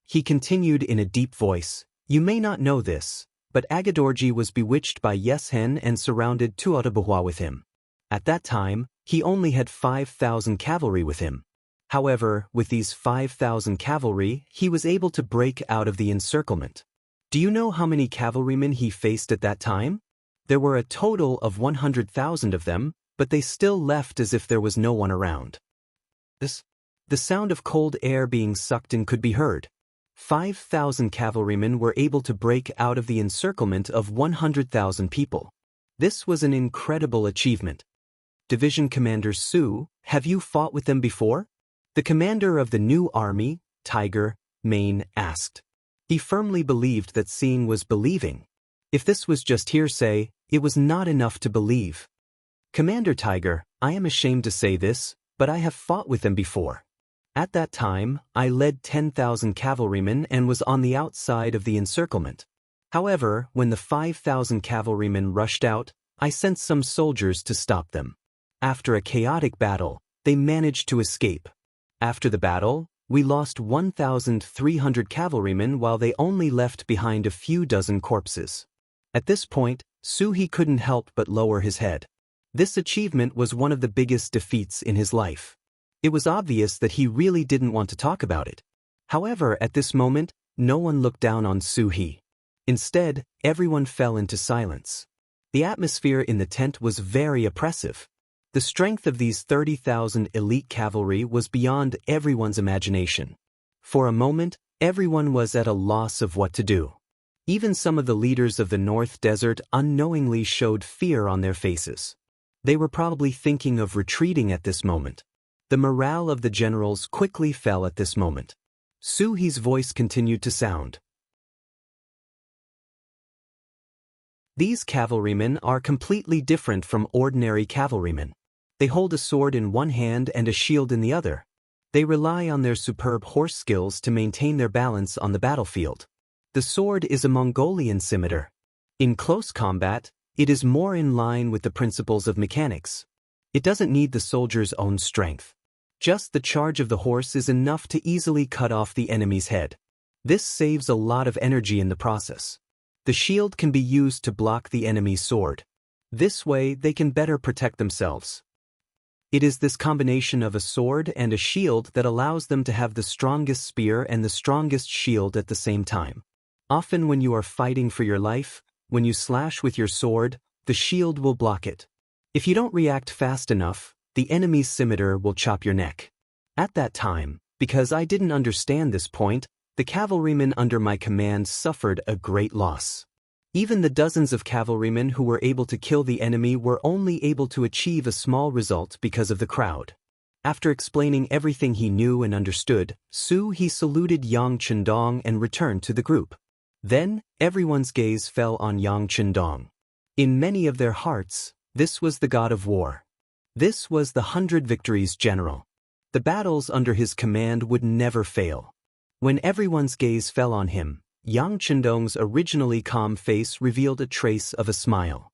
He continued in a deep voice, You may not know this, but Agadorji was bewitched by Yeshen and surrounded Tuatha Buhua with him. At that time, he only had 5,000 cavalry with him. However, with these 5,000 cavalry, he was able to break out of the encirclement. Do you know how many cavalrymen he faced at that time? There were a total of 100,000 of them, but they still left as if there was no one around. The sound of cold air being sucked in could be heard. 5,000 cavalrymen were able to break out of the encirclement of 100,000 people. This was an incredible achievement. Division Commander Su, have you fought with them before? The commander of the new army, Tiger, Mane, asked. He firmly believed that seeing was believing. If this was just hearsay, it was not enough to believe. Commander Tiger, I am ashamed to say this, but I have fought with them before. At that time, I led 10,000 cavalrymen and was on the outside of the encirclement. However, when the 5,000 cavalrymen rushed out, I sent some soldiers to stop them. After a chaotic battle, they managed to escape. After the battle, we lost 1,300 cavalrymen while they only left behind a few dozen corpses. At this point, Su He couldn't help but lower his head. This achievement was one of the biggest defeats in his life. It was obvious that he really didn't want to talk about it. However, at this moment, no one looked down on Su He. Instead, everyone fell into silence. The atmosphere in the tent was very oppressive. The strength of these 30,000 elite cavalry was beyond everyone's imagination. For a moment, everyone was at a loss of what to do. Even some of the leaders of the North Desert unknowingly showed fear on their faces. They were probably thinking of retreating at this moment. The morale of the generals quickly fell at this moment. Su He's voice continued to sound. These cavalrymen are completely different from ordinary cavalrymen. They hold a sword in one hand and a shield in the other. They rely on their superb horse skills to maintain their balance on the battlefield. The sword is a Mongolian scimitar. In close combat, it is more in line with the principles of mechanics. It doesn't need the soldier's own strength. Just the charge of the horse is enough to easily cut off the enemy's head. This saves a lot of energy in the process. The shield can be used to block the enemy's sword. This way, they can better protect themselves. It is this combination of a sword and a shield that allows them to have the strongest spear and the strongest shield at the same time. Often when you are fighting for your life, when you slash with your sword, the shield will block it. If you don't react fast enough, the enemy's scimitar will chop your neck. At that time, because I didn't understand this point, the cavalrymen under my command suffered a great loss. Even the dozens of cavalrymen who were able to kill the enemy were only able to achieve a small result because of the crowd. After explaining everything he knew and understood, he saluted Yang Chendong and returned to the group. Then, everyone's gaze fell on Yang Chendong. In many of their hearts, this was the god of war. This was the 100 Victories general. The battles under his command would never fail. When everyone's gaze fell on him, Yang Chendong's originally calm face revealed a trace of a smile.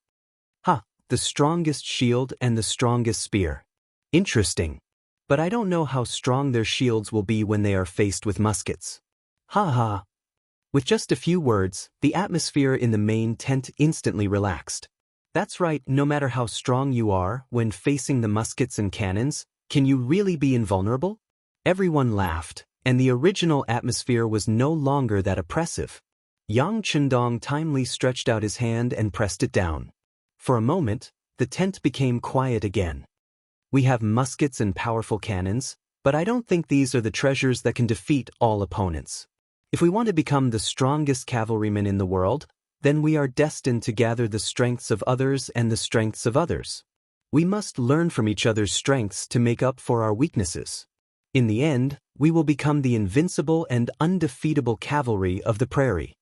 The strongest shield and the strongest spear. Interesting. But I don't know how strong their shields will be when they are faced with muskets. With just a few words, the atmosphere in the main tent instantly relaxed. That's right, no matter how strong you are, when facing the muskets and cannons, can you really be invulnerable? Everyone laughed, and the original atmosphere was no longer that oppressive. Yang Chendong timely stretched out his hand and pressed it down. For a moment, the tent became quiet again. We have muskets and powerful cannons, but I don't think these are the treasures that can defeat all opponents. If we want to become the strongest cavalrymen in the world, then we are destined to gather the strengths of others and the strengths of others. We must learn from each other's strengths to make up for our weaknesses. In the end, we will become the invincible and undefeatable cavalry of the prairie.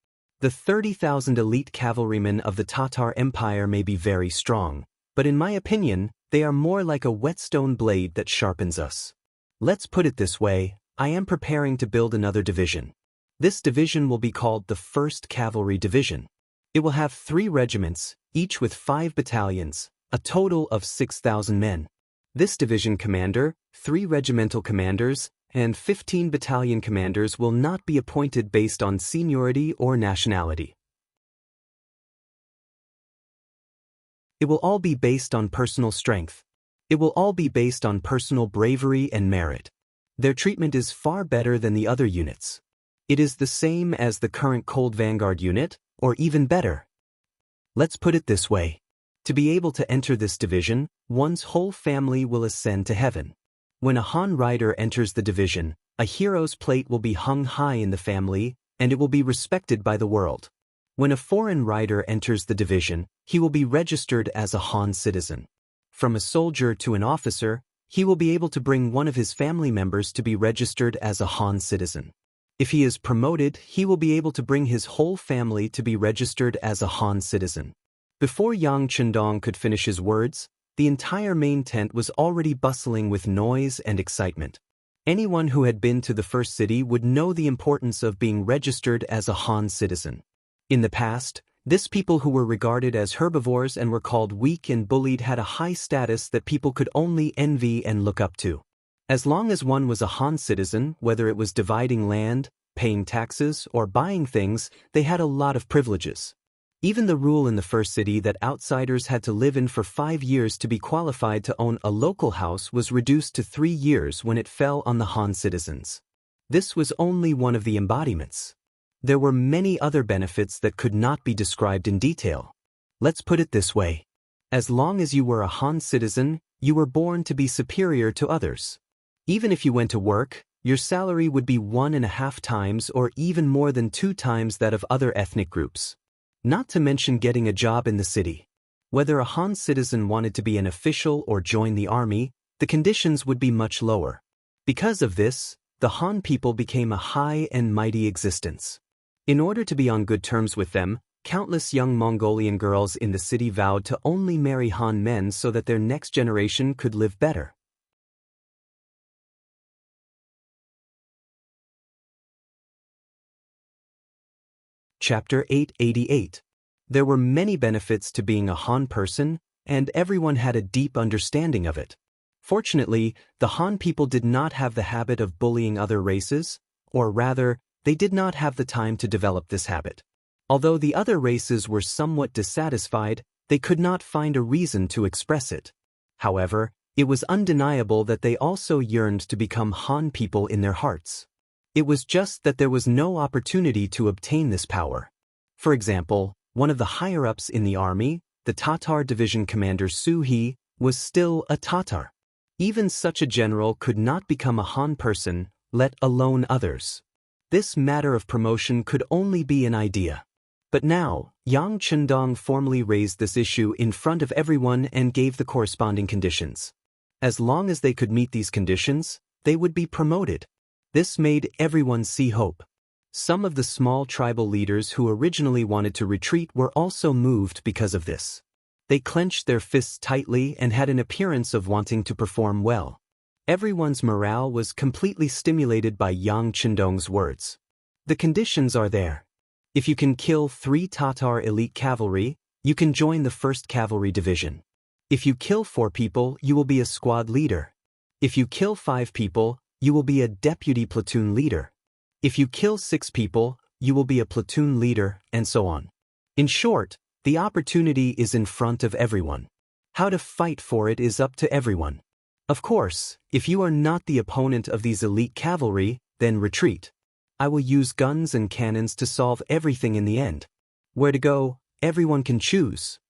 The 30,000 elite cavalrymen of the Tatar Empire may be very strong, but in my opinion, they are more like a whetstone blade that sharpens us. Let's put it this way, I am preparing to build another division. This division will be called the 1st Cavalry Division. It will have 3 regiments, each with 5 battalions, a total of 6,000 men. This division commander, 3 regimental commanders, and 15 battalion commanders will not be appointed based on seniority or nationality. It will all be based on personal strength. It will all be based on personal bravery and merit. Their treatment is far better than the other units. It is the same as the current Cold Vanguard unit, or even better. Let's put it this way. To be able to enter this division, one's whole family will ascend to heaven. When a Han rider enters the division, a hero's plate will be hung high in the family, and it will be respected by the world. When a foreign rider enters the division, he will be registered as a Han citizen. From a soldier to an officer, he will be able to bring one of his family members to be registered as a Han citizen. If he is promoted, he will be able to bring his whole family to be registered as a Han citizen. Before Yang Chendong could finish his words, the entire main tent was already bustling with noise and excitement. Anyone who had been to the first city would know the importance of being registered as a Han citizen. In the past, this people who were regarded as herbivores and were called weak and bullied had a high status that people could only envy and look up to. As long as one was a Han citizen, whether it was dividing land, paying taxes, or buying things, they had a lot of privileges. Even the rule in the first city that outsiders had to live in for 5 years to be qualified to own a local house was reduced to 3 years when it fell on the Han citizens. This was only one of the embodiments. There were many other benefits that could not be described in detail. Let's put it this way. As long as you were a Han citizen, you were born to be superior to others. Even if you went to work, your salary would be 1.5 times or even more than 2 times that of other ethnic groups. Not to mention getting a job in the city. Whether a Han citizen wanted to be an official or join the army, the conditions would be much lower. Because of this, the Han people became a high and mighty existence. In order to be on good terms with them, Countless young Mongolian girls in the city vowed to only marry Han men so that their next generation could live better. Chapter 888. There were many benefits to being a Han person, and everyone had a deep understanding of it. Fortunately, the Han people did not have the habit of bullying other races, or rather, they did not have the time to develop this habit. Although the other races were somewhat dissatisfied, they could not find a reason to express it. However, it was undeniable that they also yearned to become Han people in their hearts. It was just that there was no opportunity to obtain this power. For example, one of the higher-ups in the army, the Tatar division commander Su He, was still a Tatar. Even such a general could not become a Han person, let alone others. This matter of promotion could only be an idea. But now, Yang Chendong formally raised this issue in front of everyone and gave the corresponding conditions. As long as they could meet these conditions, they would be promoted. This made everyone see hope. Some of the small tribal leaders who originally wanted to retreat were also moved because of this. They clenched their fists tightly and had an appearance of wanting to perform well. Everyone's morale was completely stimulated by Yang Chendong's words. The conditions are there. If you can kill 3 Tatar elite cavalry, you can join the 1st Cavalry Division. If you kill 4 people, you will be a squad leader. If you kill 5 people, you will be a deputy platoon leader. If you kill 6 people, you will be a platoon leader, and so on. In short, the opportunity is in front of everyone. How to fight for it is up to everyone. Of course, if you are not the opponent of these elite cavalry, then retreat. I will use guns and cannons to solve everything in the end. Where to go, everyone can choose.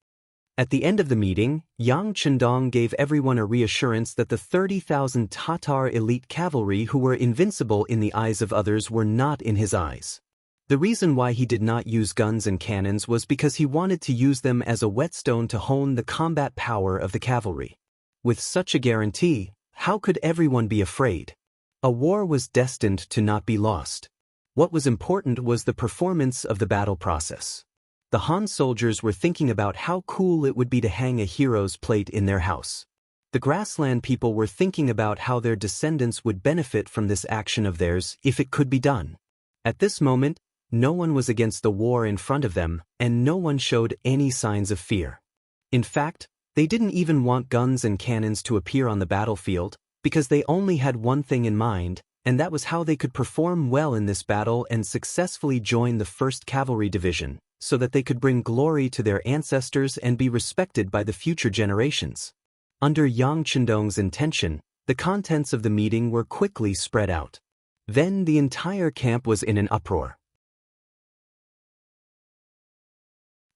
At the end of the meeting, Yang Chendong gave everyone a reassurance that the 30,000 Tatar elite cavalry who were invincible in the eyes of others were not in his eyes. The reason why he did not use guns and cannons was because he wanted to use them as a whetstone to hone the combat power of the cavalry. With such a guarantee, how could everyone be afraid? A war was destined to not be lost. What was important was the performance of the battle process. The Han soldiers were thinking about how cool it would be to hang a hero's plate in their house. The grassland people were thinking about how their descendants would benefit from this action of theirs if it could be done. At this moment, no one was against the war in front of them, and no one showed any signs of fear. In fact, they didn't even want guns and cannons to appear on the battlefield, because they only had one thing in mind, and that was how they could perform well in this battle and successfully join the 1st Cavalry Division, so that they could bring glory to their ancestors and be respected by the future generations. Under Yang Chendong's intention, the contents of the meeting were quickly spread out. Then the entire camp was in an uproar.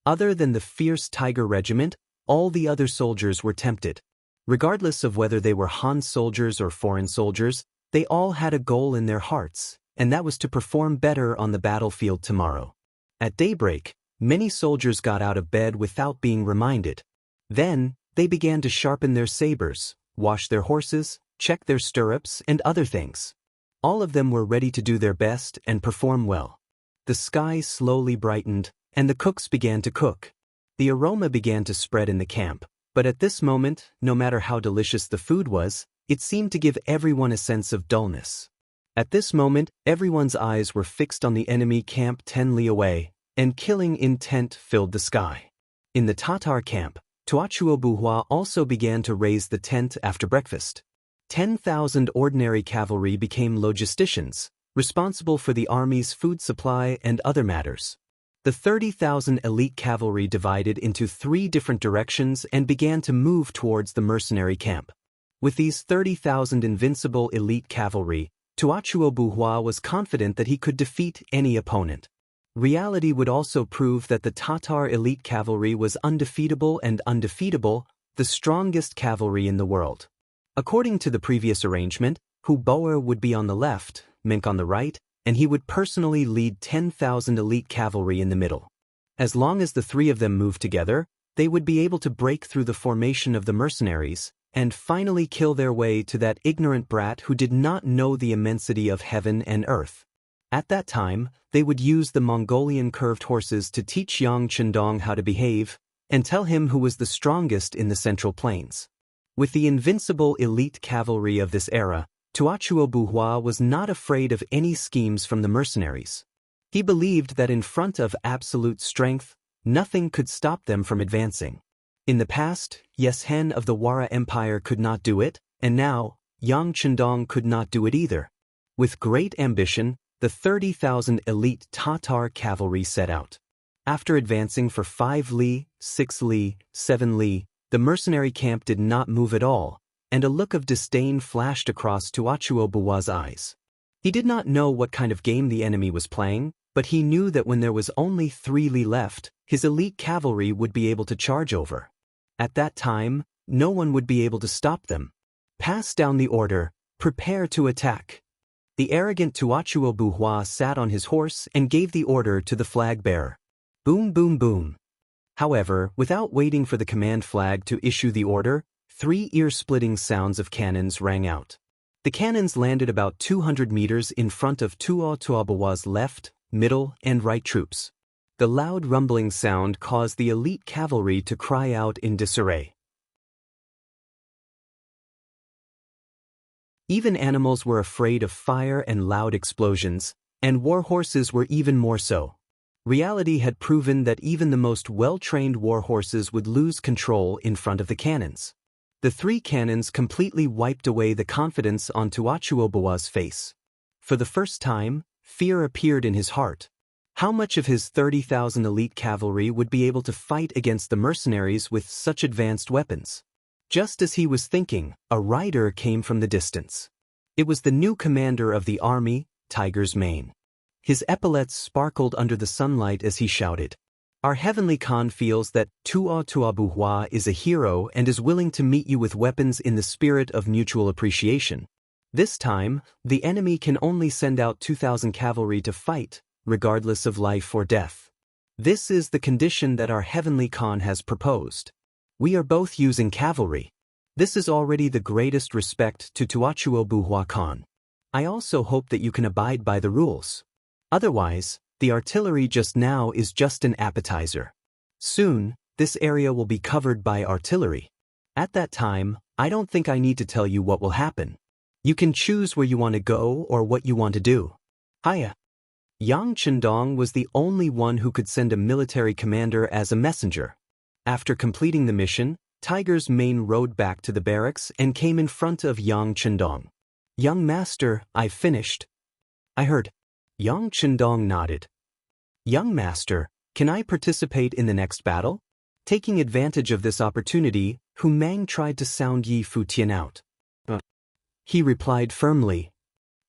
Other than the fierce Tiger Regiment, all the other soldiers were tempted. Regardless of whether they were Han soldiers or foreign soldiers, they all had a goal in their hearts, and that was to perform better on the battlefield tomorrow. At daybreak, many soldiers got out of bed without being reminded. Then, they began to sharpen their sabers, wash their horses, check their stirrups, and other things. All of them were ready to do their best and perform well. The sky slowly brightened, and the cooks began to cook. The aroma began to spread in the camp, but at this moment, no matter how delicious the food was, it seemed to give everyone a sense of dullness. At this moment, everyone's eyes were fixed on the enemy camp 10 li away, and killing intent filled the sky. In the Tatar camp, Tuachuobuhua also began to raise the tent after breakfast. 10,000 ordinary cavalry became logisticians, responsible for the army's food supply and other matters. The 30,000 elite cavalry divided into 3 different directions and began to move towards the mercenary camp. With these 30,000 invincible elite cavalry, Tuachuobuhua was confident that he could defeat any opponent. Reality would also prove that the Tatar elite cavalry was undefeatable and undefeatable, the strongest cavalry in the world. According to the previous arrangement, Hu Boer would be on the left, Mink on the right, and he would personally lead 10,000 elite cavalry in the middle. As long as the 3 of them moved together, they would be able to break through the formation of the mercenaries, and finally kill their way to that ignorant brat who did not know the immensity of heaven and earth. At that time, they would use the Mongolian curved horses to teach Yang Chendong how to behave, and tell him who was the strongest in the Central Plains. With the invincible elite cavalry of this era, Tuachuo Buhua was not afraid of any schemes from the mercenaries. He believed that in front of absolute strength, nothing could stop them from advancing. In the past, Yeshen of the Wara Empire could not do it, and now, Yang Chendong could not do it either. With great ambition, the 30,000 elite Tatar cavalry set out. After advancing for 5 li, 6 li, 7 li, the mercenary camp did not move at all, and a look of disdain flashed across Tuachuo Buhua's eyes. He did not know what kind of game the enemy was playing, but he knew that when there was only 3 li left, his elite cavalry would be able to charge over. At that time, no one would be able to stop them. Pass down the order, prepare to attack. The arrogant Tuachuo Buhua sat on his horse and gave the order to the flag bearer. Boom, boom, boom. However, without waiting for the command flag to issue the order, 3 ear-splitting sounds of cannons rang out. The cannons landed about 200 meters in front of Tuachuo Buhua's left, middle, and right troops. The loud rumbling sound caused the elite cavalry to cry out in disarray. Even animals were afraid of fire and loud explosions, and war horses were even more so. Reality had proven that even the most well-trained war horses would lose control in front of the cannons. The 3 cannons completely wiped away the confidence on Tuachuo Buhua's face. For the first time, fear appeared in his heart. How much of his 30,000 elite cavalry would be able to fight against the mercenaries with such advanced weapons? Just as he was thinking, a rider came from the distance. It was the new commander of the army, Tiger's Mane. His epaulets sparkled under the sunlight as he shouted. Our heavenly Khan feels that Tuachuo Buhua is a hero and is willing to meet you with weapons in the spirit of mutual appreciation. This time, the enemy can only send out 2,000 cavalry to fight, regardless of life or death. This is the condition that our heavenly Khan has proposed. We are both using cavalry. This is already the greatest respect to Tuachuo Buhua Khan. I also hope that you can abide by the rules. Otherwise, the artillery just now is just an appetizer. Soon, this area will be covered by artillery. At that time, I don't think I need to tell you what will happen. You can choose where you want to go or what you want to do. Hiya. Yang Chendong was the only one who could send a military commander as a messenger. After completing the mission, Tiger's Mane rode back to the barracks and came in front of Yang Chendong. Young master, I've finished. I heard. Yang Chendong nodded. Young master, can I participate in the next battle? Taking advantage of this opportunity, Hu Mang tried to sound Yi Futian out. He replied firmly.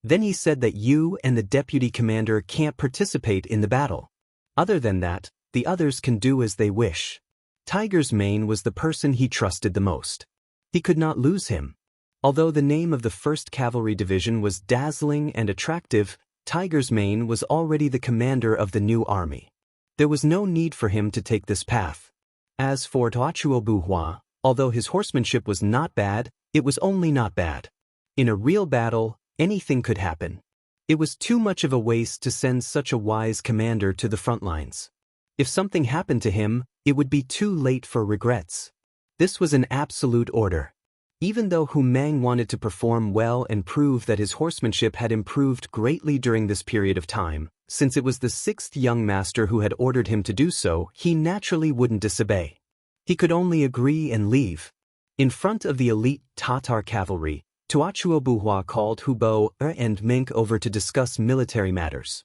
Then he said that you and the deputy commander can't participate in the battle. Other than that, the others can do as they wish. Tiger's Mane was the person he trusted the most. He could not lose him. Although the name of the 1st Cavalry Division was dazzling and attractive, Tiger's Mane was already the commander of the new army. There was no need for him to take this path. As for Tuachuo Buhua, although his horsemanship was not bad, it was only not bad. In a real battle, anything could happen. It was too much of a waste to send such a wise commander to the front lines. If something happened to him, it would be too late for regrets. This was an absolute order. Even though Hu Mang wanted to perform well and prove that his horsemanship had improved greatly during this period of time, since it was the 6th young master who had ordered him to do so, he naturally wouldn't disobey. He could only agree and leave. In front of the elite Tatar cavalry, Tuachuo Buhua called Hubo and Mink over to discuss military matters.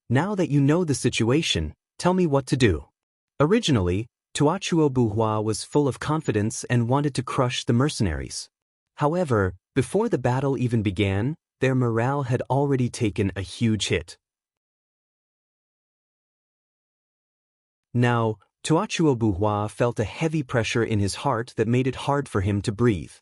Now that you know the situation, tell me what to do. Originally, Tuachuo Buhua was full of confidence and wanted to crush the mercenaries. However, before the battle even began, their morale had already taken a huge hit. Now, Tuachuo Buhua felt a heavy pressure in his heart that made it hard for him to breathe.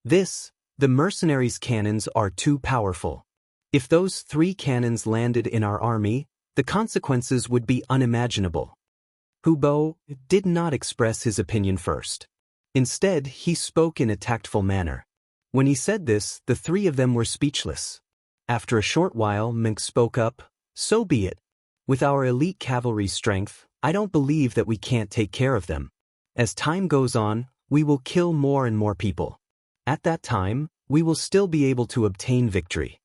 The mercenaries' cannons are too powerful. If those 3 cannons landed in our army, the consequences would be unimaginable. Hubo did not express his opinion first. Instead, he spoke in a tactful manner. When he said this, the 3 of them were speechless. After a short while, Mink spoke up. So be it. With our elite cavalry strength, I don't believe that we can't take care of them. As time goes on, we will kill more and more people. At that time, we will still be able to obtain victory.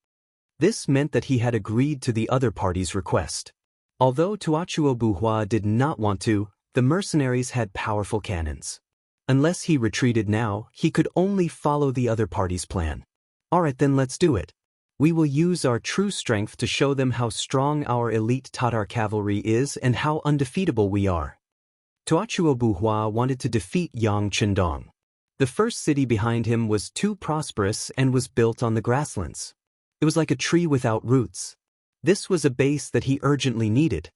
This meant that he had agreed to the other party's request. Although Tuachuo did not want to, the mercenaries had powerful cannons. Unless he retreated now, he could only follow the other party's plan. Alright then, let's do it. We will use our true strength to show them how strong our elite Tatar cavalry is and how undefeatable we are. Tuachuo wanted to defeat Yang Chendong. The first city behind him was too prosperous and was built on the grasslands. It was like a tree without roots. This was a base that he urgently needed.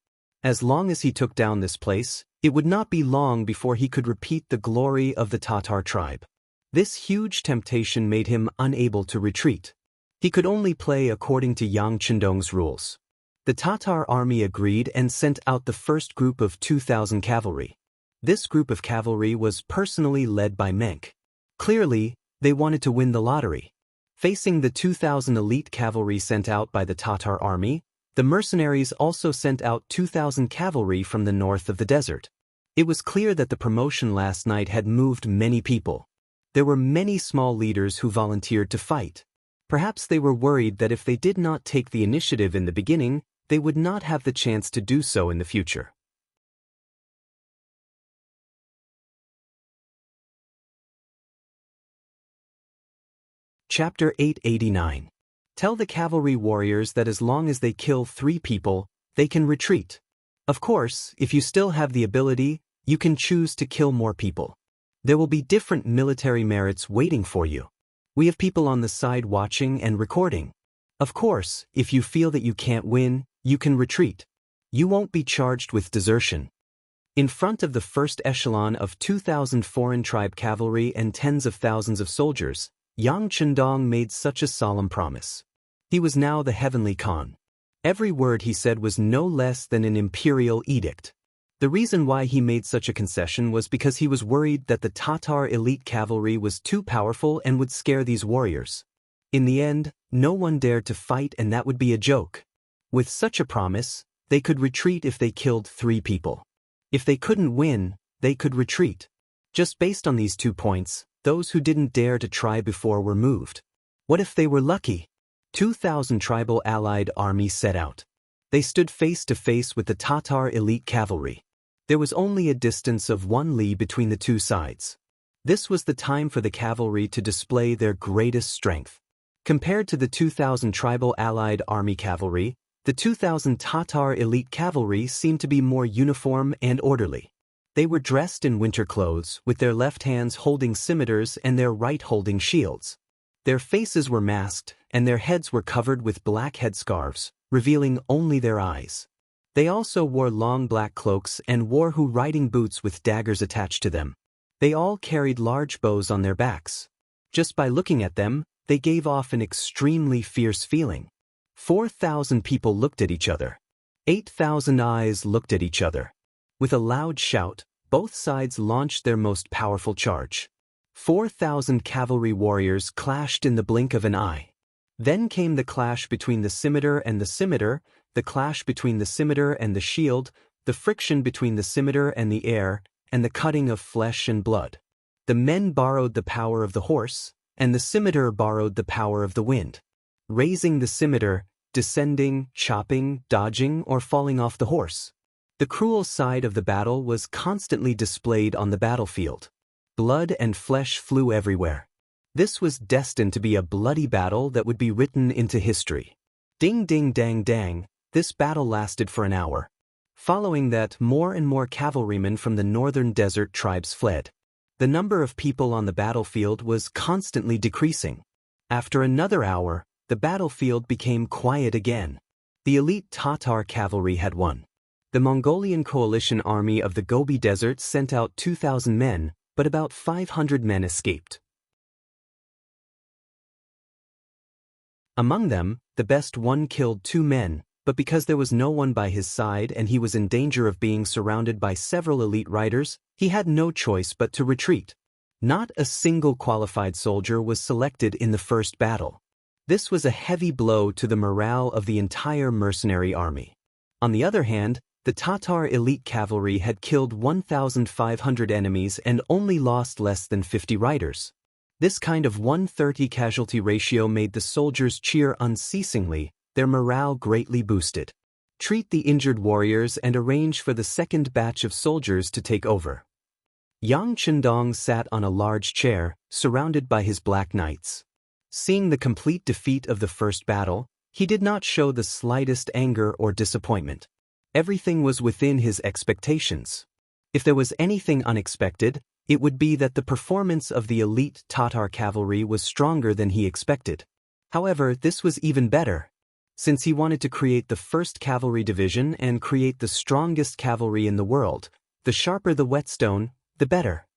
As long as he took down this place, it would not be long before he could repeat the glory of the Tatar tribe. This huge temptation made him unable to retreat. He could only play according to Yang Chendong's rules. The Tatar army agreed and sent out the first group of 2,000 cavalry. This group of cavalry was personally led by Menk. Clearly, they wanted to win the lottery. Facing the 2,000 elite cavalry sent out by the Tatar army, the mercenaries also sent out 2,000 cavalry from the north of the desert. It was clear that the promotion last night had moved many people. There were many small leaders who volunteered to fight. Perhaps they were worried that if they did not take the initiative in the beginning, they would not have the chance to do so in the future. Chapter 889. Tell the cavalry warriors that as long as they kill 3 people, they can retreat. Of course, if you still have the ability, you can choose to kill more people. There will be different military merits waiting for you. We have people on the side watching and recording. Of course, if you feel that you can't win, you can retreat. You won't be charged with desertion. In front of the first echelon of 2,000 foreign tribe cavalry and tens of thousands of soldiers, Yang Chendong made such a solemn promise. He was now the heavenly Khan. Every word he said was no less than an imperial edict. The reason why he made such a concession was because he was worried that the Tatar elite cavalry was too powerful and would scare these warriors. In the end, no one dared to fight, and that would be a joke. With such a promise, they could retreat if they killed 3 people. If they couldn't win, they could retreat. Just based on these 2 points, those who didn't dare to try before were moved. What if they were lucky? 2,000 tribal allied armies set out. They stood face to face with the Tatar elite cavalry. There was only a distance of 1 li between the 2 sides. This was the time for the cavalry to display their greatest strength. Compared to the 2,000 tribal allied army cavalry, the 2,000 Tatar elite cavalry seemed to be more uniform and orderly. They were dressed in winter clothes, with their left hands holding scimitars and their right holding shields. Their faces were masked, and their heads were covered with black headscarves, revealing only their eyes. They also wore long black cloaks and wore riding boots with daggers attached to them. They all carried large bows on their backs. Just by looking at them, they gave off an extremely fierce feeling. 4,000 people looked at each other. 8,000 eyes looked at each other. With a loud shout, both sides launched their most powerful charge. 4,000 cavalry warriors clashed in the blink of an eye. Then came the clash between the scimitar and the scimitar, the clash between the scimitar and the shield, the friction between the scimitar and the air, and the cutting of flesh and blood. The men borrowed the power of the horse, and the scimitar borrowed the power of the wind. Raising the scimitar, descending, chopping, dodging, or falling off the horse. The cruel side of the battle was constantly displayed on the battlefield. Blood and flesh flew everywhere. This was destined to be a bloody battle that would be written into history. Ding ding dang dang, this battle lasted for an hour. Following that, more and more cavalrymen from the northern desert tribes fled. The number of people on the battlefield was constantly decreasing. After another hour, the battlefield became quiet again. The elite Tatar cavalry had won. The Mongolian coalition army of the Gobi Desert sent out 2,000 men, but about 500 men escaped. Among them, the best one killed 2 men, but because there was no one by his side and he was in danger of being surrounded by several elite riders, he had no choice but to retreat. Not a single qualified soldier was selected in the first battle. This was a heavy blow to the morale of the entire mercenary army. On the other hand, the Tatar elite cavalry had killed 1,500 enemies and only lost less than 50 riders. This kind of 1:30 casualty ratio made the soldiers cheer unceasingly, their morale greatly boosted. Treat the injured warriors and arrange for the second batch of soldiers to take over. Yang Chendong sat on a large chair, surrounded by his black knights. Seeing the complete defeat of the first battle, he did not show the slightest anger or disappointment. Everything was within his expectations. If there was anything unexpected, it would be that the performance of the elite Tatar cavalry was stronger than he expected. However, this was even better. Since he wanted to create the first cavalry division and create the strongest cavalry in the world, the sharper the whetstone, the better.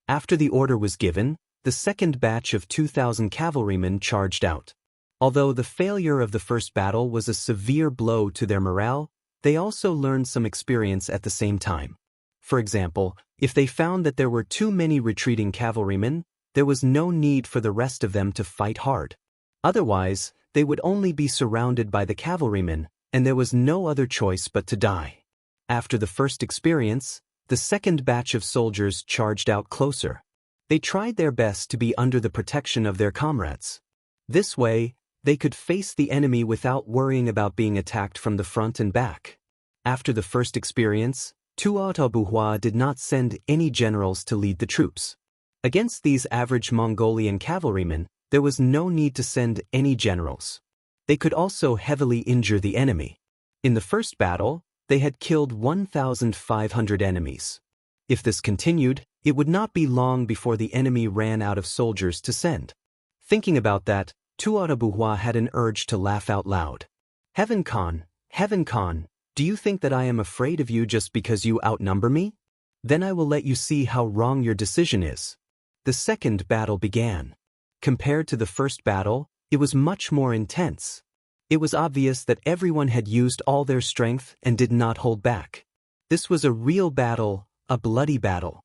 After the order was given, the second batch of 2,000 cavalrymen charged out. Although the failure of the first battle was a severe blow to their morale, they also learned some experience at the same time. For example, if they found that there were too many retreating cavalrymen, there was no need for the rest of them to fight hard. Otherwise, they would only be surrounded by the cavalrymen, and there was no other choice but to die. After the first experience, the second batch of soldiers charged out closer. They tried their best to be under the protection of their comrades. This way, they could face the enemy without worrying about being attacked from the front and back. After the first experience, Audiobook did not send any generals to lead the troops. Against these average Mongolian cavalrymen, there was no need to send any generals. They could also heavily injure the enemy. In the first battle, they had killed 1,500 enemies. If this continued, it would not be long before the enemy ran out of soldiers to send. Thinking about that, Audiobook had an urge to laugh out loud. Heaven Khan, do you think that I am afraid of you just because you outnumber me? Then I will let you see how wrong your decision is. The second battle began. Compared to the first battle, it was much more intense. It was obvious that everyone had used all their strength and did not hold back. This was a real battle, a bloody battle.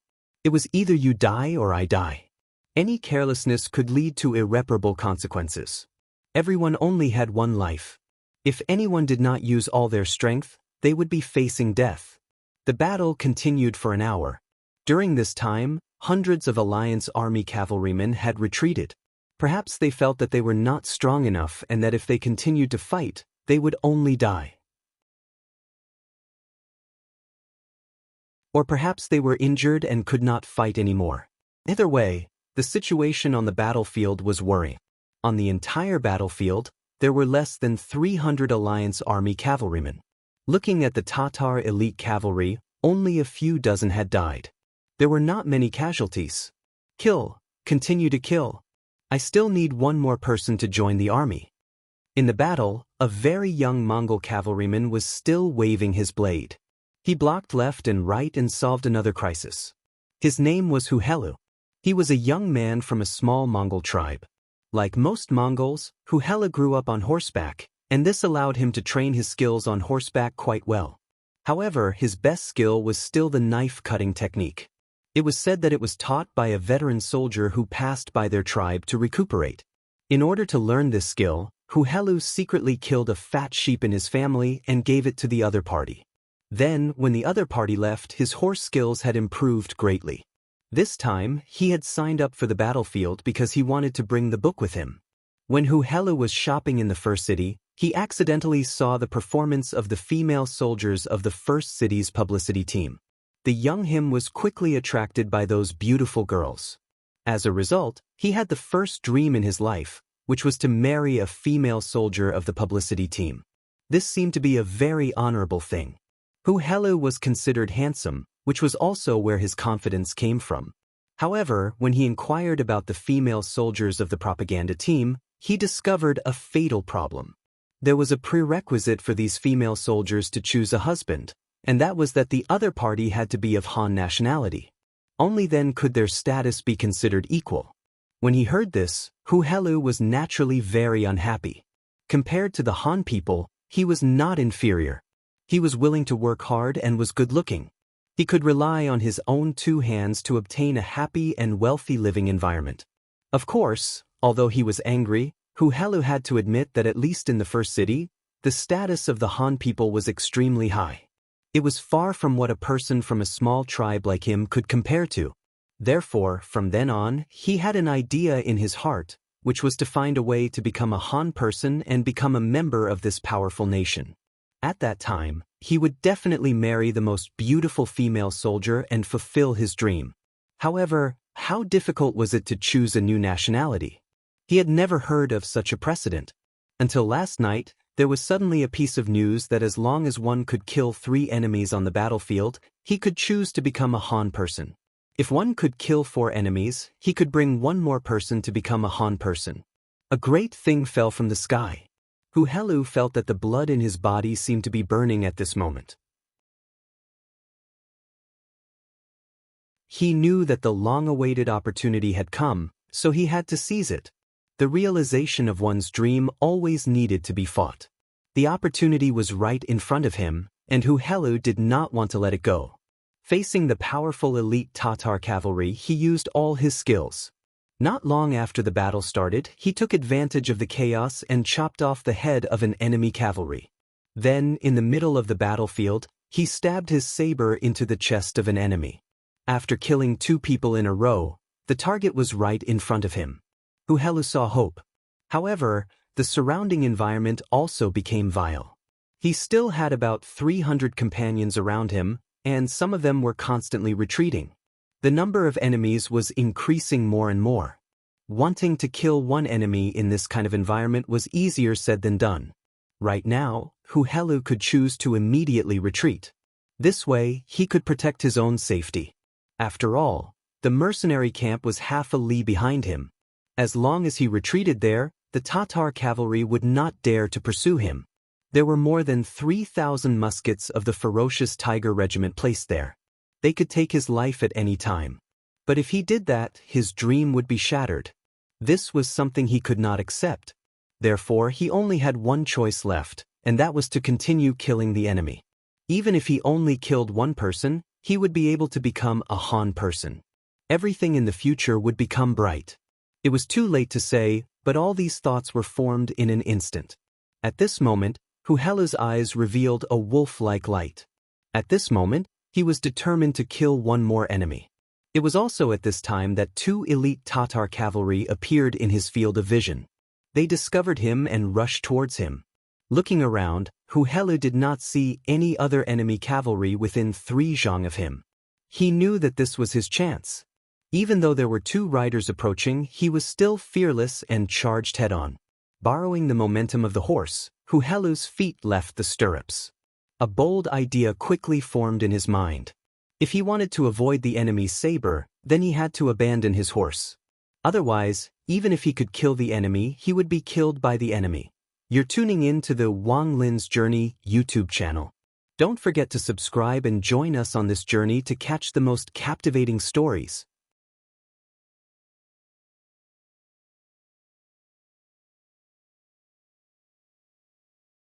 It was either you die or I die. Any carelessness could lead to irreparable consequences. Everyone only had one life. If anyone did not use all their strength, they would be facing death. The battle continued for an hour. During this time, hundreds of Alliance Army cavalrymen had retreated. Perhaps they felt that they were not strong enough and that if they continued to fight, they would only die. Or perhaps they were injured and could not fight anymore. Either way, the situation on the battlefield was worrying. On the entire battlefield, there were less than 300 Alliance Army cavalrymen. Looking at the Tatar elite cavalry, only a few dozen had died. There were not many casualties. Kill, continue to kill. I still need one more person to join the army. In the battle, a very young Mongol cavalryman was still waving his blade. He blocked left and right and solved another crisis. His name was Huhelu. He was a young man from a small Mongol tribe. Like most Mongols, Huhelu grew up on horseback, and this allowed him to train his skills on horseback quite well. However, his best skill was still the knife-cutting technique. It was said that it was taught by a veteran soldier who passed by their tribe to recuperate. In order to learn this skill, Huhelu secretly killed a fat sheep in his family and gave it to the other party. Then, when the other party left, his horse skills had improved greatly. This time, he had signed up for the battlefield because he wanted to bring the book with him. When Huhelu was shopping in the first city, he accidentally saw the performance of the female soldiers of the first city's publicity team. The young him was quickly attracted by those beautiful girls. As a result, he had the first dream in his life, which was to marry a female soldier of the publicity team. This seemed to be a very honorable thing. Huhelu was considered handsome, which was also where his confidence came from. However, when he inquired about the female soldiers of the propaganda team, he discovered a fatal problem. There was a prerequisite for these female soldiers to choose a husband, and that was that the other party had to be of Han nationality. Only then could their status be considered equal. When he heard this, Huhelu was naturally very unhappy. Compared to the Han people, he was not inferior. He was willing to work hard and was good-looking. He could rely on his own two hands to obtain a happy and wealthy living environment. Of course, although he was angry, Hu Helu had to admit that at least in the first city, the status of the Han people was extremely high. It was far from what a person from a small tribe like him could compare to. Therefore, from then on, he had an idea in his heart, which was to find a way to become a Han person and become a member of this powerful nation. At that time, he would definitely marry the most beautiful female soldier and fulfill his dream. However, how difficult was it to choose a new nationality? He had never heard of such a precedent. Until last night, there was suddenly a piece of news that as long as one could kill 3 enemies on the battlefield, he could choose to become a Han person. If one could kill 4 enemies, he could bring 1 more person to become a Han person. A great thing fell from the sky. Hu Helu felt that the blood in his body seemed to be burning at this moment. He knew that the long-awaited opportunity had come, so he had to seize it. The realization of one's dream always needed to be fought. The opportunity was right in front of him, and Hu Helu did not want to let it go. Facing the powerful elite Tatar cavalry, he used all his skills. Not long after the battle started, he took advantage of the chaos and chopped off the head of an enemy cavalry. Then, in the middle of the battlefield, he stabbed his saber into the chest of an enemy. After killing 2 people in a row, the target was right in front of him. Hu Helu saw hope. However, the surrounding environment also became vile. He still had about 300 companions around him, and some of them were constantly retreating. The number of enemies was increasing more and more. Wanting to kill 1 enemy in this kind of environment was easier said than done. Right now, Hu Helu could choose to immediately retreat. This way, he could protect his own safety. After all, the mercenary camp was half a li behind him. As long as he retreated there, the Tatar cavalry would not dare to pursue him. There were more than 3,000 muskets of the ferocious Tiger Regiment placed there. They could take his life at any time. But if he did that, his dream would be shattered. This was something he could not accept. Therefore, he only had one choice left, and that was to continue killing the enemy. Even if he only killed 1 person, he would be able to become a Han person. Everything in the future would become bright. It was too late to say, but all these thoughts were formed in an instant. At this moment, Hu Helu's eyes revealed a wolf-like light. At this moment, he was determined to kill 1 more enemy. It was also at this time that 2 elite Tatar cavalry appeared in his field of vision. They discovered him and rushed towards him. Looking around, Hu Helu did not see any other enemy cavalry within 3 zhang of him. He knew that this was his chance. Even though there were 2 riders approaching, he was still fearless and charged head-on. Borrowing the momentum of the horse, Hu Helu's feet left the stirrups. A bold idea quickly formed in his mind. If he wanted to avoid the enemy's saber, then he had to abandon his horse. Otherwise, even if he could kill the enemy, he would be killed by the enemy. You're tuning in to the Wang Lin's Journey YouTube channel. Don't forget to subscribe and join us on this journey to catch the most captivating stories.